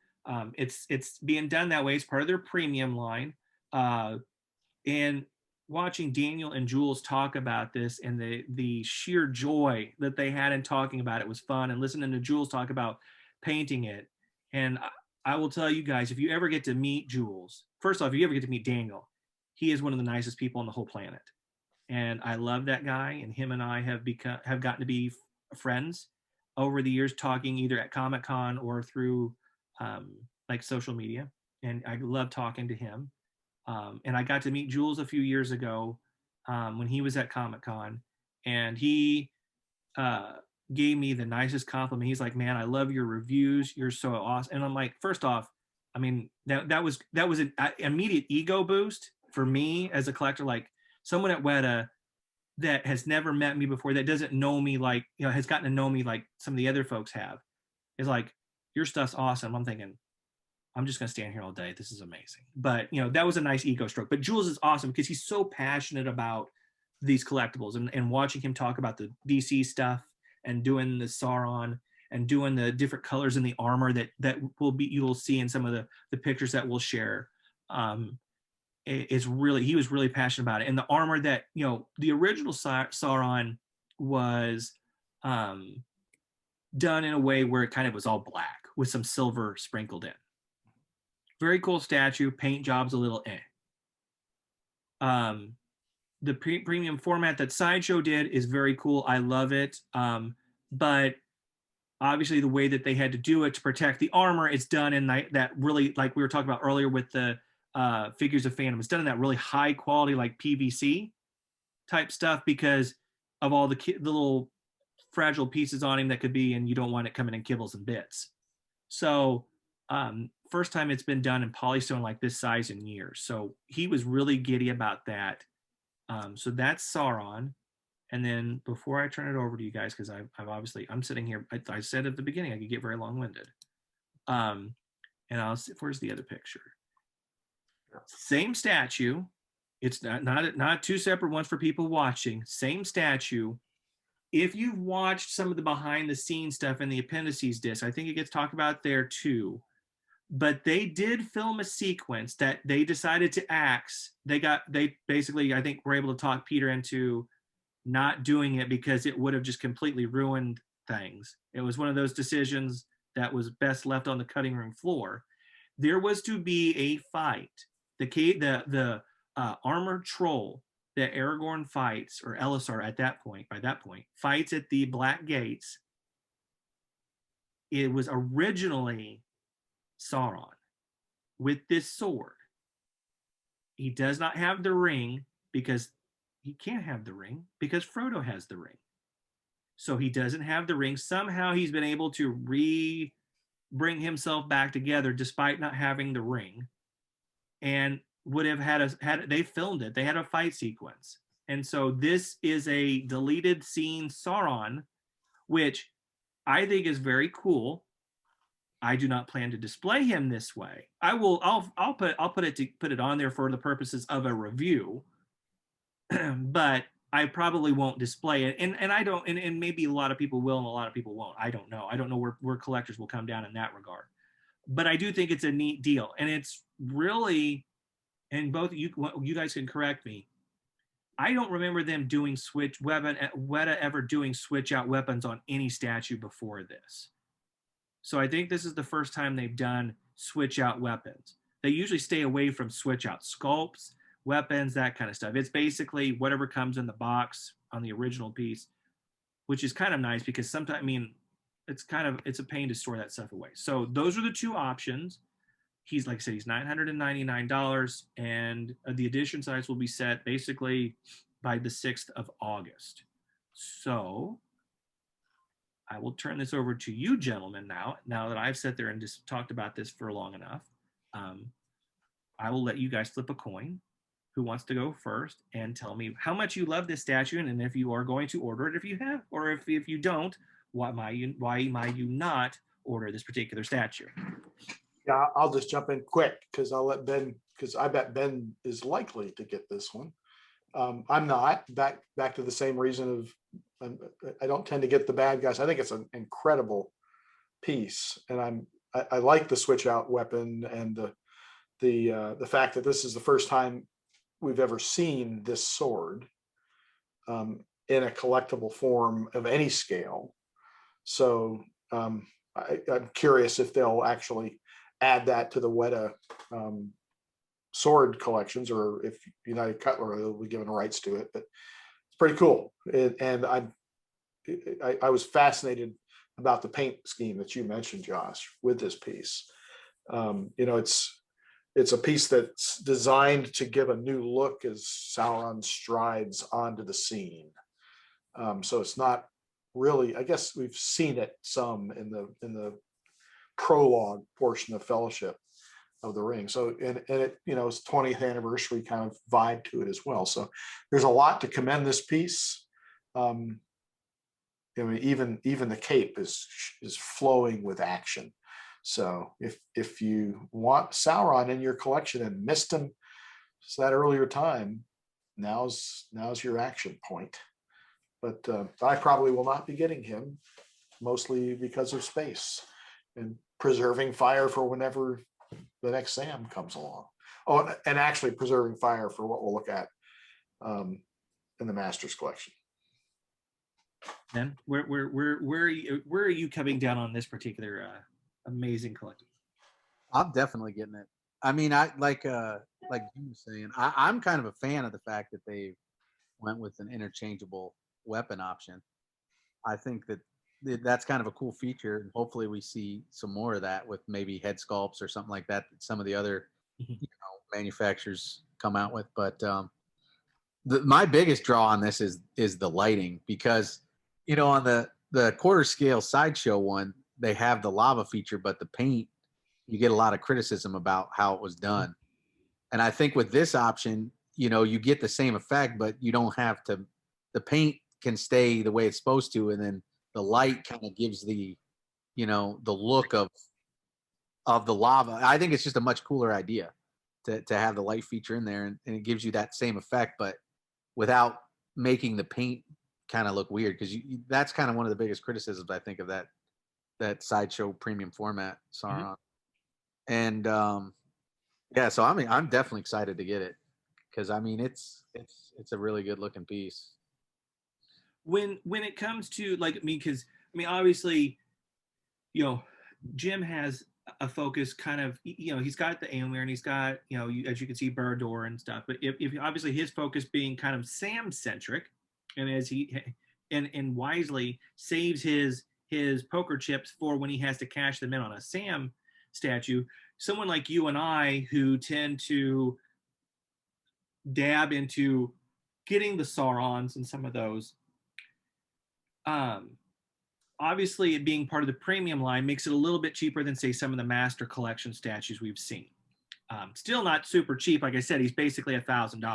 it's being done that way. It's part of their premium line. And watching Daniel and Jules talk about this and the sheer joy that they had in talking about it was fun, and listening to Jules talk about painting it. And I will tell you guys, if you ever get to meet Jules, first off, if you ever get to meet Daniel, he is one of the nicest people on the whole planet. And I love that guy, and him and I have gotten to be friends over the years, talking either at Comic-Con or through like social media. And I love talking to him. And I got to meet Jules a few years ago when he was at Comic-Con, and he gave me the nicest compliment. He's like, "Man, I love your reviews. You're so awesome." And I'm like, first off, I mean, that was an immediate ego boost for me as a collector. Like, someone at Weta that has never met me before, that doesn't know me, like, has gotten to know me like some of the other folks have, is like, "Your stuff's awesome." I'm thinking, I'm just going to stand here all day. This is amazing. But, that was a nice ego stroke. But Jules is awesome because he's so passionate about these collectibles, and watching him talk about the DC stuff and doing the Sauron and doing the different colors in the armor that you'll see in some of the pictures that we'll share. He was really passionate about it. And the armor that, the original Sauron was done in a way where it kind of was all black with some silver sprinkled in. Very cool statue. Paint job's a little The premium format that Sideshow did is very cool. I love it. But obviously the way that they had to do it to protect the armor, it's done in that really, like we were talking about earlier with the Figures of Phantom, it's done in that really high quality, like PVC type stuff, because of all the little fragile pieces on him that could be, and you don't want it coming in kibbles and bits. So first time it's been done in polystone like this size in years. So he was really giddy about that. So that's Sauron. And then before I turn it over to you guys, because I'm sitting here, I said at the beginning I could get very long-winded. And where's the other picture? Same statue. It's not two separate ones for people watching. Same statue. If you've watched some of the behind the scenes stuff in the appendices disc, I think it gets talked about there too. But they did film a sequence that they decided to axe. They basically, I think, were able to talk Peter into not doing it because it would have just completely ruined things. It was one of those decisions that was best left on the cutting room floor. There was to be a fight. The armored troll that Aragorn fights, or Elisar by that point, fights at the Black Gates. It was originally Sauron with this sword. He does not have the ring because he can't have the ring because Frodo has the ring. So he doesn't have the ring. Somehow he's been able to bring himself back together despite not having the ring, and would have they filmed it. They had a fight sequence. And so this is a deleted scene Sauron, which I think is very cool. I do not plan to display him this way. I'll put it on there for the purposes of a review, but I probably won't display it. And I don't, and maybe a lot of people will and a lot of people won't. I don't know. I don't know where collectors will come down in that regard. but I do think it's a neat deal, and it's really, and both you guys can correct me. I don't remember them doing Weta ever doing switch out weapons on any statue before this. So I think this is the first time they've done switch out weapons. They usually stay away from switch out sculpts, weapons, that kind of stuff. It's basically whatever comes in the box on the original piece, which is kind of nice because sometimes, I mean, it's a pain to store that stuff away. So those are the two options. He's, like I said, he's $999, and the edition size will be set basically by the 6th of August. So I will turn this over to you gentlemen now that I've sat there and just talked about this for long enough. I will let you guys flip a coin. Who wants to go first and tell me how much you love this statue, and if you are going to order it, if you have, or if you don't, why might you not order this particular statue? Yeah, I'll just jump in quick because I'll let Ben, because I bet Ben is likely to get this one. I'm not. Back to the same reason of I don't tend to get the bad guys. I think it's an incredible piece, and I like the switch out weapon and the fact that this is the first time we've ever seen this sword in a collectible form of any scale. So I'm curious if they'll actually add that to the Weta sword collections, or if United Cutlery will be given rights to it. But it's pretty cool. And I was fascinated about the paint scheme that you mentioned, Josh, with this piece. It's a piece that's designed to give a new look as Sauron strides onto the scene. So it's not really, I guess we've seen it some in the prologue portion of Fellowship of the Ring. So, and it, it's 20th anniversary kind of vibe to it as well. So there's a lot to commend this piece. Even the cape is flowing with action. So if you want Sauron in your collection and missed him that earlier time, now's your action point. But I probably will not be getting him, mostly because of space and preserving fire for whenever the next Sam comes along. Oh, and actually preserving fire for what we'll look at in the Masters collection. Then where are you coming down on this particular amazing collection? I'm definitely getting it. I mean, I like you were saying, I'm kind of a fan of the fact that they went with an interchangeable weapon option. I think that's kind of a cool feature, and hopefully we see some more of that with maybe head sculpts or something like that some of the other manufacturers come out with. But my biggest draw on this is the lighting, because on the quarter scale sideshow one, they have the lava feature, but the paint, you get a lot of criticism about how it was done. And I think with this option, you get the same effect, but you don't have to, the paint can stay the way it's supposed to. And then the light kind of gives the look of the lava. I think it's just a much cooler idea to have the light feature in there, and it gives you that same effect, but without making the paint kind of look weird. Cause that's kind of one of the biggest criticisms, I think, of that sideshow premium format Sauron. And so I'm definitely excited to get it, because I mean it's a really good looking piece. When it comes to because obviously, Jim has a focus kind of, he's got the Aemir, and he's got, as you can see, Barad-dûr and stuff. But if obviously his focus being kind of Sam centric, and as he and wisely saves his poker chips for when he has to cash them in on a Sam statue, someone like you and I, who tend to dab into getting the Saurons and some of those, obviously it being part of the premium line makes it a little bit cheaper than, say, some of the Master Collection statues we've seen. Still not super cheap. Like I said, he's basically $1,000.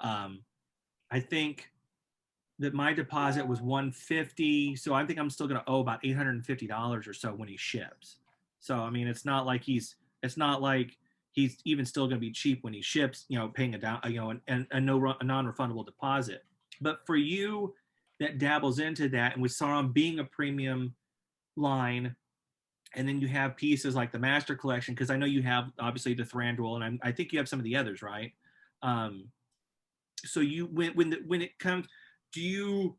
I think that my deposit was $150, so I think I'm still going to owe about $850 or so when he ships. So I mean, it's not like he's even still going to be cheap when he ships, paying a non-refundable deposit. But for you that dabbles into that, and with Sauron being a premium line, And then you have pieces like the Master Collection, because I know you have obviously the Thranduil, and I think you have some of the others, right? Um, so you when it comes, do you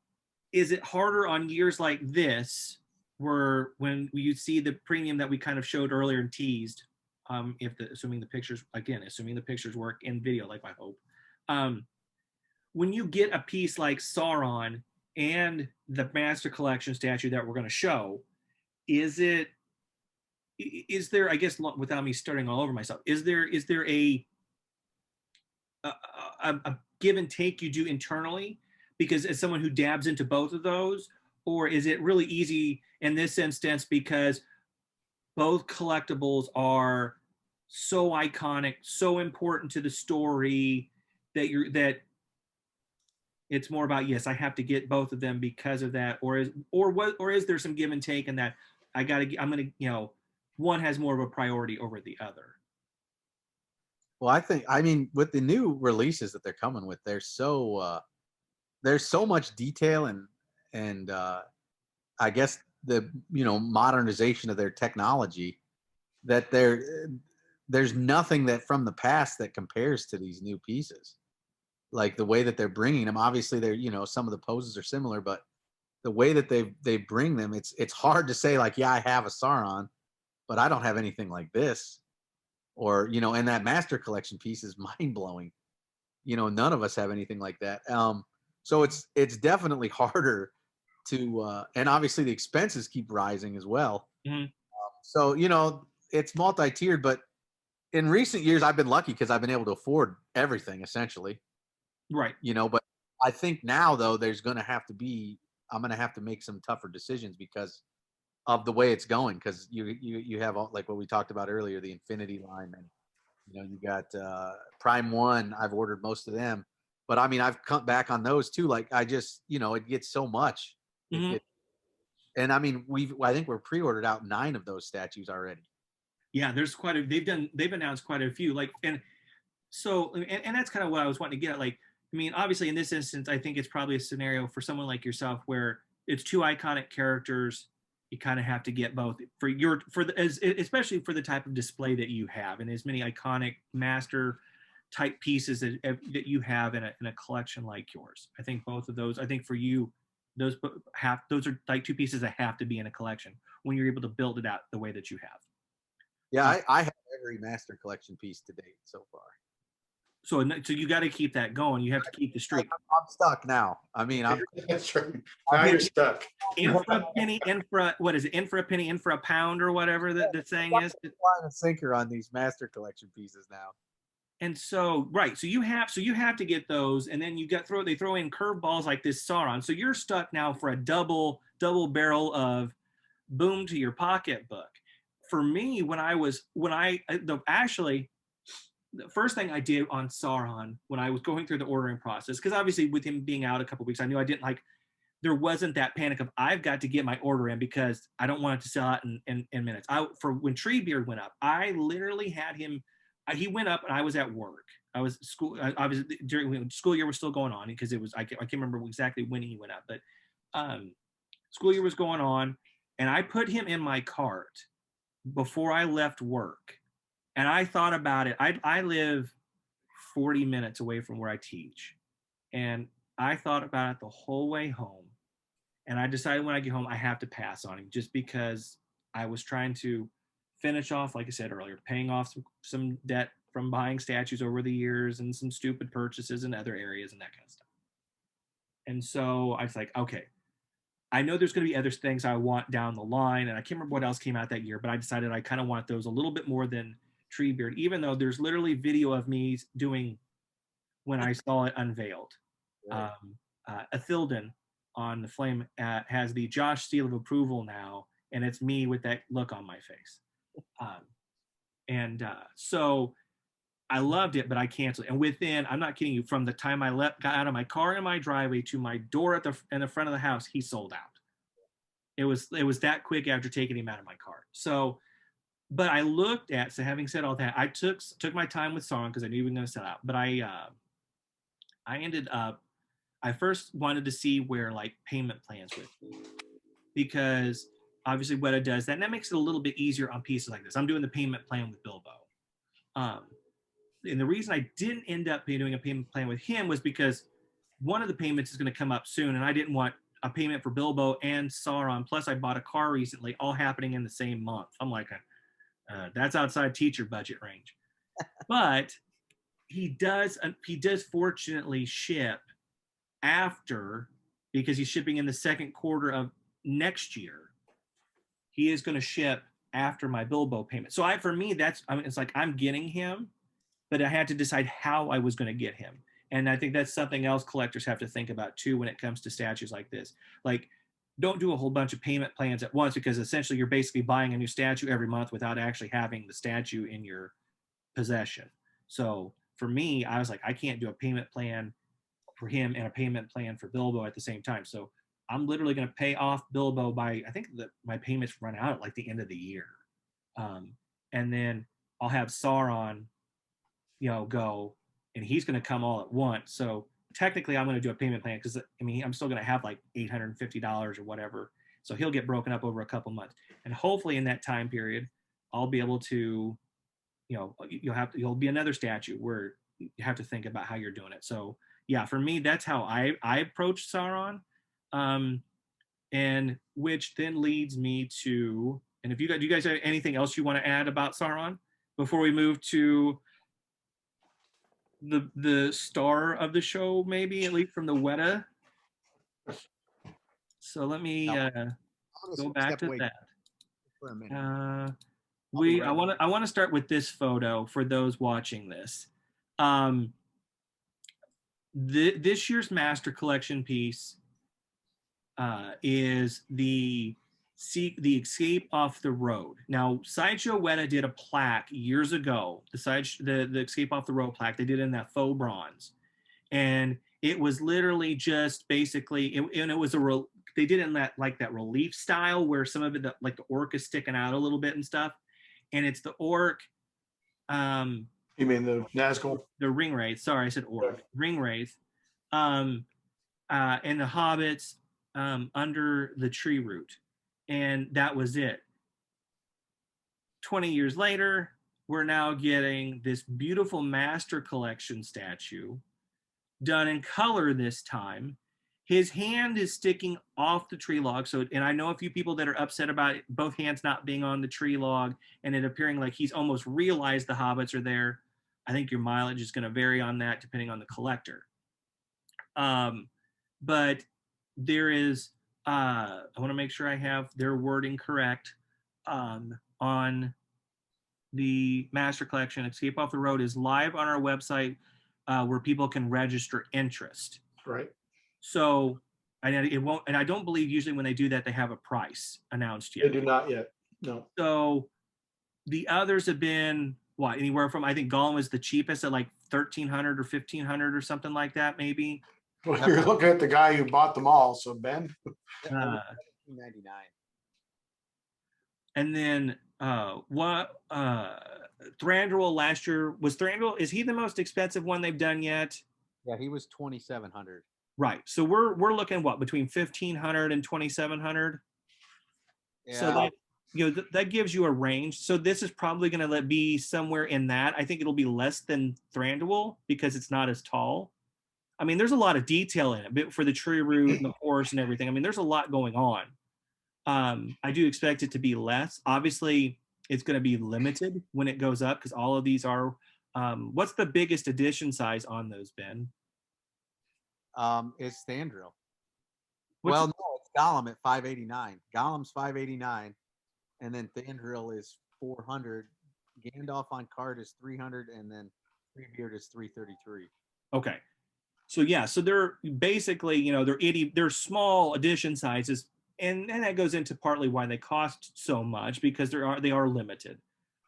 is it harder on years like this, where when you see the premium that we kind of showed earlier and teased, if the assuming the pictures work in video, like I hope, um, when you get a piece like Sauron and the Master Collection statue that we're going to show, is it is there, I guess, without me starting all over myself, is there a give and take you do internally, because as someone who dabs into both of those, or is it really easy in this instance because both collectibles are so iconic, so important to the story, that it's more about, yes, I have to get both of them because of that, or is there some give and take in that I'm gonna, one has more of a priority over the other? Well, I mean, with the new releases that they're coming with, there's so much detail and I guess the modernization of their technology that there's nothing that from the past that compares to these new pieces. Like the way that they're bringing them, obviously they're some of the poses are similar, but the way that they bring them, it's hard to say like, yeah, I have a Sauron, but I don't have anything like this, or and that Master Collection piece is mind blowing. None of us have anything like that. So it's definitely harder to and obviously the expenses keep rising as well. Mhm. So it's multi-tiered, but in recent years I've been lucky because I've been able to afford everything essentially. Right. But I think now though I'm going to have to make some tougher decisions because of the way it's going, because you have like what we talked about earlier, the Infinity line, and you got Prime One. I've ordered most of them, but I mean I've cut back on those too. Like I just it gets so much. Mhm. And I mean I think we're pre-ordered out 9 of those statues already. Yeah, there's they've announced quite a few, like, and so, and that's kind of what I was wanting to get at. Like, I mean, obviously in this instance, I think it's probably a scenario for someone like yourself where it's two iconic characters. You kind of have to get both especially for the type of display that you have, and as many iconic master type pieces that you have in a collection like yours. I think both of those, I think for you, those are like two pieces that have to be in a collection when you're able to build it out the way that you have. Yeah, I have every Master Collection piece to date so far. So you got to keep that going. You have to keep the streak. I'm stuck now. I mean, That's right. Now you're stuck. In for a penny, what is it? In for a penny, in for a pound, or whatever the saying is. Flying a sinker on these Master Collection pieces now. And so, right, so you have to get those, and then they throw in curveballs like this Sauron. So you're stuck now for a double barrel of boom to your pocketbook. For me, actually, the first thing I did on Sauron when I was going through the ordering process, because obviously with him being out a couple of weeks, I knew I didn't like. There wasn't that panic of I've got to get my order in because I don't want it to sell out in minutes. For when Treebeard went up, I literally had him. He went up and I was at work. I was school. Obviously during when school year was still going on because it was I can't remember exactly when he went up, but school year was going on, and I put him in my cart before I left work, and I thought about it. I live 40 minutes away from where I teach, and I thought about it the whole way home. And I decided when I get home, I have to pass on him just because I was trying to finish off, like I said earlier, paying off some debt from buying statues over the years and some stupid purchases in other areas and that kind of stuff. And so I was like, okay, I know there's going to be other things I want down the line. And I can't remember what else came out that year, but I decided I kind of want those a little bit more than Treebeard, even though there's literally video of me doing when I saw it unveiled. Right. Athilden on the Flame has the Josh seal of approval now, and it's me with that look on my face. So I loved it, but I canceled. And within, I'm not kidding you, from the time I got out of my car in my driveway to my door in the front of the house, he sold out. It was that quick after taking him out of my car. So, but I looked at, so having said all that, I took my time with Sauron because I knew he was going to sell out. But I ended up, I first wanted to see where like payment plans would be, because obviously Weta does that, and that makes it a little bit easier on pieces like this. I'm doing the payment plan with Bilbo. And the reason I didn't end up doing a payment plan with him was because one of the payments is going to come up soon, and I didn't want a payment for Bilbo and Sauron. Plus, I bought a car recently, all happening in the same month. I'm like, that's outside teacher budget range. But he does fortunately ship after, because he's shipping in the second quarter of next year. He is going to ship after my Bilbo payment. So for me, it's like I'm getting him, but I had to decide how I was going to get him. And I think that's something else collectors have to think about too when it comes to statues like this. Like, don't do a whole bunch of payment plans at once, because essentially you're basically buying a new statue every month without actually having the statue in your possession. So for me, I was like, I can't do a payment plan for him and a payment plan for Bilbo at the same time. So I'm literally going to pay off Bilbo by, I think that my payments run out at like the end of the year. And then I'll have Sauron, go, and he's going to come all at once. So technically I'm going to do a payment plan, because I mean, I'm still going to have like $850 or whatever. So he'll get broken up over a couple months. And hopefully in that time period, I'll be able to, you'll be another statue where you have to think about how you're doing it. So yeah, for me, that's how I approach Sauron. And which then leads me to, and do you guys have anything else you want to add about Sauron before we move to the star of the show, maybe at least from the Weta? So let me go back to that. For a minute. I want to start with this photo for those watching this. This year's Master Collection piece is the Escape Off the Road. Now, Sideshow Weta did a plaque years ago. The Escape Off the Road plaque, they did it in that faux bronze, and it was literally just basically, they did it in that relief style where some of it, like the orc is sticking out a little bit and stuff, and it's the orc. You mean the Nazgul? The ringwraith. Sorry, I said orc. Ringwraith, and the hobbits under the tree root. And that was it. 20 years later, we're now getting this beautiful Master Collection statue done in color this time. His hand is sticking off the tree log. And I know a few people that are upset about both hands not being on the tree log and it appearing like he's almost realized the hobbits are there. I think your mileage is going to vary on that depending on the collector. But there is, I want to make sure I have their wording correct. On the Master Collection, Escape Off the Road is live on our website where people can register interest. Right. So, and it won't, and I don't believe usually when they do that, they have a price announced yet. They do not yet. No. So the others have been what, anywhere from, I think Gollum is the cheapest at like 1,300 or 1,500 or something like that, maybe. Well, you're looking at the guy who bought them all. So Ben. $99. And then Thranduil last year was Thranduil. Is he the most expensive one they've done yet? Yeah, he was 2,700. Right. So we're looking what, between 1,500 and 2,700. Yeah. So that that gives you a range. So this is probably going to be somewhere in that. I think it'll be less than Thranduil because it's not as tall. I mean, there's a lot of detail in it for the tree root and the horse and everything. I mean, there's a lot going on. I do expect it to be less. Obviously, it's going to be limited when it goes up because all of these are. What's the biggest edition size on those, Ben? It's Thranduil. Well, no, it's Gollum at 589. Gollum's 589, and then Thranduil is 400. Gandalf on card is 300, and then Treebeard is 333. Okay. So yeah, so they're basically, they're small edition sizes, and that goes into partly why they cost so much because they are limited.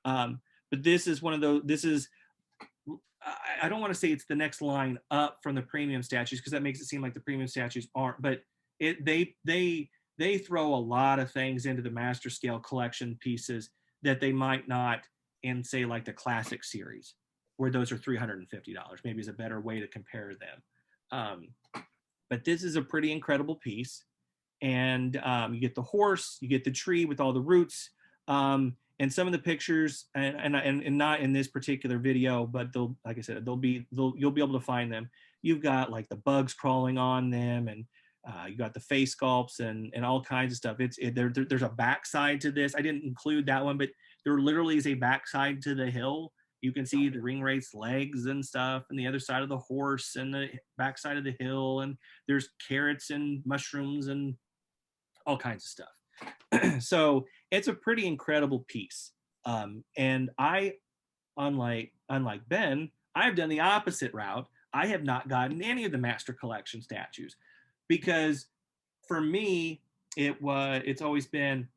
But this is one of those. This is, I don't want to say it's the next line up from the premium statues because that makes it seem like the premium statues aren't. But they throw a lot of things into the master scale collection pieces that they might not in say like the classic series, where those are $350. Maybe is a better way to compare them. But this is a pretty incredible piece. and you get the horse, you get the tree with all the roots, and some of the pictures, and not in this particular video, but they'll, like I said, you'll be able to find them. You've got like the bugs crawling on them, and you got the face sculpts and all kinds of stuff. There's a backside to this. I didn't include that one, but there literally is a backside to the hill. You can see the ringwraith's legs and stuff, and the other side of the horse, and the backside of the hill, and there's carrots and mushrooms and all kinds of stuff. So it's a pretty incredible piece. And I, unlike Ben, I've done the opposite route. I have not gotten any of the Master Collection statues, because for me, it's always been,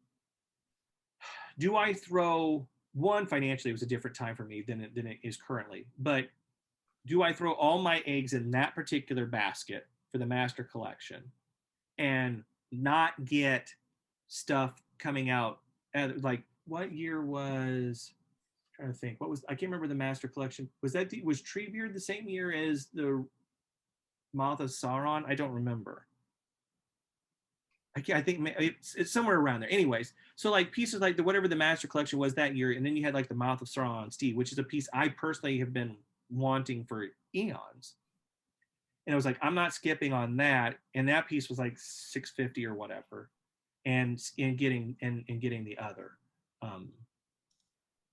do I throw, one, financially, it was a different time for me than it is currently, but do I throw all my eggs in that particular basket for the Master Collection and not get stuff coming out like, what year was, I'm trying to think, I can't remember the Master Collection. Was Treebeard the same year as the Mouth of Sauron? I don't remember. I think it's somewhere around there. Anyways, so like pieces like whatever the Master Collection was that year, and then you had like the Mouth of Sauron Steve, which is a piece I personally have been wanting for eons. And it was like, I'm not skipping on that. And that piece was like $650 or whatever, and getting the other.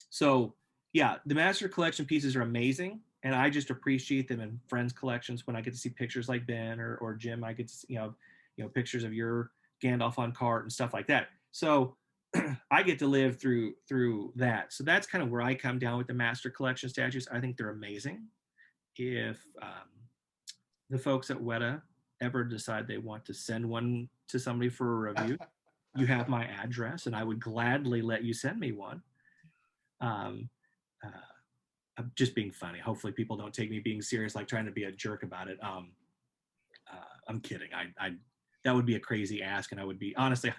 So yeah, the Master Collection pieces are amazing, and I just appreciate them in friends collections when I get to see pictures like Ben or Jim. I get to see, pictures of your Gandalf on cart and stuff like that. So I get to live through that. So that's kind of where I come down with the Master Collection statues. I think they're amazing. If the folks at Weta ever decide they want to send one to somebody for a review, you have my address, and I would gladly let you send me one. I'm just being funny. Hopefully people don't take me being serious, like trying to be a jerk about it. I'm kidding. I that would be a crazy ask, and I would be, honestly,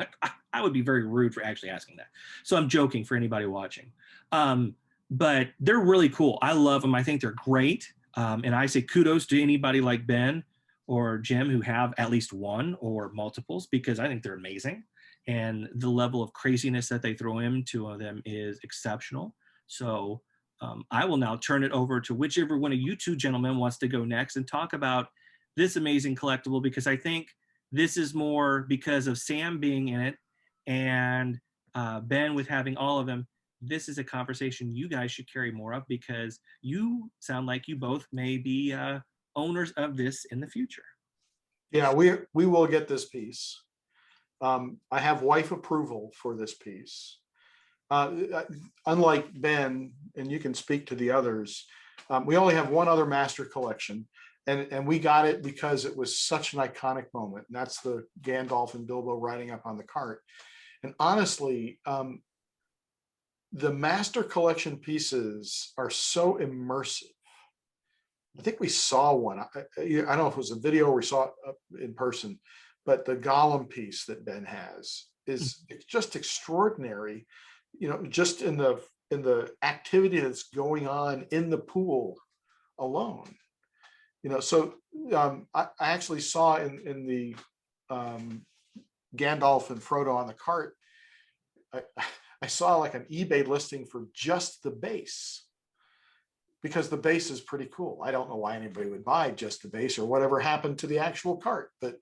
I would be very rude for actually asking that. So I'm joking for anybody watching. But they're really cool. I love them. I think they're great. And I say kudos to anybody like Ben or Jim who have at least one or multiples, because I think they're amazing. And the level of craziness that they throw into them is exceptional. So I will now turn it over to whichever one of you two gentlemen wants to go next and talk about this amazing collectible, because I think this is more because of Sam being in it and Ben with having all of them. This is a conversation you guys should carry more of, because you sound like you both may be owners of this in the future. Yeah, we will get this piece. I have wife approval for this piece. Unlike Ben, and you can speak to the others, we only have one other Master Collection, and we got it because it was such an iconic moment, and that's the Gandalf and Bilbo riding up on the cart. And honestly, the Master Collection pieces are so immersive. I think we saw one. I don't know if it was a video or we saw it in person, but the Gollum piece that Ben has is it's just extraordinary. Just in the activity that's going on in the pool alone. So I actually saw in the Gandalf and Frodo on the cart, I saw like an eBay listing for just the base, because the base is pretty cool. I don't know why anybody would buy just the base or whatever happened to the actual cart, but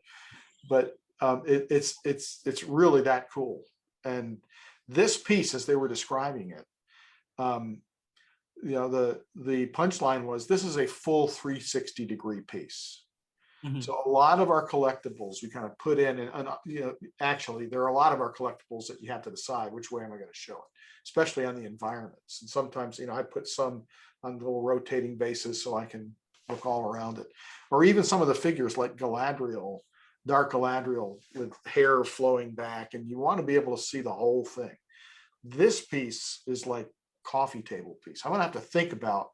it's really that cool. And this piece, as they were describing it, the punchline was, this is a full 360-degree piece. Mm-hmm. So a lot of our collectibles we kind of put in, and actually there are a lot of our collectibles that you have to decide which way am I going to show it, especially on the environments. And sometimes I put some on a little rotating basis so I can look all around it, or even some of the figures like Galadriel, Dark Galadriel with hair flowing back, and you want to be able to see the whole thing. This piece is like coffee table piece. I'm gonna have to think about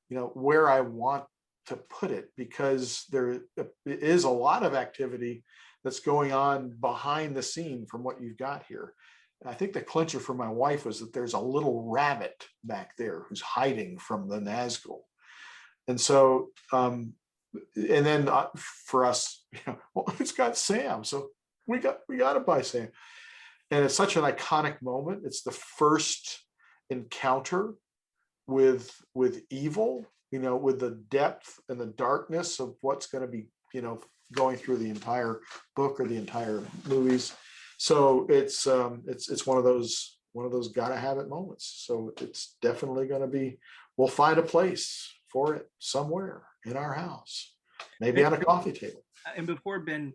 where I want to put it, because there is a lot of activity that's going on behind the scene from what you've got here. I think the clincher for my wife was that there's a little rabbit back there who's hiding from the Nazgul. And so and then for us, well, it's got Sam, so we got to buy Sam. And it's such an iconic moment. It's the first encounter with evil, with the depth and the darkness of what's going to be, going through the entire book or the entire movies. So it's one of those gotta have it moments. So it's definitely going to be, we'll find a place for it somewhere in our house, maybe on a coffee table. And before Ben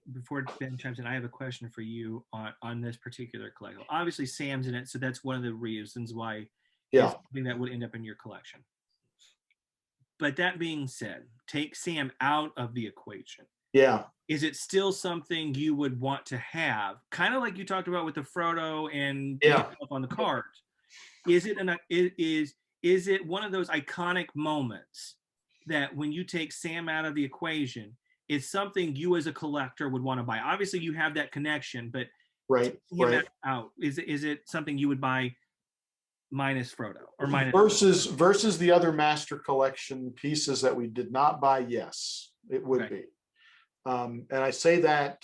chimes in, I have a question for you on this particular collection. Obviously, Sam's in it, so that's one of the reasons why it's something that would end up in your collection. But that being said, take Sam out of the equation. Yeah. Is it still something you would want to have? Kind of like you talked about with the Frodo and on the cards. Is it one of those iconic moments that when you take Sam out of the equation, it's something you as a collector would want to buy? Obviously, you have that connection, but right. Out. Is it something you would buy minus Frodo or minus versus the other Master Collection pieces that we did not buy? Yes, it would be. And I say that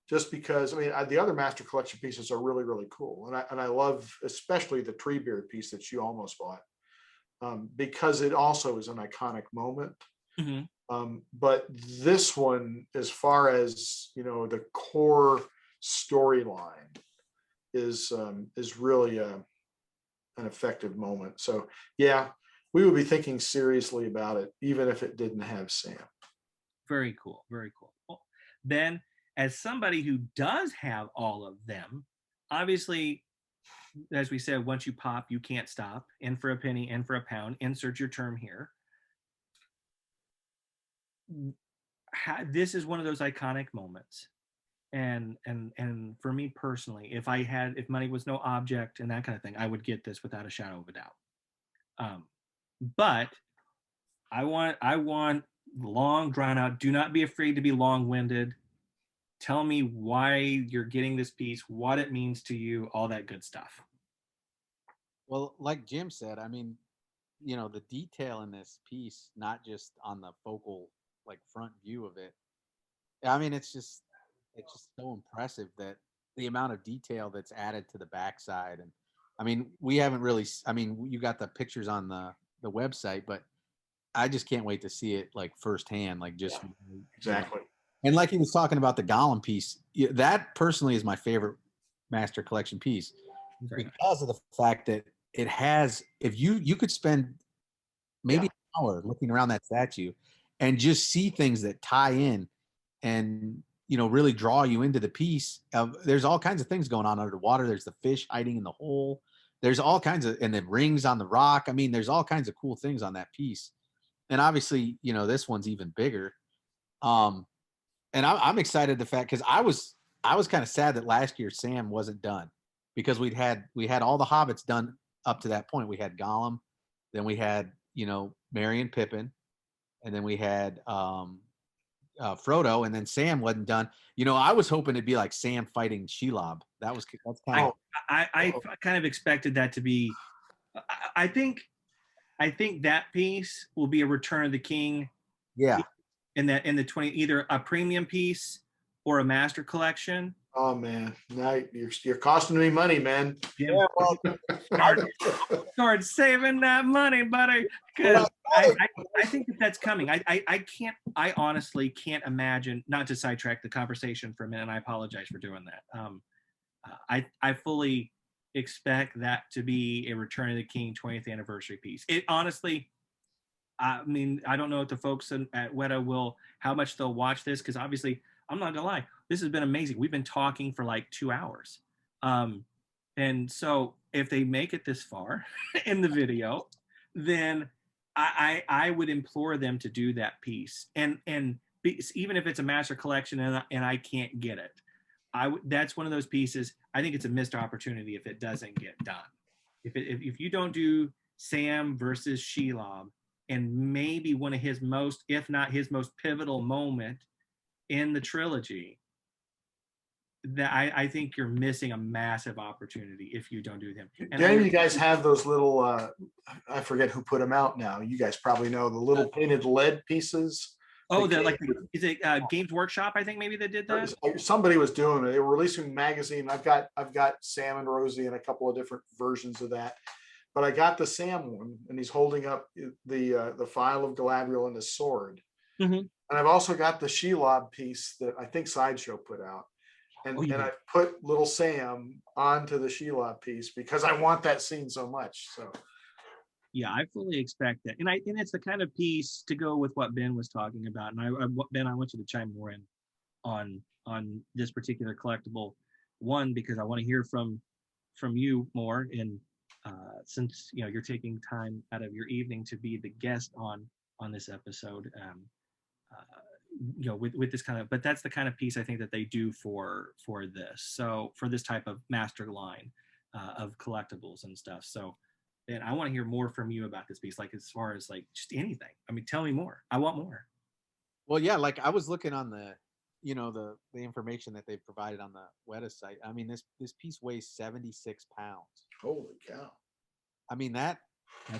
just because the other Master Collection pieces are really, really cool, and I love especially the Treebeard piece that you almost bought, because it also is an iconic moment. Mm-hmm. But this one, as far as the core storyline, is really an effective moment. So yeah, we would be thinking seriously about it, even if it didn't have Sam. Very cool. Very cool. Well, Ben, as somebody who does have all of them, obviously, as we said, once you pop, you can't stop. In for a penny, in for a pound. Insert your term here. This is one of those iconic moments, and for me personally, if money was no object and that kind of thing, I would get this without a shadow of a doubt. But I want long, drawn out. Do not be afraid to be long-winded. Tell me why you're getting this piece, what it means to you, all that good stuff. Well, like Jim said, the detail in this piece, not just on the focal front view of it. It's just so impressive that the amount of detail that's added to the backside. And we haven't really, you got the pictures on the website, but I just can't wait to see it firsthand, exactly. And like he was talking about the Gollum piece, that personally is my favorite Master Collection piece because of the fact that it has, if you could spend maybe an hour looking around that statue and just see things that tie in and, really draw you into the piece. There's all kinds of things going on under the water. There's the fish hiding in the hole. There's all kinds of, and the rings on the rock. There's all kinds of cool things on that piece. And obviously, this one's even bigger. And I'm excited the fact, because I was kind of sad that last year Sam wasn't done, because we had all the Hobbits done up to that point. We had Gollum, then we had Merry and Pippin, and then we had Frodo, and then Sam wasn't done. I was hoping it'd be like Sam fighting Shelob. That's kind of. I kind of expected that to be. I think that piece will be a Return of the King. Yeah. In the 20, either a premium piece or a Master Collection. Oh man, now you're costing me money, man. Yeah, well, start saving that money, buddy. Because I think that's coming. I honestly can't imagine. Not to sidetrack the conversation for a minute, and I apologize for doing that. I fully expect that to be a Return of the King 20th anniversary piece. It honestly. I don't know if the folks at Weta how much they'll watch this, because obviously, I'm not gonna lie, this has been amazing. We've been talking for 2 hours, and so if they make it this far in the video, then I would implore them to do that piece, and even if it's a Master Collection and I can't get it, that's one of those pieces. I think it's a missed opportunity if it doesn't get done. If you don't do Sam versus Shelob, and maybe one of his most, if not his most pivotal moment in the trilogy, that I think you're missing a massive opportunity if you don't do them. And you guys have those little, I forget who put them out now. You guys probably know the little painted lead pieces Oh, they're like, is it Games Workshop? I think maybe they did that. Somebody was doing it. They were releasing a magazine. I've got Sam and Rosie and a couple of different versions of that. But I got the Sam one, and he's holding up the file of Galadriel and his sword. Mm-hmm. And I've also got the Shelob piece that I think Sideshow put out. And, and I put little Sam onto the Shelob piece because I want that scene so much. So yeah, I fully expect that. And it's the kind of piece to go with what Ben was talking about. And Ben, I want you to chime more in on this particular collectible one, because I want to hear from you more. And since you're taking time out of your evening to be the guest on this episode, with this kind of, but that's the kind of piece I think that they do for this. So for this type of master line of collectibles and stuff. So Ben, I want to hear more from you about this piece, like as far as like just anything. I mean, tell me more. I want more. Well, yeah, like I was looking on the information that they provided on the website. I mean, this piece weighs 76 pounds. holy cow. I mean, that's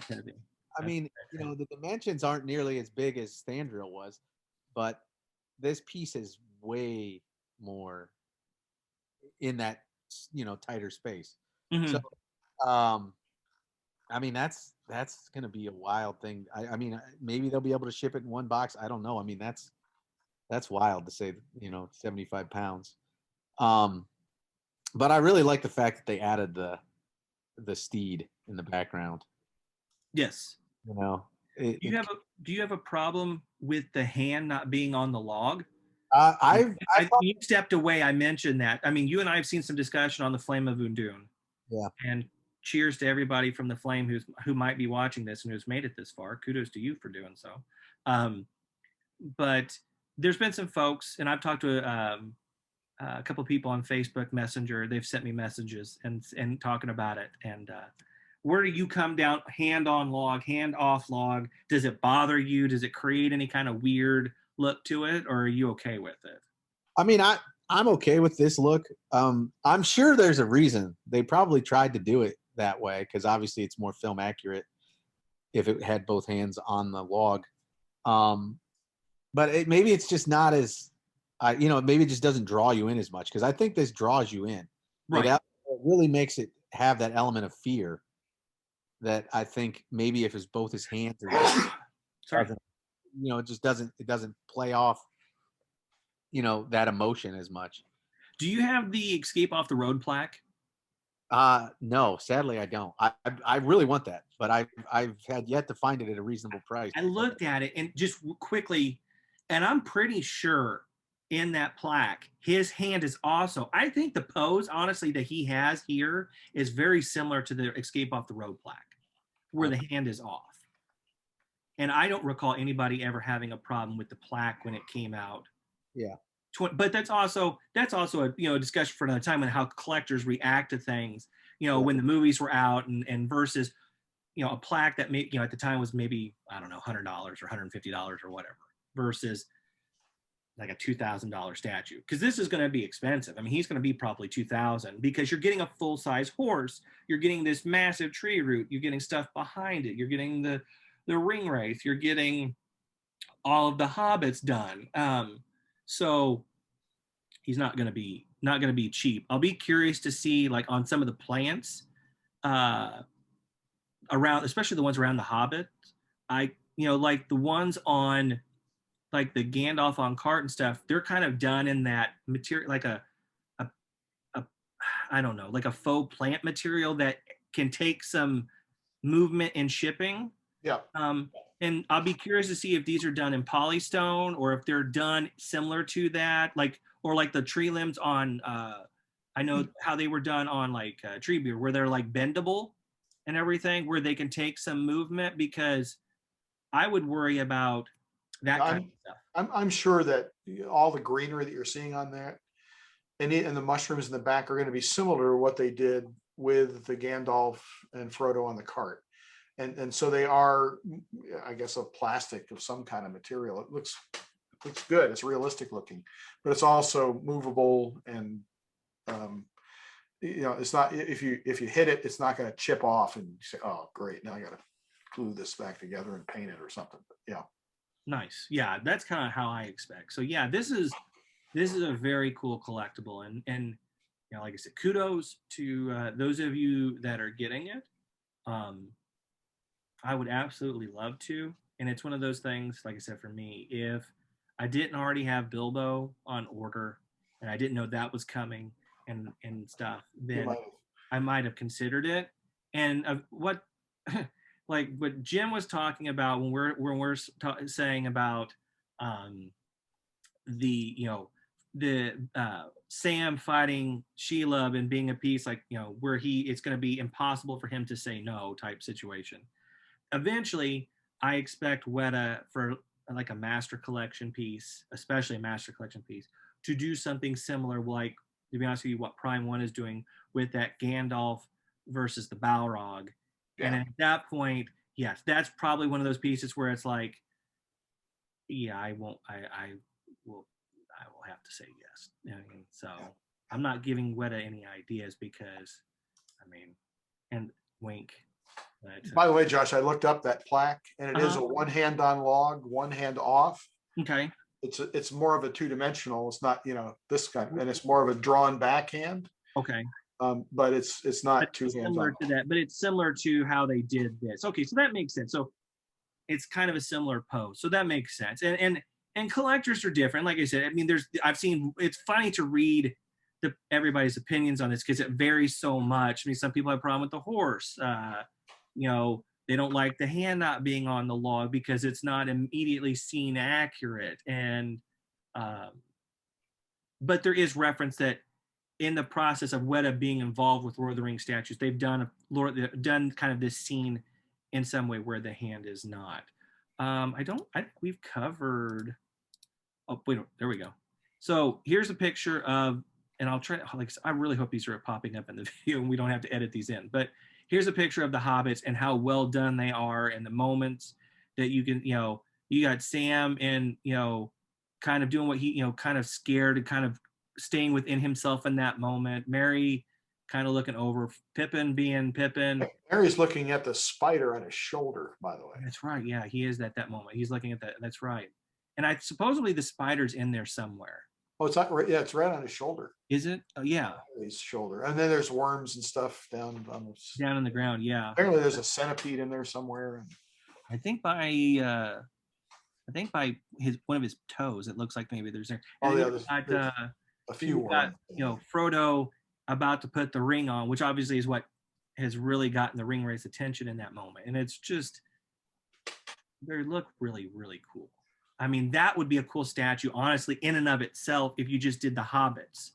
heavy. I mean, the dimensions aren't nearly as big as Thandril was, but this piece is way more in that, tighter space. Mm-hmm. So, I mean, that's going to be a wild thing. I mean, maybe they'll be able to ship it in one box. I don't know. I mean, that's wild to say, 75 pounds. But I really like the fact that they added the steed in the background. Yes. Do you have a problem with the hand not being on the log? You stepped away. I mentioned that. I mean, you and I have seen some discussion on the Flame of Undune. Yeah. And cheers to everybody from the Flame who might be watching this and who's made it this far. Kudos to you for doing so. But there's been some folks, and I've talked to a couple of people on Facebook Messenger. They've sent me messages and talking about it. And where do you come down? Hand on log, hand off log. Does it bother you? Does it create any kind of weird look to it, or are you okay with it? I mean, I'm okay with this look. I'm sure there's a reason. They probably tried to do it that way because obviously it's more film accurate if it had both hands on the log. But maybe it's just not as, maybe it just doesn't draw you in as much, because I think this draws you in. Right. It really makes it have that element of fear that I think maybe if it's both his hands, Sorry. It just doesn't play off, that emotion as much. Do you have the Escape Off the Road plaque? No, sadly I don't. I really want that, but I've had yet to find it at a reasonable price. I looked at it and just quickly, and I'm pretty sure in that plaque, his hand is also, I think the pose, honestly, that he has here is very similar to the Escape Off the Road plaque, where the hand is off. And I don't recall anybody ever having a problem with the plaque when it came out. Yeah. But that's also a discussion for another time on how collectors react to things, when the movies were out and versus, a plaque that may, at the time was maybe, I don't know, $100 or $150 or whatever, versus like a $2,000 statue. Because this is going to be expensive. I mean, he's going to be probably $2,000 because you're getting a full-size horse. You're getting this massive tree root. You're getting stuff behind it. You're getting the ring wraith. You're getting all of the hobbits done. So he's not going to be cheap. I'll be curious to see, like, on some of the plants around, especially the ones around the Hobbit. Like the ones on, like the Gandalf on cart and stuff, they're kind of done in that material, like a I don't know, like a faux plant material that can take some movement and shipping. Yeah. And I'll be curious to see if these are done in polystone or if they're done similar to that, like the tree limbs on, I know how they were done on like Tree Beer, where they're like bendable and everything, where they can take some movement, because I would worry about that kind of stuff. I'm sure that all the greenery that you're seeing on there and the mushrooms in the back are going to be similar to what they did with the Gandalf and Frodo on the cart. And so they are, I guess, of plastic of some kind of material. It looks good. It's realistic looking, but it's also movable, and it's not, if you hit it, it's not going to chip off and you say, oh great, now I got to glue this back together and paint it or something. But yeah. Nice. Yeah, that's kind of how I expect. So yeah, this is a very cool collectible, and you know, like I said, kudos to those of you that are getting it. Um, I would absolutely love to, and it's one of those things. Like I said, for me, if I didn't already have Bilbo on order, and I didn't know that was coming, and stuff, You then might have. I might have considered it. And what, like what Jim was talking about when we're saying about um, the the Sam fighting Shelob and being a piece, like where it's going to be impossible for him to say no type situation. Eventually, I expect Weta for like a master collection piece, especially a master collection piece, to do something similar, like, to be honest with you, what Prime One is doing with that Gandalf versus the Balrog. And Yeah. at that point, yes, that's probably one of those pieces where it's like, yeah, I won't, will, I will have to say yes. I mean, so I'm not giving Weta any ideas because, I mean, and wink. But, By the way, Josh, I looked up that plaque, and it is uh-huh. a one hand on log, one hand off. Okay. It's more of a two-dimensional. It's not, this kind, and it's more of a drawn backhand. Okay. But it's not two It's hands similar on. to that, but it's similar to how they did this. Okay, so that makes sense. So it's kind of a similar pose. So that makes sense. And collectors are different. Like I said, I mean, I've seen, it's funny to read everybody's opinions on this because it varies so much. I mean, some people have a problem with the horse. They don't like the hand not being on the log because it's not immediately seen accurate. And but there is reference that in the process of Weta being involved with Lord of the Rings statues, they've done kind of this scene in some way where the hand is not. I think we've covered. Oh wait, there we go. So here's a picture of, and I'll try. Like, I really hope these are popping up in the video and we don't have to edit these in. But here's a picture of the hobbits and how well done they are, and the moments that you can, you got Sam and kind of doing what he, kind of scared and kind of staying within himself in that moment. Merry kind of looking over, Pippin being Pippin. Harry's looking at the spider on his shoulder, by the way. That's right. Yeah, he is at that moment. He's looking at that. That's right. And I supposedly the spider's in there somewhere. Oh, it's not right. Yeah, it's right on his shoulder. Is it? Oh, yeah. His shoulder. And then there's worms and stuff down on this. Down on the ground. Yeah. Apparently there's a centipede in there somewhere. I think by one of his toes, it looks like maybe there's there. Oh, yeah, got, a few got, Frodo about to put the ring on, which obviously is what has really gotten the ring race attention in that moment. And it's just, they look really, really cool. I mean, that would be a cool statue, honestly, in and of itself, if you just did the hobbits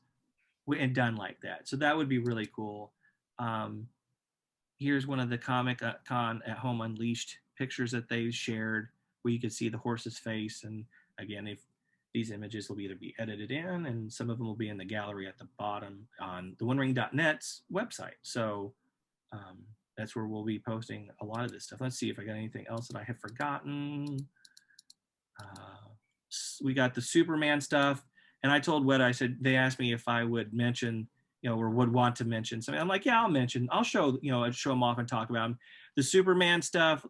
and done like that. So that would be really cool. Here's one of the Comic Con at Home Unleashed pictures that they shared, where you could see the horse's face. And again, if these images will either be edited in, and some of them will be in the gallery at the bottom on the OneRing.net's website. So that's where we'll be posting a lot of this stuff. Let's see if I got anything else that I have forgotten. We got the Superman stuff, and I told Weta, I said, they asked me if I would mention, or would want to mention something. I'm like, yeah, I'll show, I'd show them off and talk about them. The Superman stuff,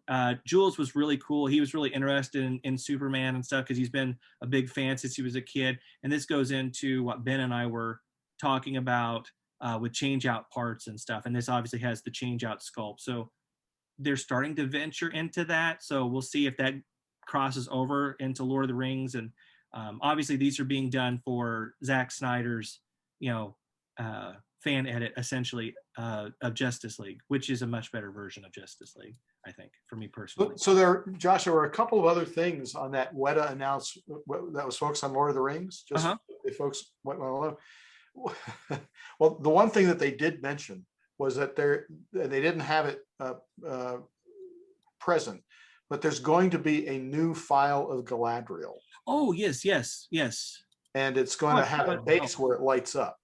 Jules was really cool. He was really interested in Superman and stuff because he's been a big fan since he was a kid. And this goes into what Ben and I were talking about with change out parts and stuff. And this obviously has the change out sculpt. So they're starting to venture into that. So we'll see if that crosses over into Lord of the Rings. And obviously these are being done for Zack Snyder's, fan edit, essentially, of Justice League, which is a much better version of Justice League, I think, for me personally. So Josh, there were a couple of other things on that Weta announcement that was focused on Lord of the Rings. Just if folks want to know. Well, the one thing that they did mention was that they didn't have it present, but there's going to be a new file of Galadriel. Oh, yes. And it's going to have a base where it lights up.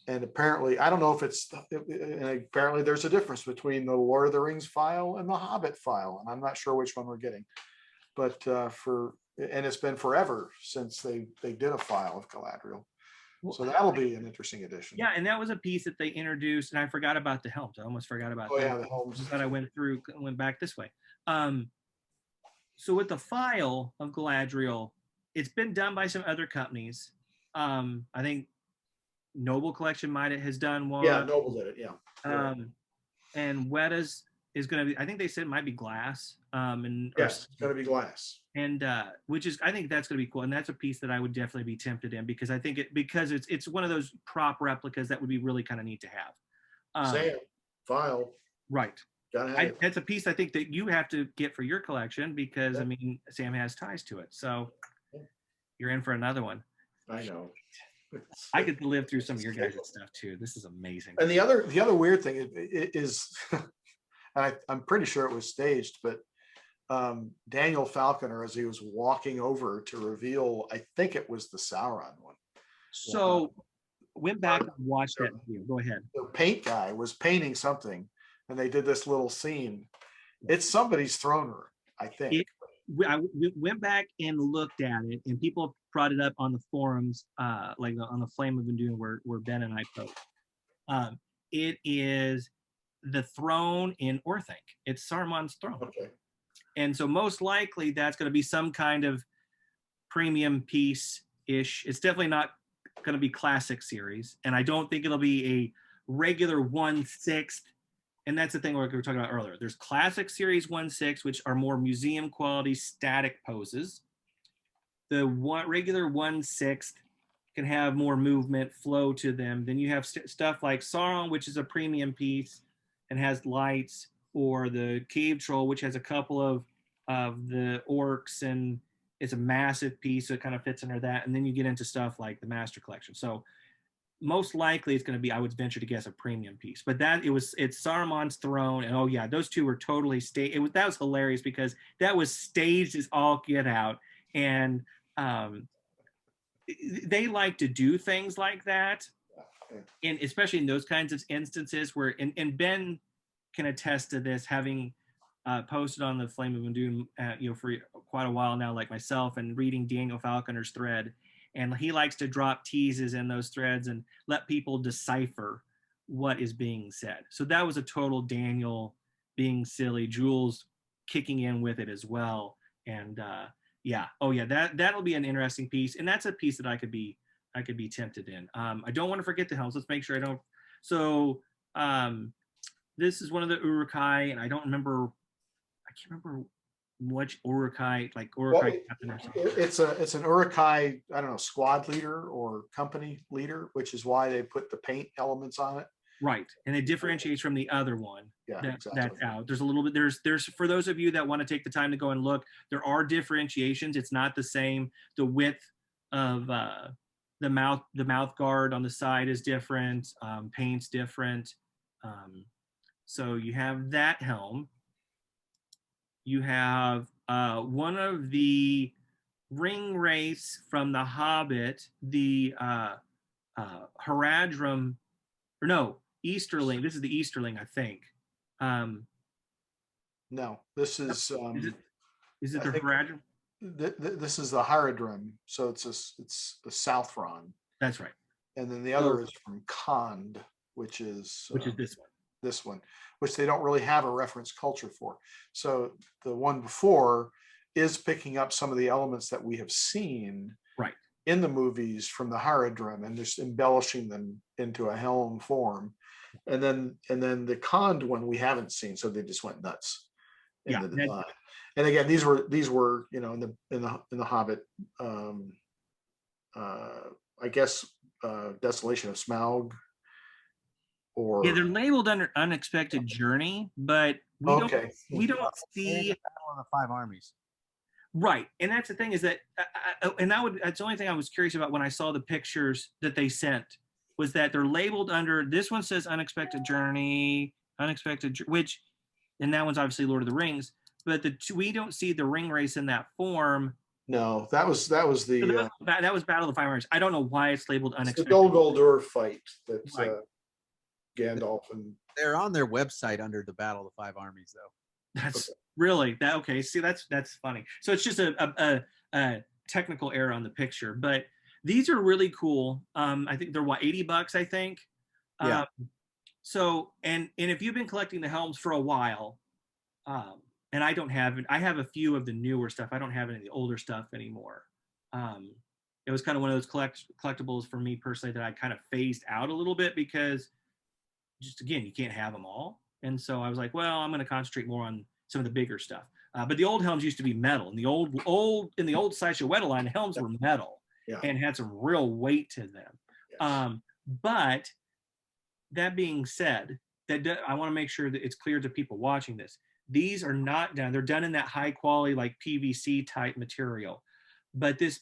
And apparently, I don't know if apparently there's a difference between the Lord of the Rings file and the Hobbit file. And I'm not sure which one we're getting. But and it's been forever since they did a file of Galadriel. So that'll be an interesting addition. Yeah, and that was a piece that they introduced, and I forgot about the helms. I almost forgot about that. Yeah, the helms. But I went back this way. so with the file of Galadriel, it's been done by some other companies. I think Noble Collection has done one. Yeah, Noble did it. Yeah. Right. And Weta's is going to be. I think they said it might be glass. Yes, it's going to be glass. And which is, I think that's going to be cool, and that's a piece that I would definitely be tempted in because I think it's one of those prop replicas that would be really kind of neat to have. Sam, file. Right. Gotta have it. That's a piece I think that you have to get for your collection because I mean Sam has ties to it, so you're in for another one. I know. I could live through some of your guys' stuff too. This is amazing. And the other weird thing is, I'm pretty sure it was staged, but Daniel Falconer, as he was walking over to reveal, I think it was the Sauron one. So went back and watched that video. Go ahead. The paint guy was painting something, and they did this little scene. It's somebody's throne room, I think. We went back and looked at it, and people brought it up on the forums, like on the Flame of Endune where Ben and I post. It is the throne in Orthanc. It's Saruman's throne. Okay. And so most likely that's going to be some kind of premium piece-ish. It's definitely not going to be classic series. And I don't think it'll be a regular 1/6. And that's the thing we were talking about earlier. There's classic series 1/6, which are more museum quality static poses. The regular 1/6 can have more movement flow to them. Then you have stuff like Sauron, which is a premium piece and has lights, or the Cave Troll, which has a couple of the orcs, and it's a massive piece, so it kind of fits under that. And then you get into stuff like the Master Collection. So most likely it's going to be, I would venture to guess, a premium piece. But it's Saruman's throne, and oh yeah, those two were totally staged. That was hilarious because that was staged as all get out, and they like to do things like that, and especially in those kinds of instances where, and Ben can attest to this, having posted on the Flame of Endune, for quite a while now, like myself, and reading Daniel Falconer's thread, and he likes to drop teases in those threads and let people decipher what is being said. So that was a total Daniel being silly, Jules kicking in with it as well, and that'll be an interesting piece, and that's a piece that I could be tempted in. I don't want to forget the helms. Let's make sure I don't. So this is one of the Uruk-hai, and I can't remember which Uruk-hai, like Uruk-hai captain or something. It's an Uruk-hai, I don't know, squad leader or company leader, which is why they put the paint elements on it. Right, and it differentiates from the other one. Yeah, exactly. That's out. There's a little bit. There's for those of you that want to take the time to go and look, there are differentiations. It's not the same. The width of the mouth guard on the side is different. Paint's different. So you have that helm. You have one of the ring wraiths from the Hobbit, the Haradrim, or no, Easterling. This is the Easterling, I think. No, this is. Is it the Haradrim? This is the Haradrim, so it's a Southron. That's right. And then the other is from Khand, which is this one. This one, which they don't really have a reference culture for. So the one before is picking up some of the elements that we have seen in the movies from the Haradrim and just embellishing them into a helm form. And then the Khand one we haven't seen, so they just went nuts in the design. And again, these were in the Hobbit, I guess Desolation of Smaug. Or they're labeled under Unexpected Journey, but we don't see Battle of the Five Armies. Right, and that's the thing is that, that's the only thing I was curious about when I saw the pictures that they sent, was that they're labeled under. This one says Unexpected Journey, which, and that one's obviously Lord of the Rings, but we don't see the ring race in that form. No, that was the that was Battle of the Five Armies. I don't know why it's labeled Unexpected. The Dol Guldur fight that's Gandalf, and they're on their website under the Battle of the Five Armies, though. That's really that. Okay, see, that's funny. So it's just a technical error on the picture, but these are really cool. I think they're $80, I think. So and if you've been collecting the helms for a while, and and I don't have it. I have a few of the newer stuff. I don't have any of the older stuff anymore. It was kind of one of those collectibles for me personally that I kind of phased out a little bit because just again, you can't have them all. And so I was like, well, I'm going to concentrate more on some of the bigger stuff. But the old helms used to be metal. In the old Sideshow Weta line, the helms were metal and had some real weight to them. Yes. But that being said, I want to make sure that it's clear to people watching this. These are not done. They're done in that high quality, like PVC type material. But this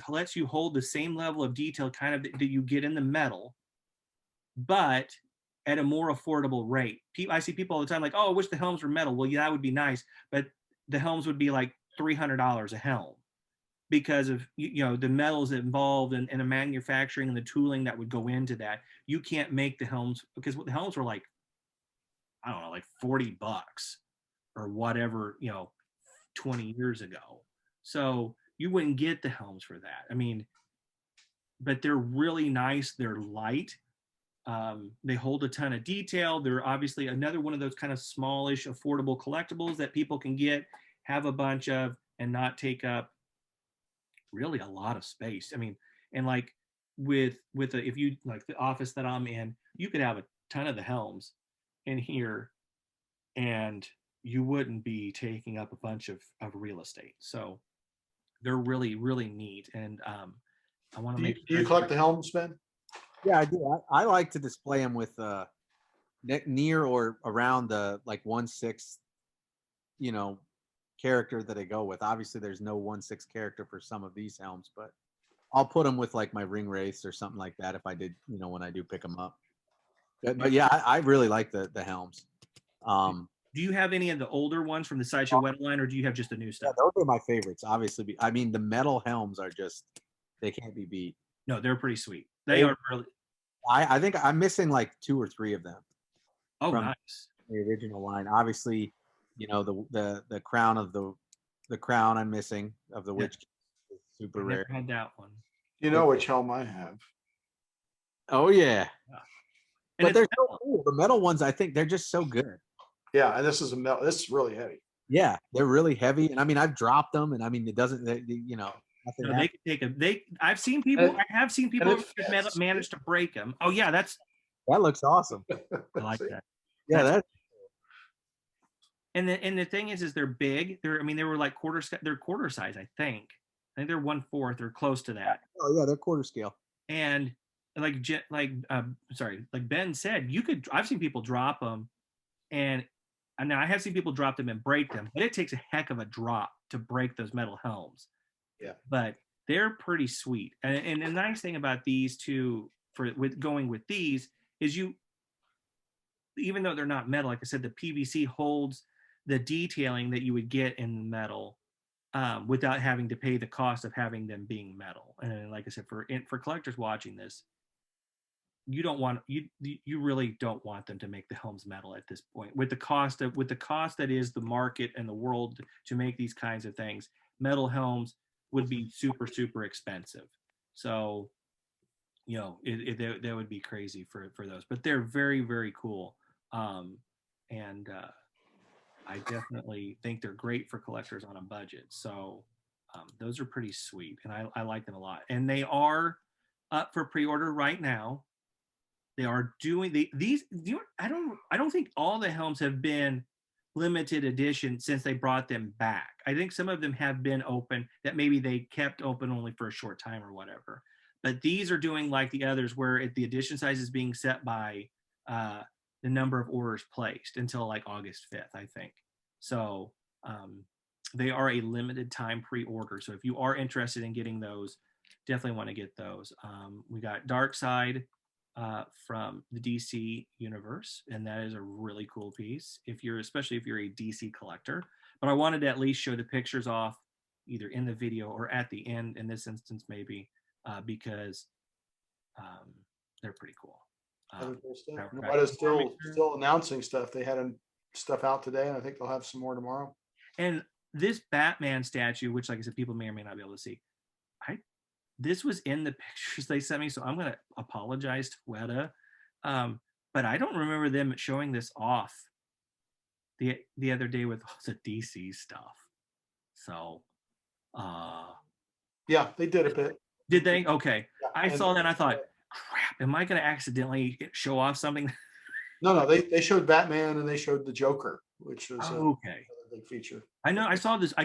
lets you hold the same level of detail kind of that you get in the metal, but at a more affordable rate. I see people all the time like, oh, I wish the helms were metal. Well, yeah, that would be nice. But the helms would be like $300 a helm because of, the metals involved and the manufacturing and the tooling that would go into that. You can't make the helms because the helms were like, I don't know, like $40 or whatever, 20 years ago. So you wouldn't get the helms for that. I mean, but they're really nice. They're light. They hold a ton of detail. They're obviously another one of those kind of smallish, affordable collectibles that people can get, have a bunch of, and not take up really a lot of space. I mean, and like if you like the office that I'm in, you could have a ton of the helms in here and you wouldn't be taking up a bunch of real estate. So they're really, really neat. And I want to make Do you collect the helms, Ben? Yeah, I do. I like to display them with near or around the like 1/6, character that I go with. Obviously, there's no 1/6 character for some of these helms, but I'll put them with like my ring race or something like that if I did, when I do pick them up. But yeah, I really like the helms. Do you have any of the older ones from the Sideshow Weta line, or do you have just the new stuff? Yeah, those are my favorites, obviously. I mean, the metal helms are just, they can't be beat. No, they're pretty sweet. They are really. I think I'm missing like 2 or 3 of them. Oh, nice. The original line. Obviously, the crown of the crown I'm missing of the witch is super rare. Never had that one. You know which helm I have. Oh yeah. And but they're so cool. The metal ones, I think they're just so good. Yeah, and this is a metal. This is really heavy. Yeah, they're really heavy, and I mean, I've dropped them, and I mean, it doesn't, nothing. No, they can take I have seen people who manage to break them. Oh yeah, that looks awesome. I like that. Yeah, that's. And the thing is they're big. They were like they're quarter size, I think. I think they're 1/4 or close to that. Oh yeah, they're quarter scale. And like Ben said, I've seen people drop them, and now I have seen people drop them and break them, but it takes a heck of a drop to break those metal helms. Yeah. But they're pretty sweet. And the nice thing about these two going with these is even though they're not metal, like I said, the PVC holds the detailing that you would get in metal without having to pay the cost of having them being metal. And like I said, for collectors watching this, you really don't want them to make the helms metal at this point. With the cost that is the market and the world to make these kinds of things, metal helms would be super, super expensive. So, that would be crazy for those. But they're very, very cool. And I definitely think they're great for collectors on a budget. So those are pretty sweet, and I like them a lot. And they are up for pre-order right now. They are doing these. I don't think all the helms have been limited edition since they brought them back. I think some of them have been open that maybe they kept open only for a short time or whatever. But these are doing like the others where the edition size is being set by the number of orders placed until like August 5th, I think. So they are a limited time pre-order. So if you are interested in getting those, definitely want to get those. We got Darkside from the DC universe, and that is a really cool piece especially if you're a DC collector. But I wanted to at least show the pictures off either in the video or at the end in this instance maybe because they're pretty cool. But it's still announcing stuff. They had stuff out today, and I think they'll have some more tomorrow. And this Batman statue, which like I said, people may or may not be able to see, this was in the pictures they sent me, so I'm going to apologize to Weta. But I don't remember them showing this off the other day with all the DC stuff. So, Yeah, they did a bit. did they? Okay. Yeah, I and- saw that and I thought, crap, am I going to accidentally show off something? No, they showed Batman and they showed the Joker, which was a Okay. big feature. I know I saw this. I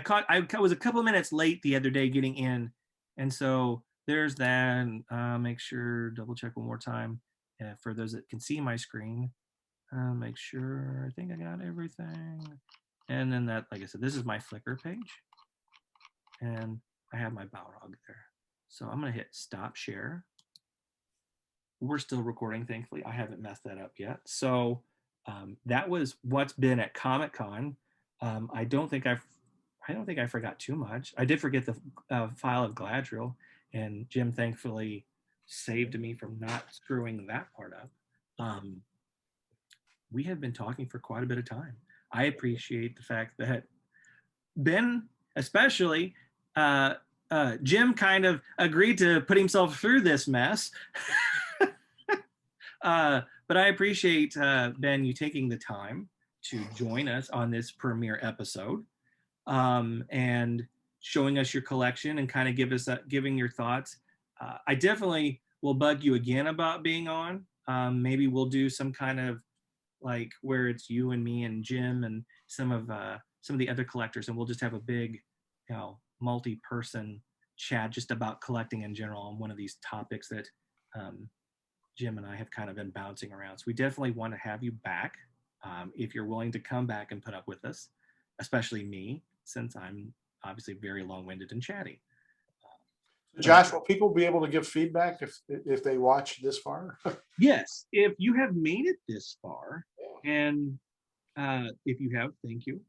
was a couple of minutes late the other day getting in. And so there's that. Make sure, double check one more time. For those that can see my screen, make sure, I think I got everything. And then that, like I said, this is my Flickr page. And I have my Balrog there. So I'm going to hit stop share. We're still recording, thankfully. I haven't messed that up yet. So that was what's been at Comic-Con. I don't think I forgot too much. I did forget the file of Galadriel, and Jim thankfully saved me from not screwing that part up. We have been talking for quite a bit of time. I appreciate the fact that Ben, especially, Jim kind of agreed to put himself through this mess. But I appreciate, Ben, you taking the time to join us on this premiere episode, and showing us your collection and kind of giving your thoughts. I definitely will bug you again about being on. Maybe we'll do some kind of like where it's you and me and Jim and some of the other collectors, and we'll just have a big, multi-person chat just about collecting in general on one of these topics that Jim and I have kind of been bouncing around. So we definitely want to have you back, if you're willing to come back and put up with us, especially me, since I'm obviously very long-winded and chatty. Josh, will people be able to give feedback if they watch this far? Yes, if you have made it this far, and if you have, thank you.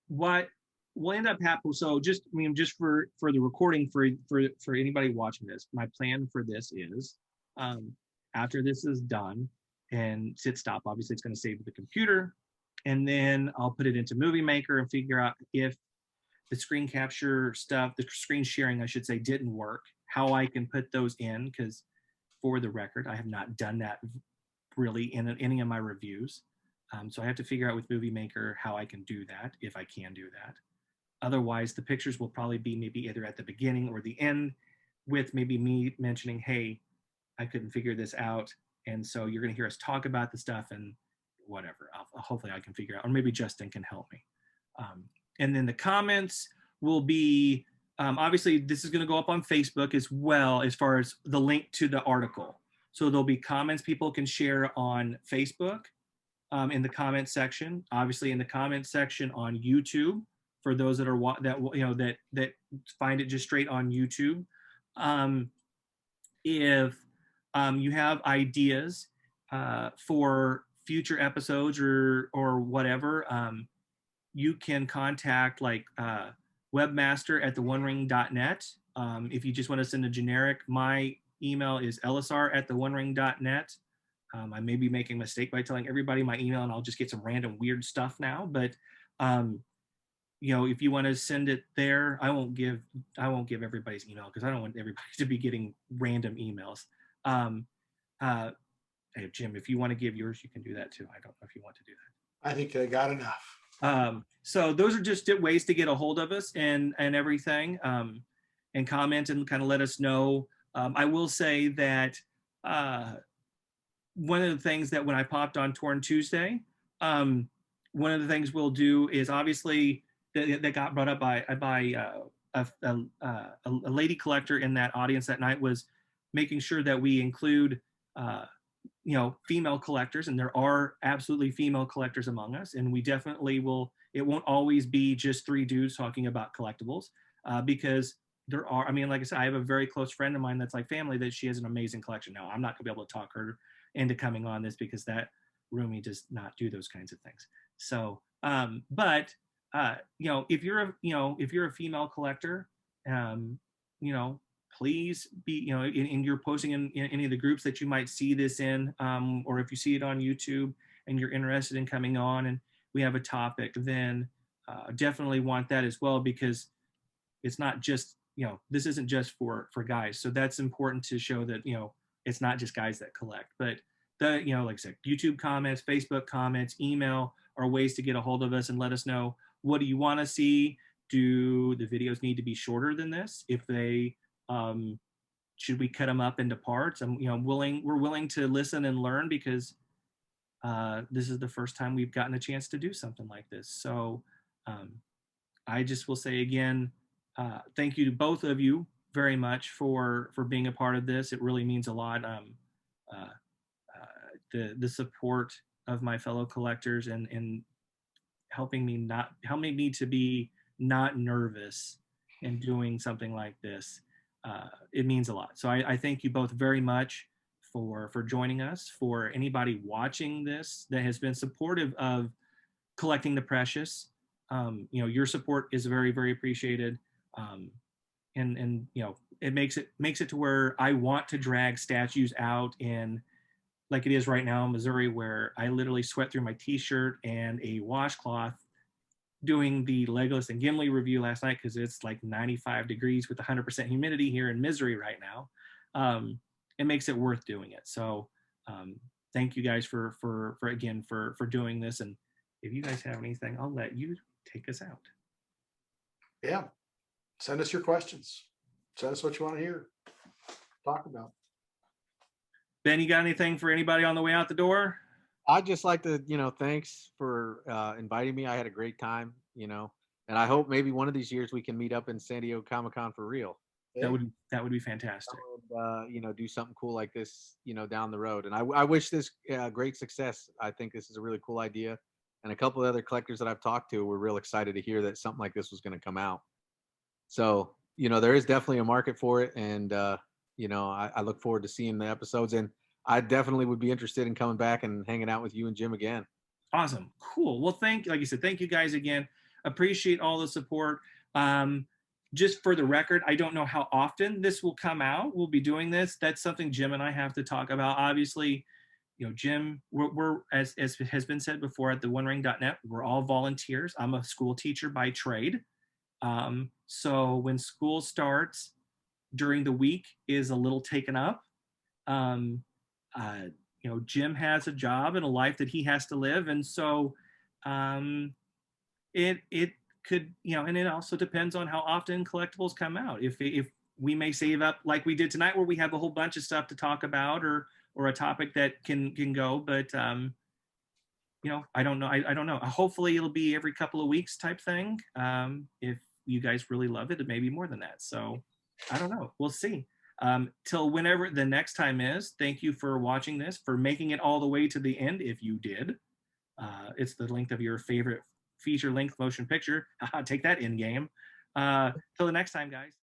What will end up happening? So just for the recording for anybody watching this, my plan for this is, after this is done and sit stop, obviously it's going to save the computer, and then I'll put it into Movie Maker and figure out if the screen capture stuff, the screen sharing, I should say, didn't work, how I can put those in, because for the record, I have not done that really in any of my reviews. So I have to figure out with Movie Maker how I can do that, if I can do that. Otherwise, the pictures will probably be maybe either at the beginning or the end, with maybe me mentioning, hey, I couldn't figure this out, and so you're going to hear us talk about the stuff and whatever. Hopefully I can figure out, or maybe Justin can help me. And then the comments will be, obviously this is going to go up on Facebook as well, as far as the link to the article. So there'll be comments people can share on Facebook, in the comment section, obviously in the comment section on YouTube, for those that are that find it just straight on YouTube. If you have ideas for future episodes or whatever, you can contact like webmaster at theonering.net. If you just want to send a generic, my email is lsr@theonering.net. I may be making a mistake by telling everybody my email, and I'll just get some random weird stuff now. But if you want to send it there, I won't give everybody's email, because I don't want everybody to be getting random emails. Hey, Jim, if you want to give yours, you can do that too. I don't know if you want to do that. I think they got enough. So those are just ways to get a hold of us and everything, and comment and kind of let us know. I will say that one of the things that when I popped on Torn Tuesday, one of the things we'll do is, obviously that got brought up by a lady collector in that audience that night, was making sure that we include female collectors, and there are absolutely female collectors among us, and we definitely will. It won't always be just three dudes talking about collectibles, because there are, like I said, I have a very close friend of mine that's like family, that she has an amazing collection. Now, I'm not gonna be able to talk her into coming on this, because that roomie does not do those kinds of things. So but if you're a female collector, please be, and you're posting in any of the groups that you might see this in, or if you see it on YouTube and you're interested in coming on and we have a topic, then definitely want that as well, because it's not just, this isn't just for guys. So that's important to show that, it's not just guys that collect, but like I said, YouTube comments, Facebook comments, email are ways to get a hold of us and let us know, what do you want to see? Do the videos need to be shorter than this? If they, should we cut them up into parts? We're willing to listen and learn, because this is the first time we've gotten a chance to do something like this. So I just will say again, thank you to both of you very much for being a part of this. It really means a lot. The support of my fellow collectors and helping me to be not nervous in doing something like this. It means a lot. So I thank you both very much for joining us. For anybody watching this that has been supportive of collecting the precious, your support is very, very appreciated. And it makes it to where I want to drag statues out in, like it is right now in Missouri, where I literally sweat through my t-shirt and a washcloth doing the Legolas and Gimli review last night, because it's like 95 degrees with 100% humidity here in Missouri right now. It makes it worth doing it. So thank you guys for doing this. And if you guys have anything, I'll let you take us out. Yeah. Send us your questions. Send us what you want to hear. Talk about. Ben, you got anything for anybody on the way out the door? I'd just like to, thanks for inviting me. I had a great time, and I hope maybe one of these years we can meet up in San Diego Comic-Con for real. That would be fantastic. Do something cool like this, down the road. And I wish this great success. I think this is a really cool idea. And a couple of other collectors that I've talked to were real excited to hear that something like this was going to come out. So, there is definitely a market for it. And, I look forward to seeing the episodes. And I definitely would be interested in coming back and hanging out with you and Jim again. Awesome. Cool. Well, like you said, thank you guys again. Appreciate all the support. Just for the record, I don't know how often this will come out. We'll be doing this. That's something Jim and I have to talk about. Obviously, Jim, we're as has been said before at the OneRing.net, we're all volunteers. I'm a school teacher by trade. So when school starts during the week is a little taken up. Jim has a job and a life that he has to live. And so it could, and it also depends on how often collectibles come out. If we may save up like we did tonight, where we have a whole bunch of stuff to talk about, or a topic that can go, but I don't know. I don't know. Hopefully it'll be every couple of weeks type thing. If you guys really love it, it may be more than that. So I don't know. We'll see. Till whenever the next time is. Thank you for watching this, for making it all the way to the end. If you did, it's the length of your favorite feature-length motion picture. Take that in game. Till the next time, guys.